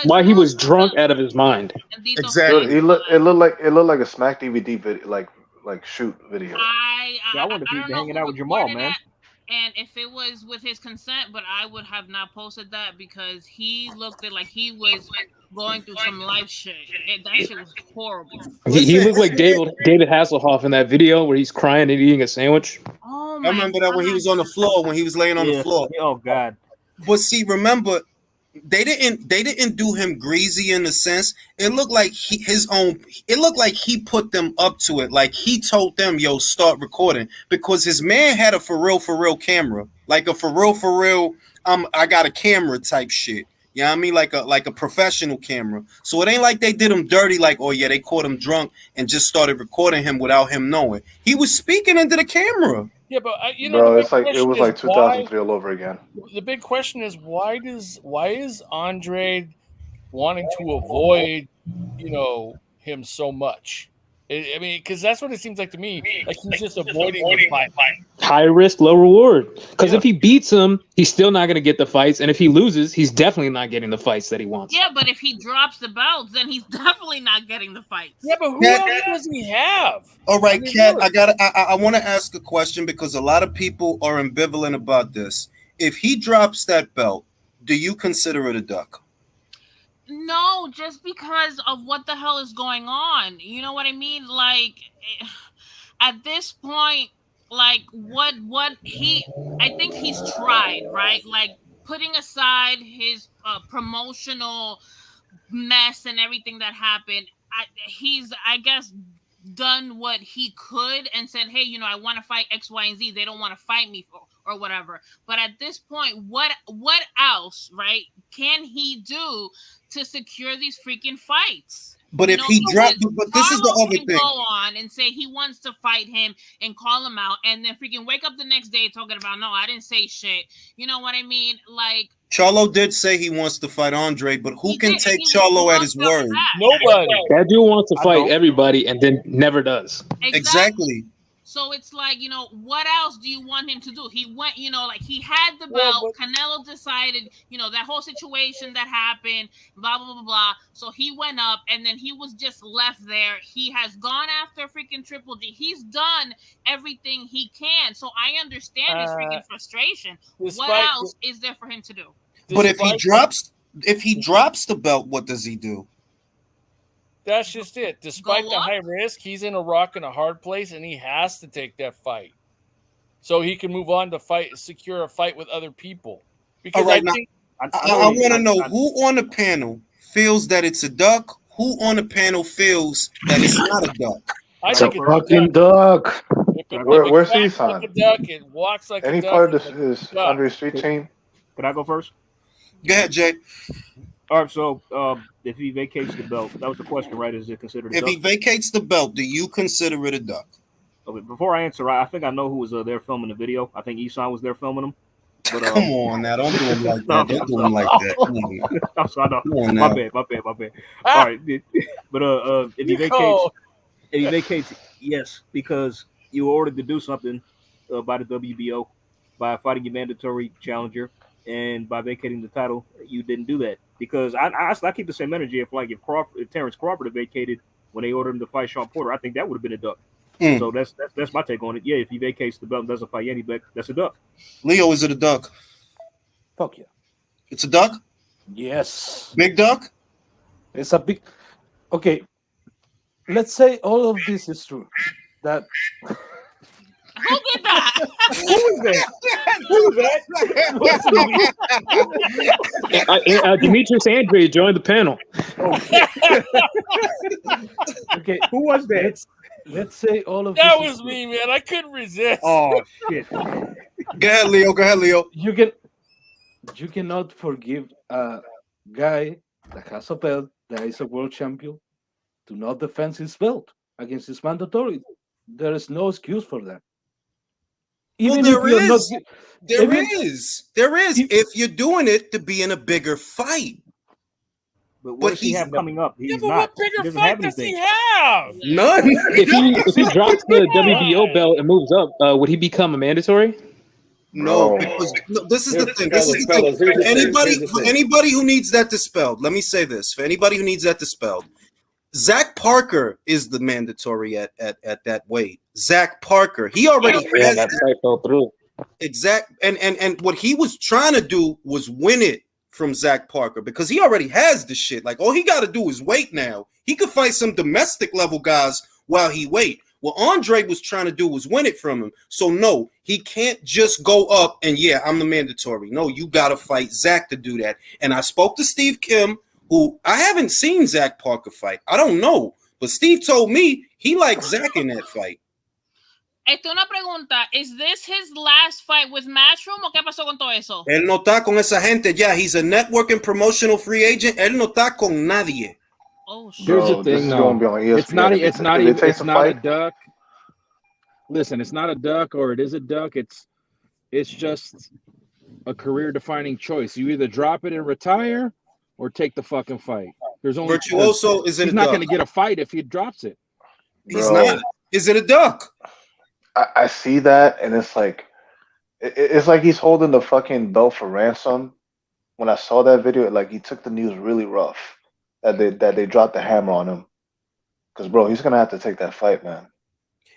While he was drunk out of his mind. Exactly. It looked like a Smack DVD video, like shoot video. I want to be hanging out with Jamal, man. And if it was with his consent, but I would have not posted that because he looked like he was going through some life shit. That shit was horrible. He looked like David Hasselhoff in that video where he's crying and eating a sandwich. Oh I remember that when he was on the floor, when he was laying on the floor. Oh God. But see, remember, they didn't do him greasy in the sense. It looked like he put them up to it. Like he told them, yo, start recording, because his man had a for real camera, like a for real I got a camera type shit. You know what I mean? Like a professional camera. So it ain't like they did him dirty, like, oh yeah, they caught him drunk and just started recording him without him knowing. He was speaking into the camera. Yeah, but bro, it was like 2003 all over again. The big question is why is Andrade wanting to avoid him so much? I mean, because that's what it seems like to me. Like he's just avoiding the fight. High risk, low reward. Because if he beats him, he's still not going to get the fights, and if he loses, he's definitely not getting the fights that he wants. Yeah, but if he drops the belts, then he's definitely not getting the fights. Yeah, but who else does he have? All right, Kat, I want to ask a question because a lot of people are ambivalent about this. If he drops that belt, do you consider it a duck? No, just because of what the hell is going on. You know what I mean? Like, at this point, like, I think he's tried, right? Like, putting aside his promotional mess and everything that happened, he's, I guess, done what he could and said, hey, I want to fight X, Y, and Z. They don't want to fight me or whatever. But at this point, what else, right, can he do to secure these freaking fights? But if he dropped, but this is the other thing. Go on and say he wants to fight him and call him out, and then freaking wake up the next day talking about, no, I didn't say shit. You know what I mean? Like, Charlo did say he wants to fight Andre, but who can take Charlo at his word? Nobody. That dude wants to fight everybody and then never does. Exactly. So it's like, what else do you want him to do? He went, like he had the belt. Canelo decided, that whole situation that happened, blah, blah, blah, blah. So he went up and then he was just left there. He has gone after freaking Triple G. He's done everything he can. So I understand his freaking frustration. What else is there for him to do? But if he drops the belt, what does he do? That's just it. Despite the high risk, he's in a rock and a hard place, and he has to take that fight so he can move on to secure a fight with other people. Because I want to know who on the panel feels that it's a duck. Who on the panel feels that it's not a duck? I think it's fucking duck. Where's he Like on? a duck, it walks like Any a duck. part of it's this is duck. Andre Street Team? Can I go first? Go ahead, Jay. All right. So if he vacates the belt, that was the question, right? Is it considered a If duck? he vacates the belt, do you consider it a duck? Okay, before I answer, I think I know who was there filming the video. I think Isan was there filming them. But, Come on now, don't do him like that. Don't do him like that. Come on. I'm sorry, no. Come on My now. bad. All right, but if he vacates, yes, because you were ordered to do something by the WBO by fighting your mandatory challenger, and by vacating the title, you didn't do that. Because I keep the same energy. If Terrence Crawford had vacated when they ordered him to fight Sean Porter, I think that would have been a duck. So that's my take on it. Yeah, if he vacates the belt and doesn't fight Yanni Beck, that's a duck. Leo, is it a duck? Fuck yeah. It's a duck? Yes. Big duck? It's a big. Okay. Let's say all of this is true. That. Who did that? Who was that? Who was that? Demetrius Andrade joined the panel. Okay. Who was that? Let's say all of That this was me, man. I couldn't resist. Oh shit. Go ahead, Leo. Go ahead, Leo. You cannot forgive a guy that has a belt, that is a world champion, to not defend his belt against his mandatory. There is no excuse for that. Well, there is. There is. If you're doing it to be in a bigger fight. But what does he have coming up? He's but not. what bigger He doesn't fight have does he anything. have? None. If he drops the WBO belt and moves up, would he become a mandatory? No, because this is the thing. This is the thing. For anybody who needs that dispelled, let me say this. For anybody who needs that dispelled, Zach Parker is the mandatory at that weight. Zach Parker. He already has that fight fell through. And what he was trying to do was win it from Zach Parker, because he already has the shit. Like, all he got to do is wait now. He could fight some domestic level guys while he wait. What Andrade was trying to do was win it from him. So no, he can't just go up and I'm the mandatory. No, you got to fight Zach to do that. And I spoke to Steve Kim, who I haven't seen Zach Parker fight. I don't know, but Steve told me he liked Zach in that fight. Una pregunta. Is this his last fight with Matchroom o qué pasó con todo eso? Él no está con esa gente ya. He's a network and promotional free agent. Él no está con nadie. Oh, shit. Here's the thing, though. It's not a duck. Listen, it's not a duck, or it is a duck. It's just a career-defining choice. You either drop it and retire, or take the fucking fight. There's only Virtuoso is it he's a not duck? going to get a fight if he drops it. He's not. Is it a duck? I see that, and it's like he's holding the fucking belt for ransom. When I saw that video, like, he took the news really rough that they dropped the hammer on him. Because, bro, he's gonna have to take that fight, man.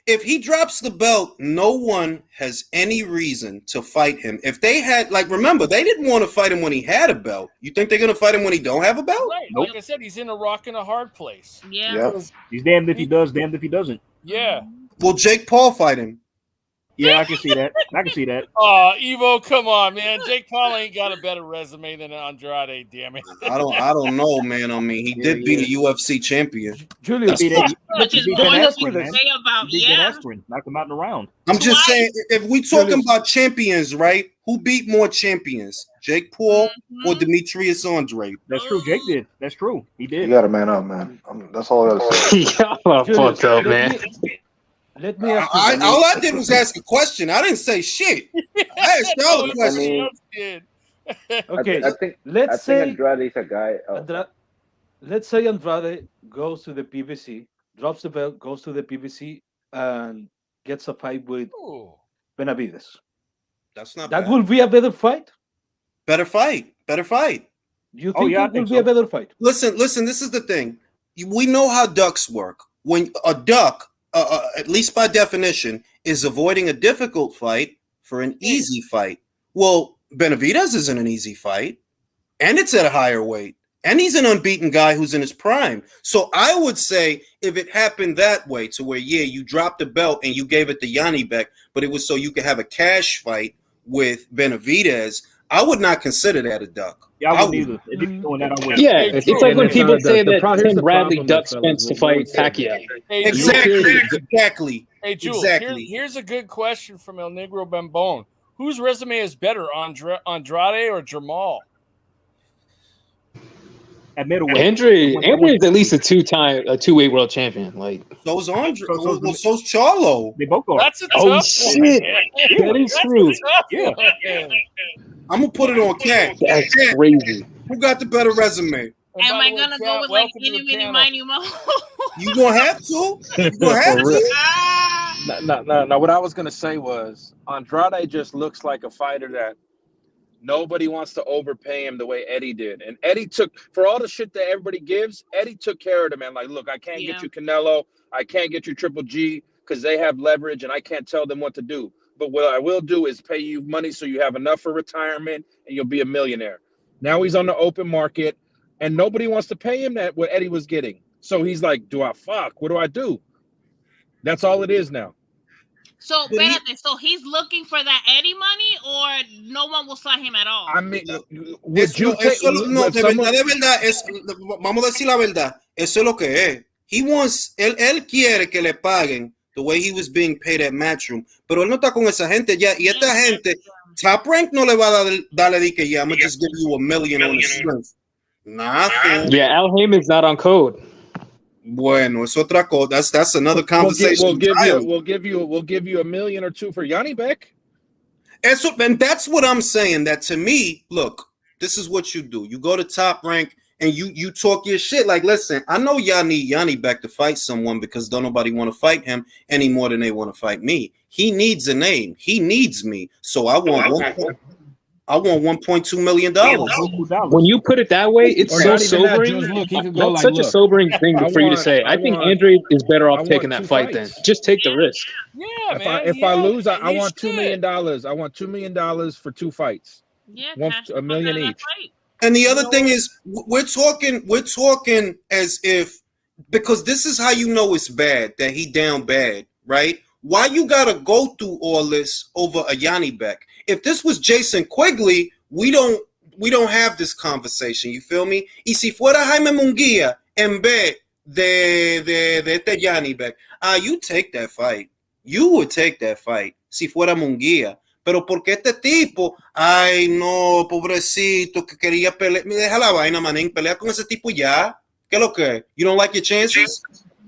If he drops the belt, no one has any reason to fight him. If they had, like, remember, they didn't want to fight him when he had a belt. You think they're gonna fight him when he don't have a belt? Right. Nope. Like I said, he's in a rock and a hard place. Yeah. He's damned if he does, damned if he doesn't. Yeah. Will Jake Paul fight him? Yeah, I can see that. I can see that. Oh, Evo, come on, man. Jake Paul ain't got a better resume than Andrade, damn it. I don't know, man. I mean, he did beat a UFC champion. Julius, Which is more to say about, Knocked him out in the round. I'm just saying, if we talking about champions, right? Who beat more champions, Jake Paul or Demetrius Andrade? That's true. Jake did. That's true. He did. You got to man up, man. That's all I got to say. Y'all fucked up, man. Let me ask you. All I did was ask a question. I didn't say shit. I asked y'all a question. Okay, I think let's say Andrade is a guy. Let's say Andrade goes to the PBC, drops the belt, goes to the PBC, and gets a fight with Benavides. That's not that bad. Will be a better fight. Better fight. You think that will be a better fight? Listen. This is the thing. We know how ducks work. When a duck, at least by definition, is avoiding a difficult fight for an easy fight. Well, Benavides isn't an easy fight, and it's at a higher weight, and he's an unbeaten guy who's in his prime. So I would say if it happened that way, to where you dropped the belt and you gave it to Yanni Beck, but it was so you could have a cash fight with Benavides, I would not consider that a duck. Yeah, I I wouldn't would. either. If he's doing that, I wouldn't. Yeah, Hey, it's Drew. like when And people say here's that the Tim Bradley problem, duck though, fellas. Spence to What we fight said. Pacquiao. Hey, Jules. Exactly. Hey, Jules. Exactly. Here's a good question from El Negro Bambone. Whose resume is better, Andrade or Jamal? At middleweight, Andrade is at least a two-weight world champion. Like so's Andre. So's Charlo. They both are. That's a tough shit. That is true. Yeah. I'm gonna put it on Cat. That's Cat, crazy. who got the better resume? Am I gonna go with like any, mini, miny, mo? You gonna have to. You gonna have For real. to. No. What I was gonna say was Andrade just looks like a fighter that nobody wants to overpay him the way Eddie did. And Eddie took, for all the shit that everybody gives, Eddie took care of the man. Like, look, I can't get you Canelo. I can't get you Triple G because they have leverage and I can't tell them what to do. But what I will do is pay you money so you have enough for retirement and you'll be a millionaire. Now he's on the open market and nobody wants to pay him that what Eddie was getting. So he's like, do I fuck? What do I do? That's all it is now. So, so he's looking for that Eddie money, or no one will sign him at all? I mean, de verdad, vamos a decir la verdad. Eso es lo que es. He wants, él quiere que le paguen the way he was being paid at Matchroom, pero él no está con esa gente ya. Y esta gente, Top Rank no le va a darle de que yeah, I'm gonna just give you $1 million on the strength. Nothing. Yeah, Al Heyman's not on code. Bueno, es otra cosa. That's another conversation. We'll give you $1 million or $2 million for Yanni Beck. And that's what I'm saying. That to me, look, this is what you do. You go to Top Rank and you talk your shit. Like, listen, I know y'all need Yanni Beck to fight someone because don't nobody want to fight him any more than they want to fight me. He needs a name. He needs me. So I want $1.2 million. When you put it that way, it's so sobering. That's such a sobering thing for you to say. I think Andrade is better off taking that fight then. Just take the risk. Yeah, If I lose, I want $2 million. I want $2 million for 2 fights. Yeah, $1 million each. And the other thing is, we're talking as if, because this is how you know it's bad, that he down bad, right? Why you gotta go through all this over a Yanni Beck? If this was Jason Quigley, we don't have this conversation. You feel me? Y si fuera Jaime Munguia en vez de este Yanni Beck, you take that fight. You would take that fight si fuera Munguia. Pero porque este tipo, ay no, pobrecito, que quería pelear. Me deja la vaina, manín, pelea con ese tipo ya. ¿Qué lo que? You don't like your chances?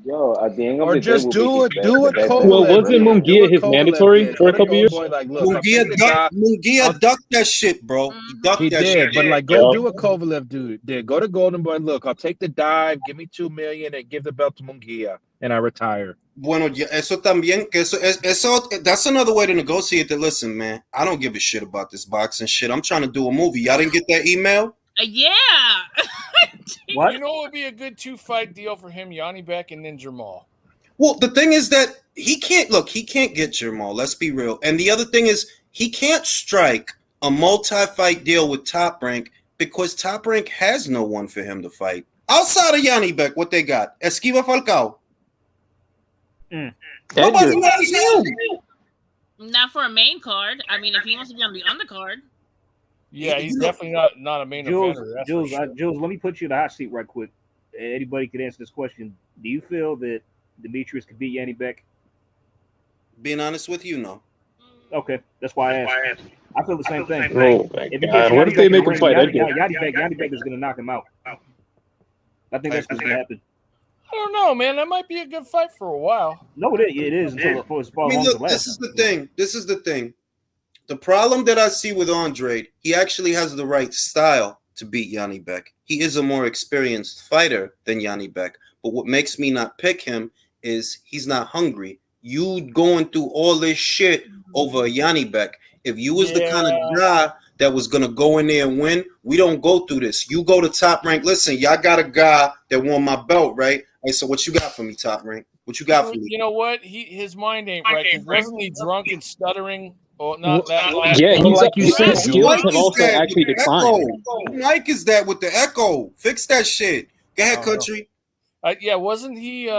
Yo, at the end of Or the just day, do it. Well, wasn't Munguia his mandatory for a couple years? Munguia ducked that shit, bro. He ducked that shit. But like, go do what Kovalev did. Go to Golden Boy. Look, I'll take the dive. Give me $2 million and give the belt to Munguia, and I retire. Bueno, eso también, que eso, that's another way to negotiate. That listen, man, I don't give a shit about this boxing shit. I'm trying to do a movie. Y'all didn't get that email? Yeah. What? You know what would be a good 2-fight deal for him, Yanni Beck and then Jamal? Well, the thing is that he can't get Jamal. Let's be real. And the other thing is he can't strike a multi-fight deal with Top Rank because Top Rank has no one for him to fight. Outside of Yanni Beck, what they got? Esquiva Falcao. Nobody knows him. Not for a main card. I mean, if he wants to be on the undercard. Yeah, he's definitely not a main offender. Jules, let me put you in the hot seat right quick. Anybody could answer this question. Do you feel that Demetrius could beat Yanni Beck? Being honest with you, no. Okay, that's why I asked. I feel the same thing. Oh my God! What if they make him fight Edgar? Yanni Beck is going to knock him out. I think that's what's going to happen. I don't know, man. That might be a good fight for a while. No, it is until it's far I mean, look, this is the thing. The problem that I see with Andrade, he actually has the right style to beat Yanni Beck. He is a more experienced fighter than Yanni Beck. But what makes me not pick him is he's not hungry. You going through all this shit over Yanni Beck. If you was the kind of guy that was going to go in there and win, we don't go through this. You go to Top Rank. Listen, y'all got a guy that won my belt, right? Hey, so what you got for me, Top Rank? What you got for me? You know what? His mind ain't right. Wasn't he drunk and stuttering? Oh, not that long. Yeah, he's like you said, skills have also actually declined. Mike is that with the echo. Fix that shit. Go ahead, country. Yeah, wasn't he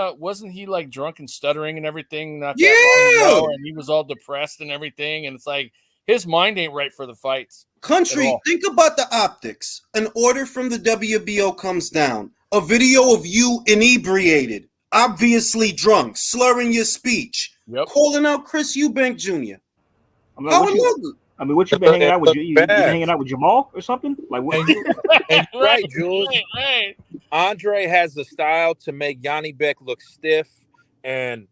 like drunk and stuttering and everything? Not that long ago, and he was all depressed and everything. And it's like his mind ain't right for the fights. Country, think about the optics. An order from the WBO comes down. A video of you inebriated, obviously drunk, slurring your speech, calling out Chris Eubank Jr. What you been hanging out with? You been hanging out with Jamal or something? Like what? And you're right, Jules. Right. Andre has the style to make Yanni Beck look stiff and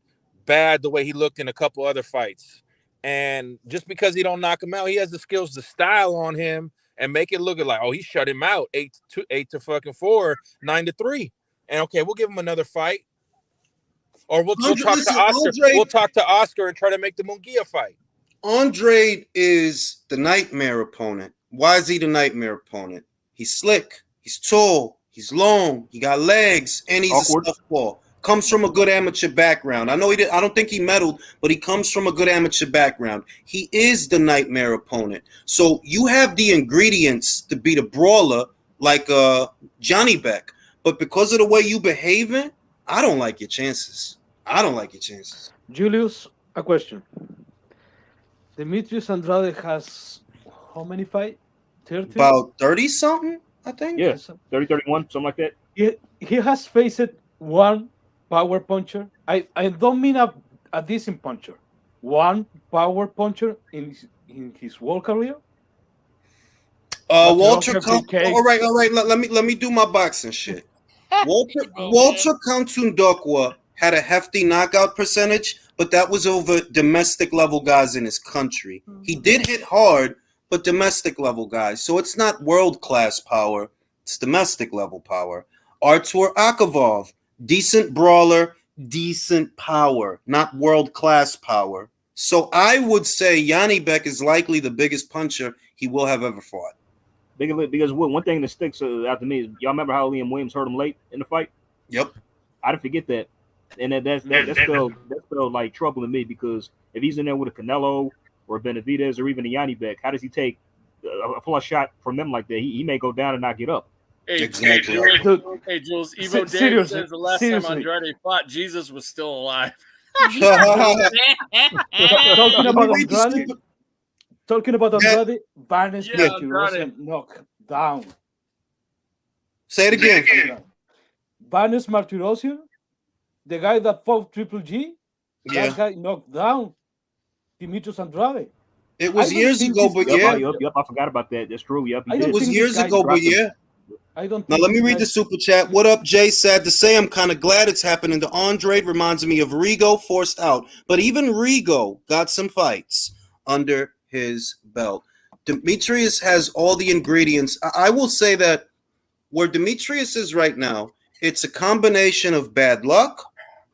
bad the way he looked in a couple other fights. And just because he don't knock him out, he has the skills to style on him and make it look like, oh, he shut him out 8-4, 9-3. And okay, we'll give him another fight. Or we'll talk to Oscar. We'll talk to Oscar and try to make the Munguia fight. Andrade is the nightmare opponent. Why is he the nightmare opponent? He's slick, he's tall, he's long, he got legs, and he's a southpaw. Comes from a good amateur background. I know he did. I don't think he medaled, but he comes from a good amateur background. He is the nightmare opponent. So you have the ingredients to beat a brawler like Johnny Beck, but because of the way you behaving, I don't like your chances. Julius, a question. Demetrius Andrade has how many fights? 30? About 30-something, I think. Yeah, 30, 31, something like that. He has faced one power puncher. I don't mean a decent puncher. One power puncher in his whole career. Walter. All right. Let me do my boxing shit. Walter Kantundokwa had a hefty knockout percentage, but that was over domestic level guys in his country. He did hit hard, but domestic level guys. So it's not world class power; it's domestic level power. Artur Akavov, decent brawler, decent power, not world class power. So I would say Yanni Beck is likely the biggest puncher he will have ever fought. Because one thing that sticks out to me is y'all remember how Liam Williams hurt him late in the fight? Yep. I didn't forget that. And that's still like trouble to me because if he's in there with a Canelo or a Benavidez or even a Yanni Beck, how does he take a flush shot from them like that? He may go down and not get up. Hey, exactly. Hey, Jules. Evo Davis says the last time Andrade fought, Jesus was still alive. Talking about Andrade, Barnes wasn't knocked down. Say it again. Barnes Martirosyan, the guy that fought Triple G, that guy knocked down Demetrius Andrade. It was years ago, but Yep, I forgot about that. That's true. Yep, it was years ago, but yeah. I don't. Now let me read the super chat. What up, Jay? Sad to say, I'm kind of glad it's happening to Andrade. Reminds me of Rigo forced out, but even Rigo got some fights under his belt. Demetrius has all the ingredients. I will say that where Demetrius is right now, it's a combination of bad luck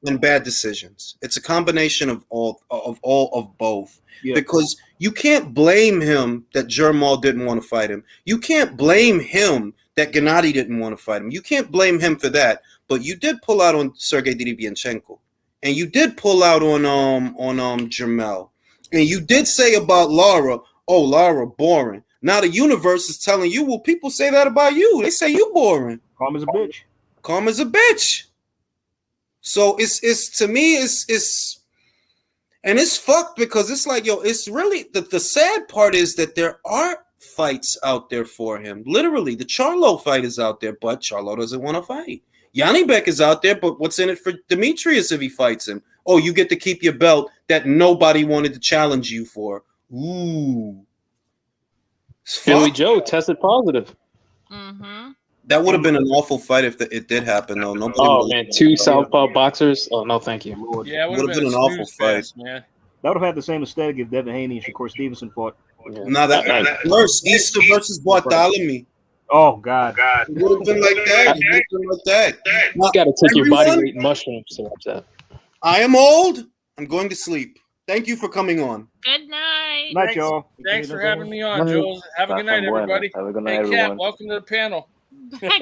and bad decisions. It's a combination of both. Yeah. Because you can't blame him that Jermall didn't want to fight him. You can't blame him that Gennady didn't want to fight him. You can't blame him for that. But you did pull out on Sergey Derevyanchenko, and you did pull out on Jermell, and you did say about Lara, oh, Lara boring. Now the universe is telling you, well, people say that about you. They say you boring. Calm as a bitch. Calm as a bitch. So it's to me it's and it's fucked because it's like, yo, it's really the sad part is that there are fights out there for him. Literally, the Charlo fight is out there, but Charlo doesn't want to fight. Yanni Beck is out there, but what's in it for Demetrius if he fights him? Oh, you get to keep your belt that nobody wanted to challenge you for. Ooh. Billy Joe tested positive. Mm-hmm. That would have been an awful fight if it did happen, though. Man, two southpaw boxers. Oh no, thank you. Yeah, it would have been an awful fight. Man. That would have had the same aesthetic if Devin Haney and Shakur Stevenson fought. Yeah. Now that worse, Easter versus Bartholomew. Oh God! It would have been like that. You got to take your body weight in mushrooms to watch that. I am old. I'm going to sleep. Thank you for coming on. Good night. Night, y'all. Thanks for having me on, Jules. Have a good night, everybody. Have a good night, hey, everyone. Kat, welcome to the panel.